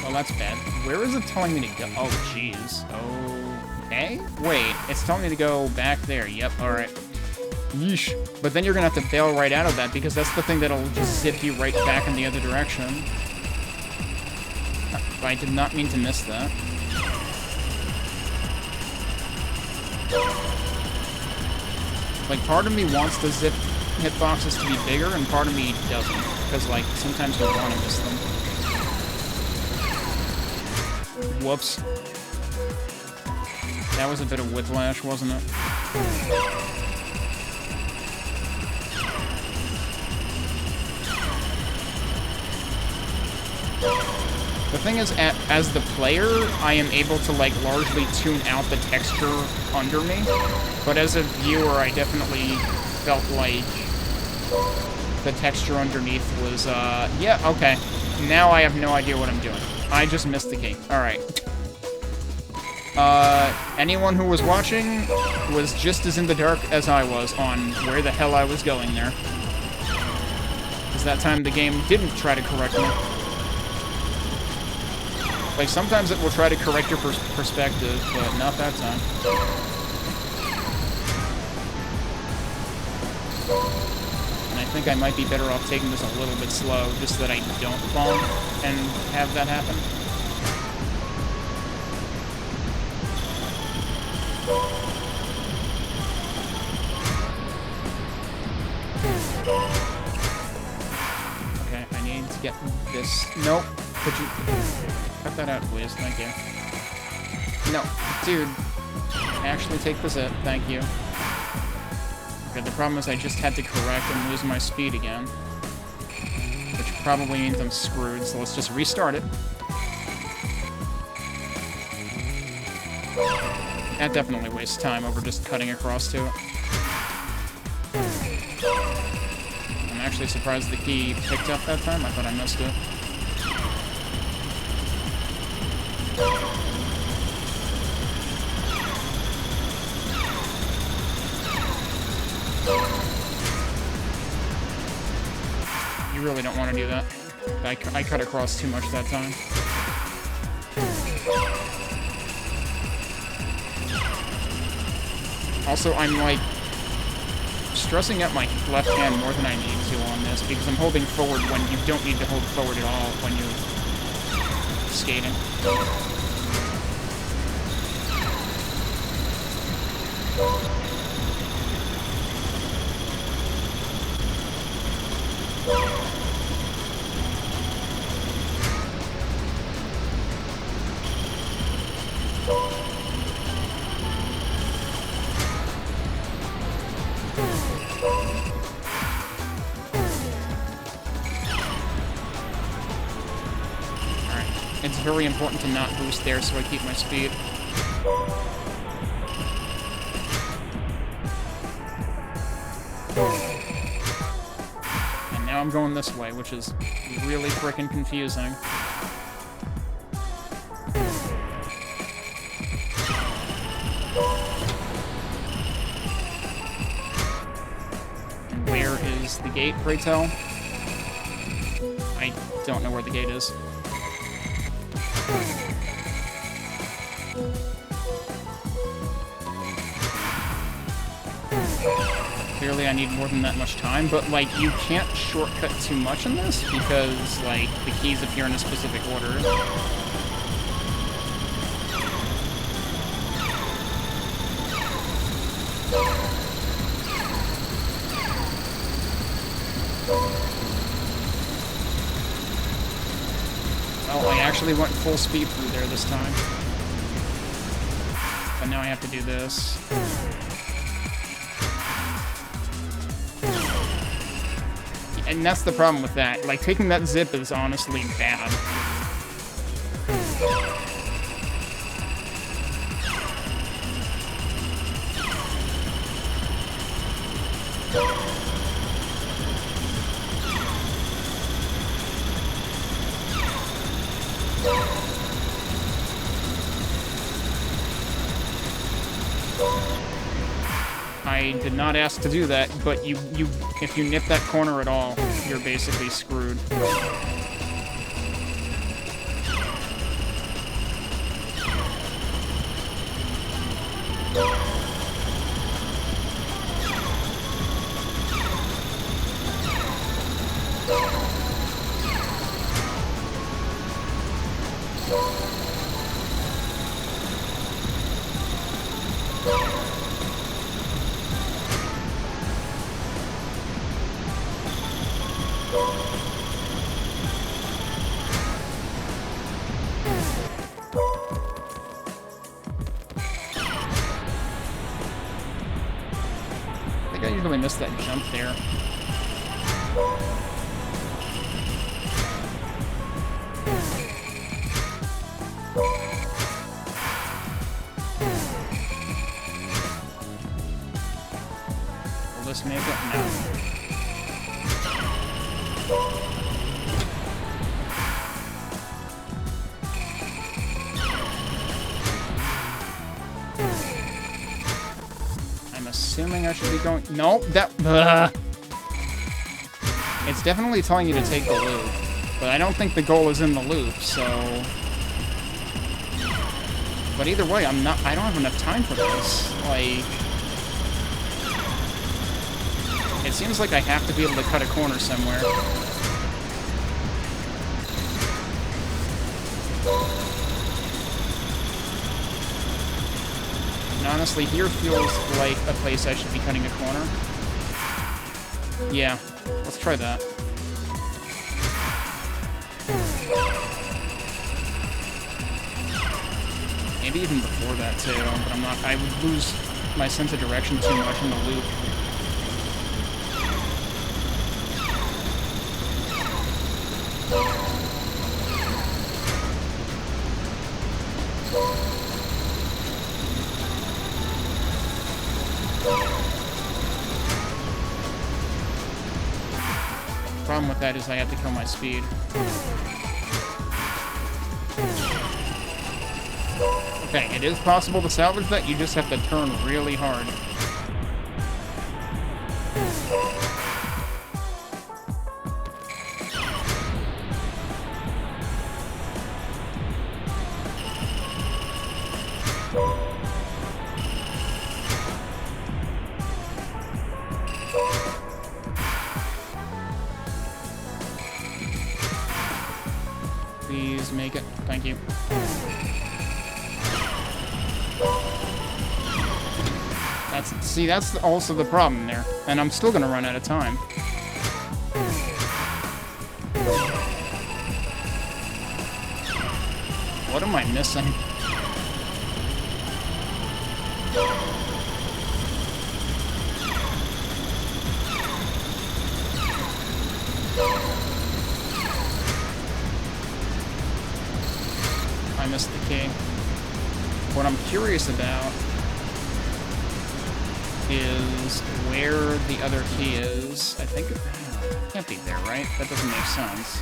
Well, that's bad. Where is it telling me to go? Oh, jeez. Okay. Wait, it's telling me to go back there. Yep, alright. Yeesh. But then you're gonna have to bail right out of that, because that's the thing that'll just zip you right back in the other direction. I did not mean to miss that. Like, part of me wants the zip hitboxes to be bigger, and part of me doesn't. Because, like, sometimes you want to miss them. Whoops. That was a bit of whiplash, wasn't it? The thing is, as the player, I am able to, like, largely tune out the texture under me. But as a viewer, I definitely felt like the texture underneath was, yeah, okay. Now I have no idea what I'm doing. I just missed the key. Alright. Anyone who was watching was just as in the dark as I was on where the hell I was going there. Because that time the game didn't try to correct me. Like, sometimes it will try to correct your perspective, but not that time. And I think I might be better off taking this a little bit slow, just so that I don't fall and have that happen. Okay, I need to get this. Nope. Could you cut that out, please? Thank you. No, dude. Actually take this out. Thank you. Okay, the problem is I just had to correct and lose my speed again. Which probably means I'm screwed, so let's just restart it. That definitely wastes time over just cutting across to it. I'm actually surprised the key picked up that time. I thought I missed it. You really don't want to do that. I cut across too much that time. Also, I'm, like, stressing out my left hand more than I need to on this, because I'm holding forward when you don't need to hold forward at all when you're skating. It's very important to not boost there so I keep my speed. And now I'm going this way, which is really frickin' confusing. Where is the gate, pray tell? I don't know where the gate is. Clearly I need more than that much time, but, like, you can't shortcut too much in this because, like, the keys appear in a specific order. Oh, I actually went full speed through there this time. But now I have to do this. And that's the problem with that. Like, taking that zip is honestly bad. I did not ask to do that, but if you nip that corner at all, you're basically screwed. I usually miss that jump there. Will this make it? No. Assuming I should be going... No, that... It's definitely telling you to take the loop, but I don't think the goal is in the loop, so... But either way, I don't have enough time for this. Like... It seems like I have to be able to cut a corner somewhere. And honestly, here feels like a place I should be cutting a corner. Yeah, let's try that. Maybe even before that, too, but I'm not... I would lose my sense of direction too much in the loop. Problem with that is I have to kill my speed. Okay, it is possible to salvage that, you just have to turn really hard. Please make it. Thank you. See, that's also the problem there. And I'm still gonna run out of time. What am I missing? I missed the key. What I'm curious about is where the other key is. I think it can't be there, right? That doesn't make sense.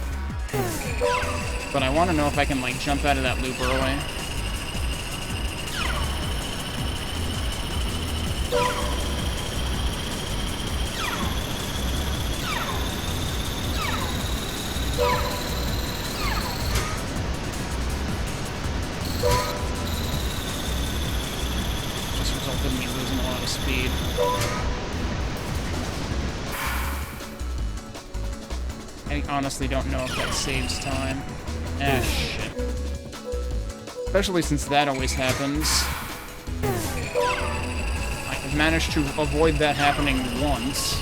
But I want to know if I can, like, jump out of that loop early. I honestly don't know if that saves time. Ah, shit. Especially since that always happens. I've managed to avoid that happening once.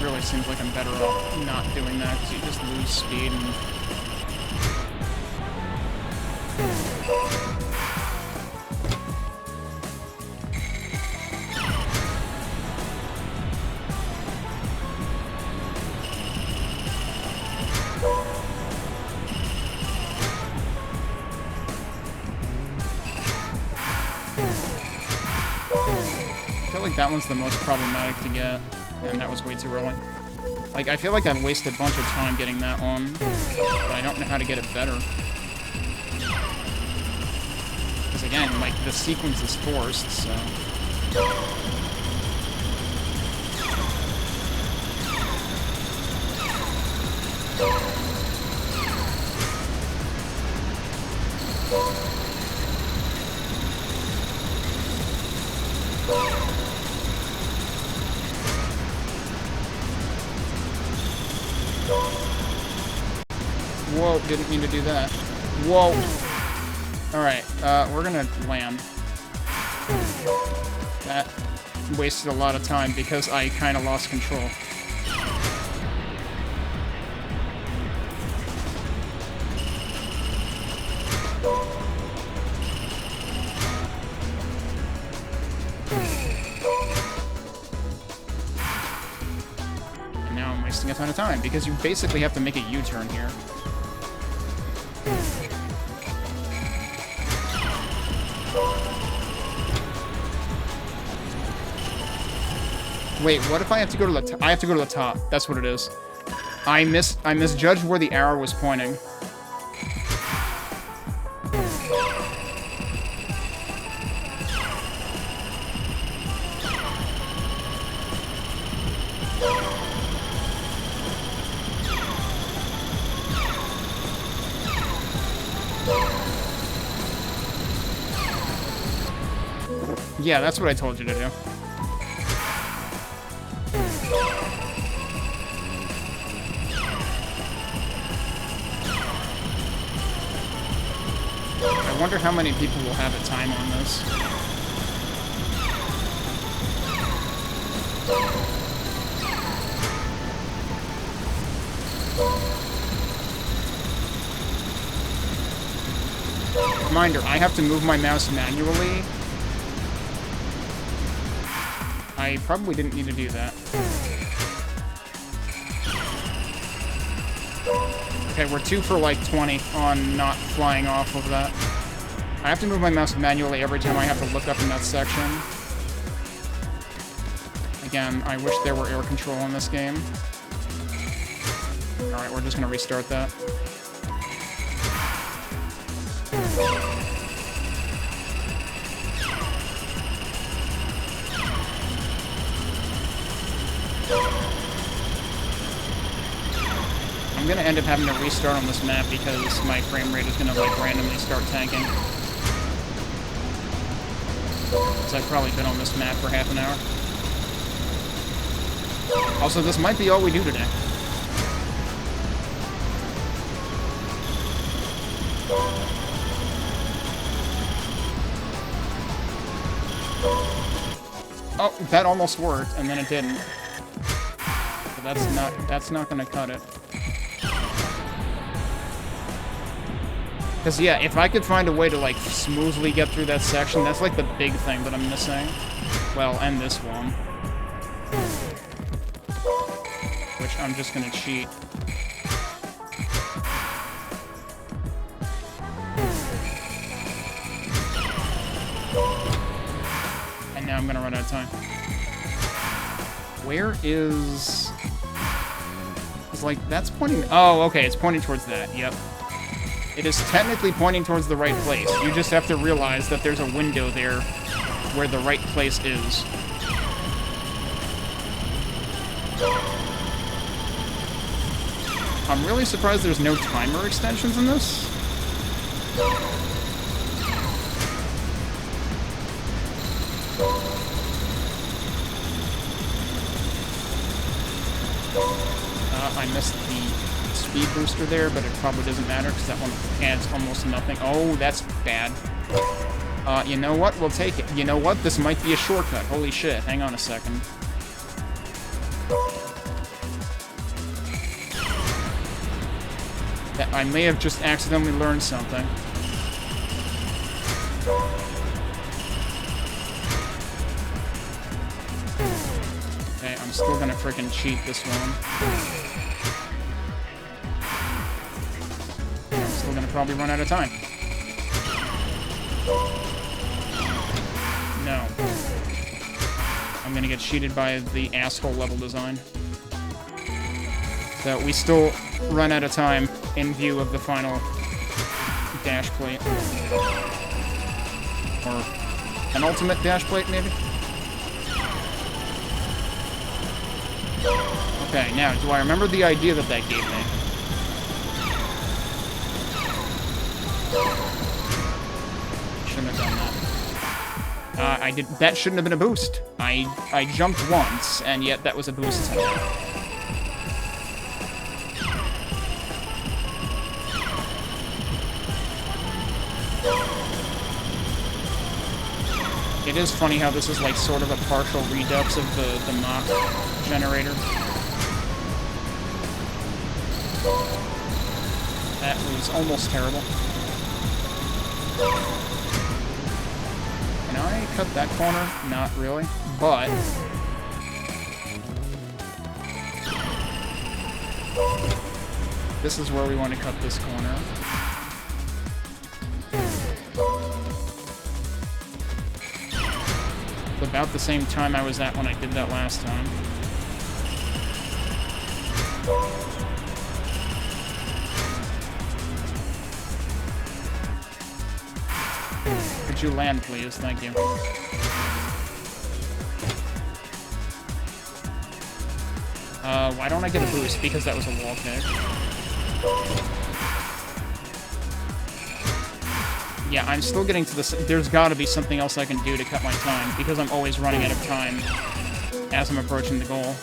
Really seems like I'm better off not doing that because you just lose speed and... I feel like that one's the most problematic to get. And that was way too early. Like, I feel like I wasted a bunch of time getting that one, but I don't know how to get it better. Because again, like, the sequence is forced, so... Whoa, didn't mean to do that. Whoa. Alright, we're gonna land. That wasted a lot of time because I kind of lost control. And now I'm wasting a ton of time because you basically have to make a U-turn here. Wait, what if I have to go to the I have to go to the top. That's what it is. I misjudged where the arrow was pointing. Yeah, that's what I told you to do. I wonder how many people will have a time on this. Reminder, I have to move my mouse manually. I probably didn't need to do that. Okay, we're 2 for like 20 on not flying off of that. I have to move my mouse manually every time I have to look up in that section. Again, I wish there were air control in this game. Alright, we're just gonna restart that. I'm gonna end up having to restart on this map because my frame rate is gonna like randomly start tanking. So I've probably been on this map for half an hour. Also, this might be all we do today. Oh, that almost worked, and then it didn't. But that's not gonna cut it. Because, yeah, if I could find a way to, like, smoothly get through that section, that's, like, the big thing that I'm missing. Well, and this one. Which I'm just gonna cheat. And now I'm gonna run out of time. Where is... It's like, that's pointing... Oh, okay, it's pointing towards that, yep. It is technically pointing towards the right place. You just have to realize that there's a window there where the right place is. I'm really surprised there's no timer extensions in this. I missed the speed booster there, but it probably doesn't matter because that one adds almost nothing. Oh, that's bad. You know what? We'll take it. You know what? This might be a shortcut. Holy shit. Hang on a second. I may have just accidentally learned something. Okay, I'm still gonna frickin' cheat this one. I'm still gonna probably run out of time. No. I'm gonna get cheated by the asshole level design. So we still run out of time in view of the final dash plate. Or an ultimate dash plate, maybe? Okay, now, do I remember the idea that that gave me? Shouldn't have done that. I did. That shouldn't have been a boost. I jumped once, and yet that was a boost. It is funny how this is like sort of a partial redux of the Mach generator. That was almost terrible. Can I cut that corner? Not really, but... this is where we want to cut this corner. About the same time I was at when I did that last time. Could you land, please? Thank you. Why don't I get a boost? Because that was a wall kick. Yeah, I'm still getting to this. There's gotta be something else I can do to cut my time, because I'm always running out of time as I'm approaching the goal.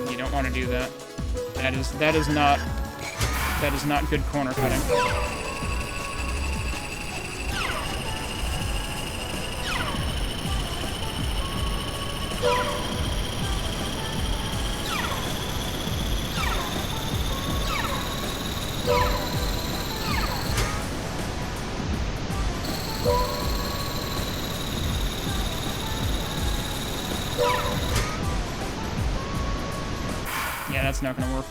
You don't want to do that. That is not good corner cutting. Yeah, that's not gonna work.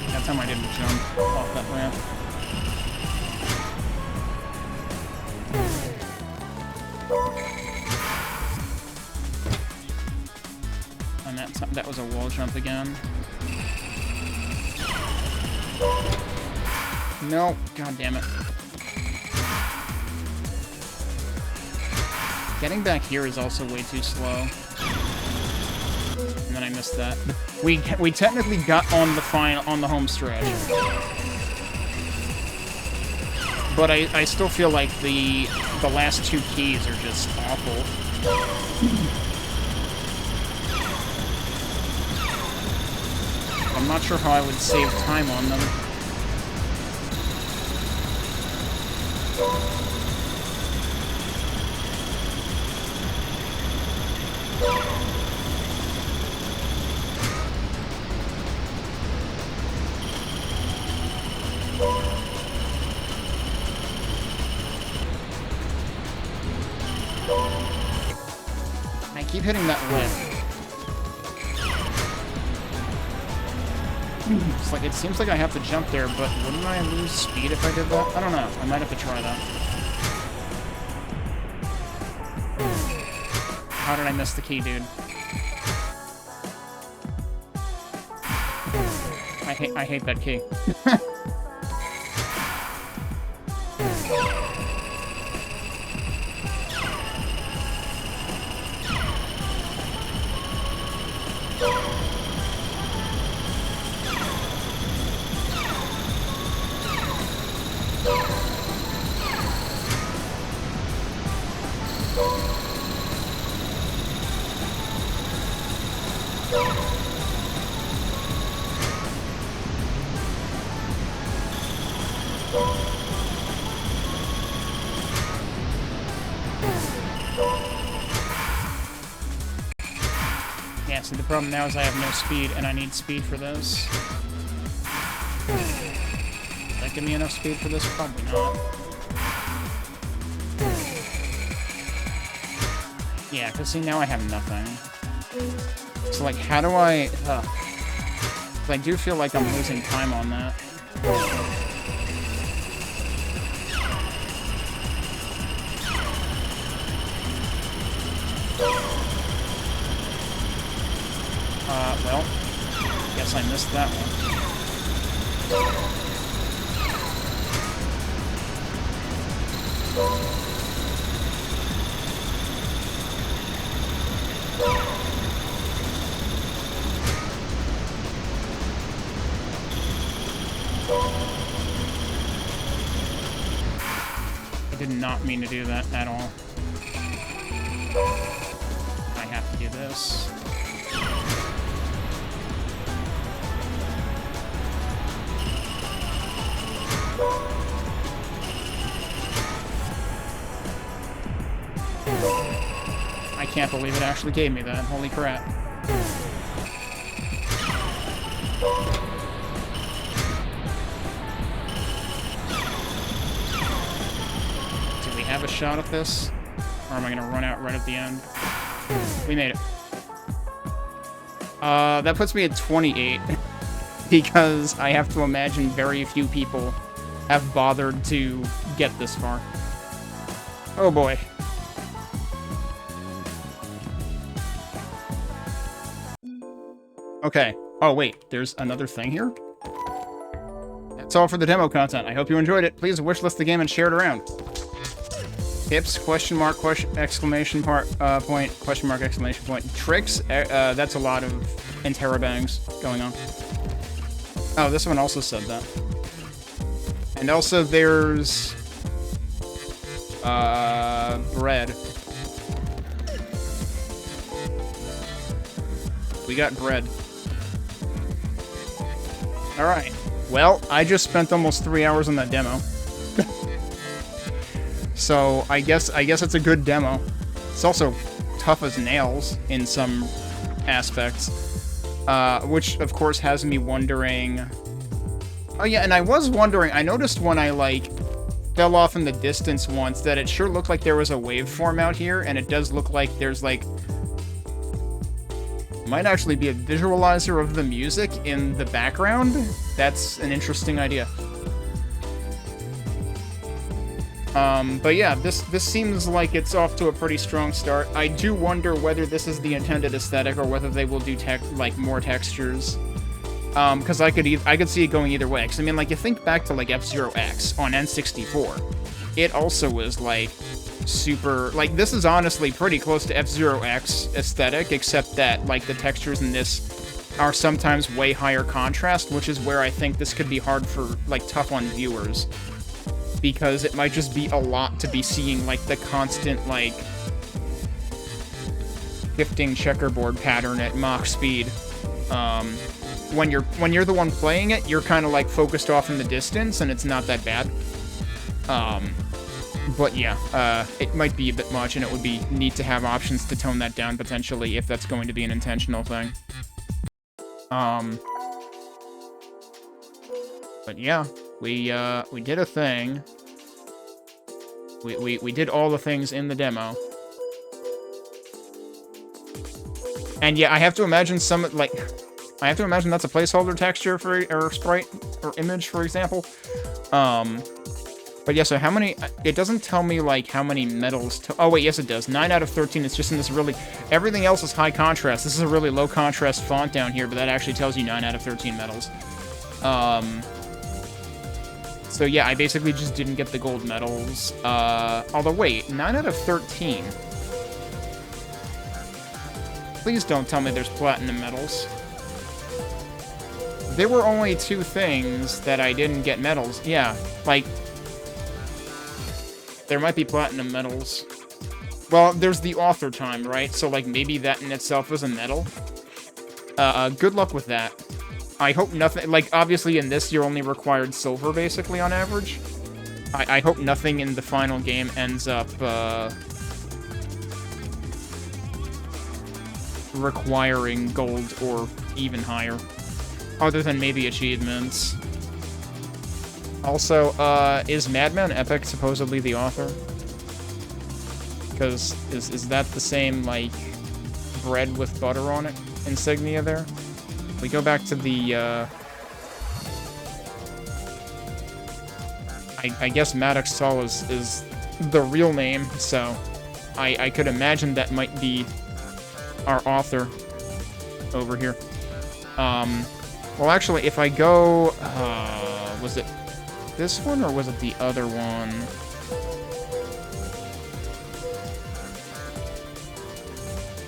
That time I didn't jump off that ramp. And that was a wall jump again. No, god damn it. Getting back here is also way too slow. And then I missed that. We technically got on the home stretch. But I still feel like the last two keys are just awful. I'm not sure how I would save time on them. hitting that lip. It's like, it seems like I have to jump there, but wouldn't I lose speed if I did that? I don't know. I might have to try that. How did I miss the key, dude? I hate that key. Yeah, see, the problem now is I have no speed, and I need speed for this. Does that give me enough speed for this? Probably not. Yeah, because see, now I have nothing. So, like, how do I... 'cause I do feel like I'm losing time on that. Well, guess I missed that one. I did not mean to do that at all. I have to do this. I can't believe it actually gave me that. Holy crap. Do we have a shot at this? Or am I going to run out right at the end? We made it. That puts me at 28. Because I have to imagine very few people have bothered to get this far. Oh boy. Okay. Oh wait, there's another thing here? That's all for the demo content. I hope you enjoyed it. Please wishlist the game and share it around. Tips, question mark, exclamation point, question mark, exclamation point. Tricks, that's a lot of interrobangs going on. Oh, this one also said that. And also there's... bread. We got bread. Alright. Well, I just spent almost 3 hours on that demo. So, I guess it's a good demo. It's also tough as nails in some aspects. Which, of course, has me wondering... Oh yeah, and I was wondering, I noticed when I, like, fell off in the distance once that it sure looked like there was a waveform out here, and it does look like there's, like... Might actually be a visualizer of the music in the background. That's an interesting idea. But yeah, this seems like it's off to a pretty strong start. I do wonder whether this is the intended aesthetic or whether they will do more textures. Because I could see it going either way. Because I mean, like, you think back to like F-Zero X on N64, it also was like super, like, this is honestly pretty close to F-Zero X aesthetic, except that like the textures in this are sometimes way higher contrast, which is where I think this could be hard for like tough on viewers. Because it might just be a lot to be seeing, like, the constant, like, shifting checkerboard pattern at Mach speed. When you're the one playing it, you're kind of, like, focused off in the distance, and it's not that bad. But yeah, it might be a bit much, and it would be neat to have options to tone that down, potentially, if that's going to be an intentional thing. But yeah, we did a thing. We did all the things in the demo. And yeah, I have to imagine I have to imagine that's a placeholder texture for, or sprite, or image, for example. But yeah, so how many, it doesn't tell me, like, how many metals to, oh wait, yes it does. 9 out of 13, it's just in this really, everything else is high contrast. This is a really low contrast font down here, but that actually tells you 9 out of 13 metals. So yeah, I basically just didn't get the gold medals. Although wait, 9 out of 13. Please don't tell me there's platinum medals. There were only 2 things that I didn't get medals. Yeah, like, there might be platinum medals. Well, there's the author time, right? So, like, maybe that in itself is a medal. Good luck with that. I hope nothing... Like, obviously in this, you're only required silver, basically, on average. I hope nothing in the final game ends up, requiring gold or even higher. Other than maybe achievements. Also, is Madman Epic supposedly the author? Because is that the same, like, bread with butter on it insignia there? We go back to the, I guess Maddox Saul is the real name, so I could imagine that might be our author over here. Well, actually, if I go, was it this one, or was it the other one?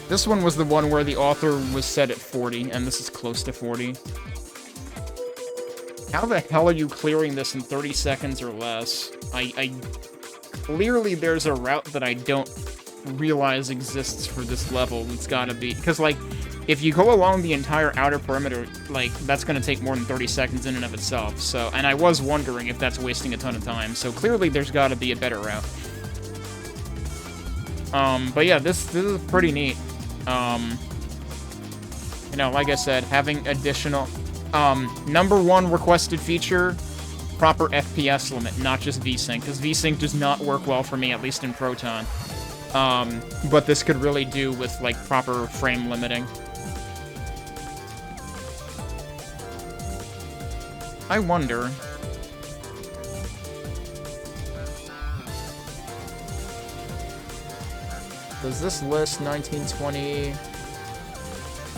This one was the one where the author was set at 40, and this is close to 40. How the hell are you clearing this in 30 seconds or less? Clearly there's a route that I don't realize exists for this level. It's gotta be, because, like, if you go along the entire outer perimeter, like, that's gonna take more than 30 seconds in and of itself, so, and I was wondering if that's wasting a ton of time, so clearly there's gotta be a better route. But yeah, this is pretty neat. You know, like I said, having additional, #1 requested feature, proper FPS limit, not just VSync, because VSync does not work well for me, at least in Proton. But this could really do with, like, proper frame limiting. I wonder... Does this list 1920...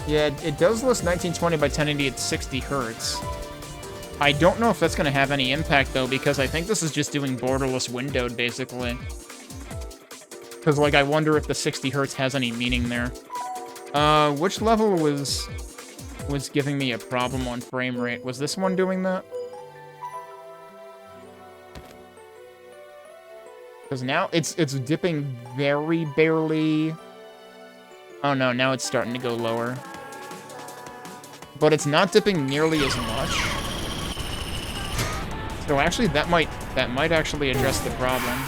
Yeah, it does list 1920 by 1080 at 60 hertz. I don't know if that's going to have any impact, though, because I think this is just doing borderless windowed, basically. Because, like, I wonder if the 60 hertz has any meaning there. Which level was giving me a problem on frame rate? Was this one doing that? Because now it's dipping very barely. Oh no, now it's starting to go lower. But it's not dipping nearly as much. So actually that might actually address the problem.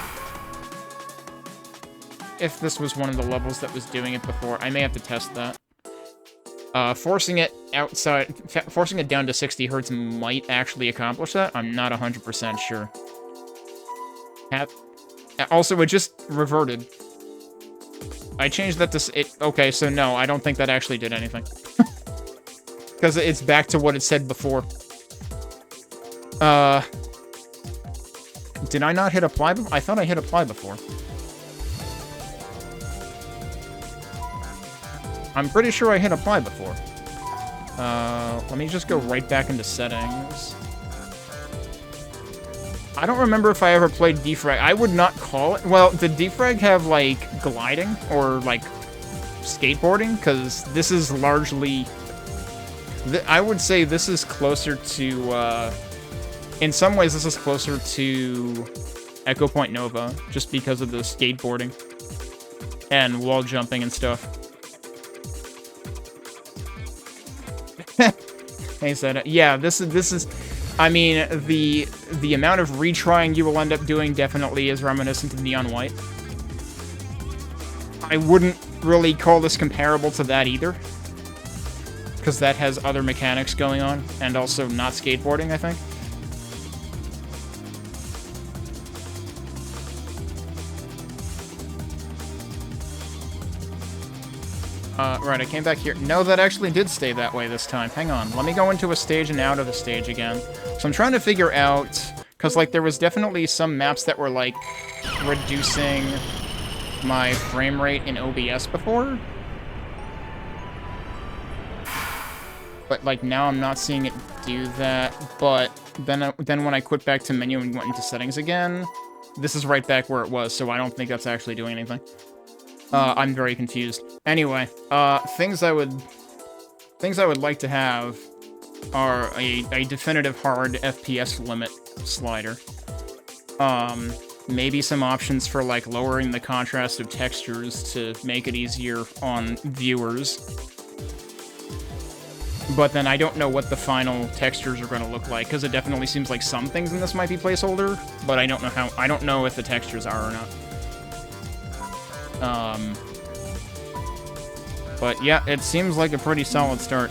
If this was one of the levels that was doing it before, I may have to test that. Forcing it down to 60 hertz might actually accomplish that. I'm not 100% sure. Also, it just reverted. I changed that to... Okay, so no, I don't think that actually did anything. Because it's back to what it said before. Did I not hit apply? I thought I hit apply before. I'm pretty sure I hit apply before. Let me just go right back into settings. I don't remember if I ever played defrag. I would not call it... Well, did defrag have, like, gliding? Or, like, skateboarding? Because this is largely... I would say this is closer to, in some ways, this is closer to Echo Point Nova, just because of the skateboarding. And wall jumping and stuff. Hey, said, yeah, this is... I mean, the amount of retrying you will end up doing definitely is reminiscent of Neon White. I wouldn't really call this comparable to that either. Because that has other mechanics going on, and also not skateboarding, I think. Right, I came back here. No, that actually did stay that way this time. Hang on, let me go into a stage and out of a stage again. So I'm trying to figure out... Because, like, there was definitely some maps that were, like, reducing my frame rate in OBS before. But, like, now I'm not seeing it do that. But then when I quit back to menu and went into settings again, this is right back where it was, so I don't think that's actually doing anything. I'm very confused. Anyway, things I would like to have are a definitive hard FPS limit slider. Maybe some options for, like, lowering the contrast of textures to make it easier on viewers. But then I don't know what the final textures are going to look like, because it definitely seems like some things in this might be placeholder, but I don't know if the textures are or not. But yeah, it seems like a pretty solid start.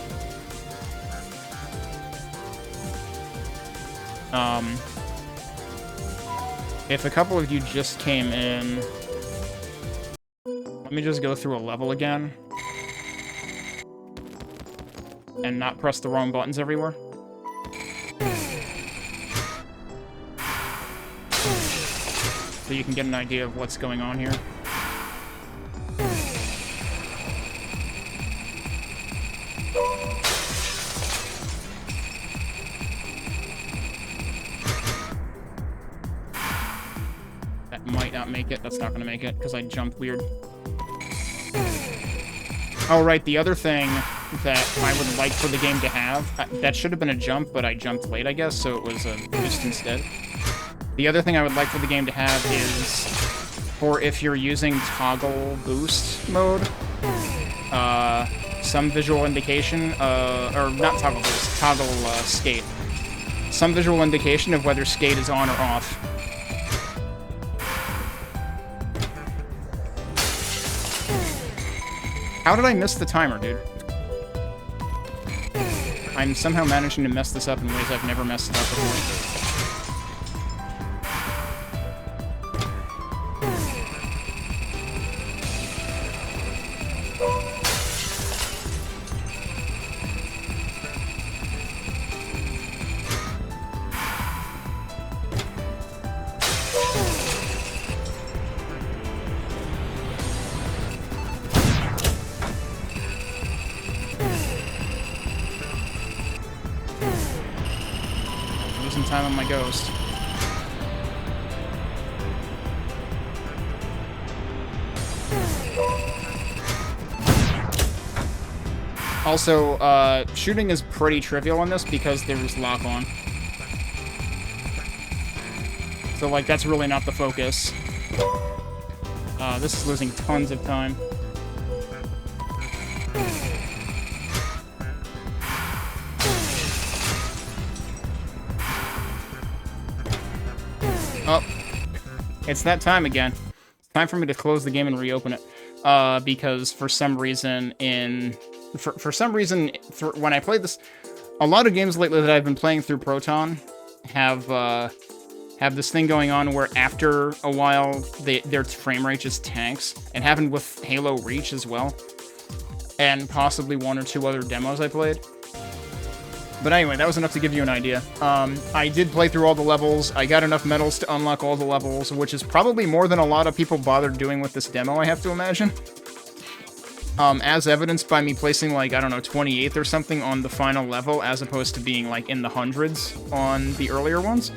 If a couple of you just came in, let me just go through a level again. And not press the wrong buttons everywhere. So you can get an idea of what's going on here. That might not make it. That's not going to make it, because I jumped weird. Oh, right, the other thing that I would like for the game to have, that should have been a jump, but I jumped late, I guess, so it was a boost instead. The other thing I would like for the game to have is, for if you're using toggle boost mode, some visual indication, or not toggle boost, toggle skate. Some visual indication of whether skate is on or off. How did I miss the timer, dude? I'm somehow managing to mess this up in ways I've never messed it up before. Time on my ghost. Also, shooting is pretty trivial on this because there's lock on. So, like, that's really not the focus. This is losing tons of time. Oh, it's that time again. It's time for me to close the game and reopen it. Because for some reason when I played this, a lot of games lately that I've been playing through Proton have this thing going on where after a while their frame rate just tanks. It happened with Halo Reach as well, and possibly one or two other demos I played. But anyway, that was enough to give you an idea. I did play through all the levels. I got enough medals to unlock all the levels, which is probably more than a lot of people bothered doing with this demo, I have to imagine. As evidenced by me placing, like, I don't know, 28th or something on the final level, as opposed to being, like, in the hundreds on the earlier ones.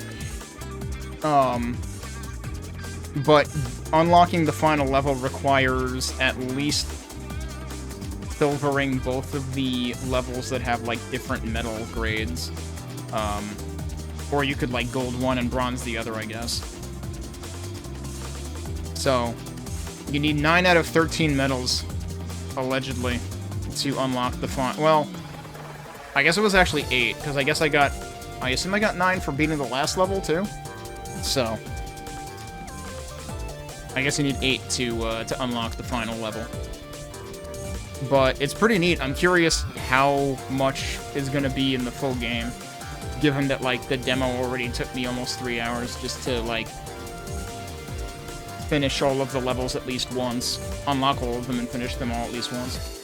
But unlocking the final level requires at least silvering both of the levels that have, like, different medal grades. Or you could, like, gold one and bronze the other, I guess. So, you need 9 out of 13 medals, allegedly, to unlock the font. Well, I guess it was actually 8, because I assume I got 9 for beating the last level, too? So, I guess you need 8 to unlock the final level. But it's pretty neat. I'm curious how much is going to be in the full game, given that, like, the demo already took me almost 3 hours just to, like, finish all of the levels at least once. Unlock all of them and finish them all at least once.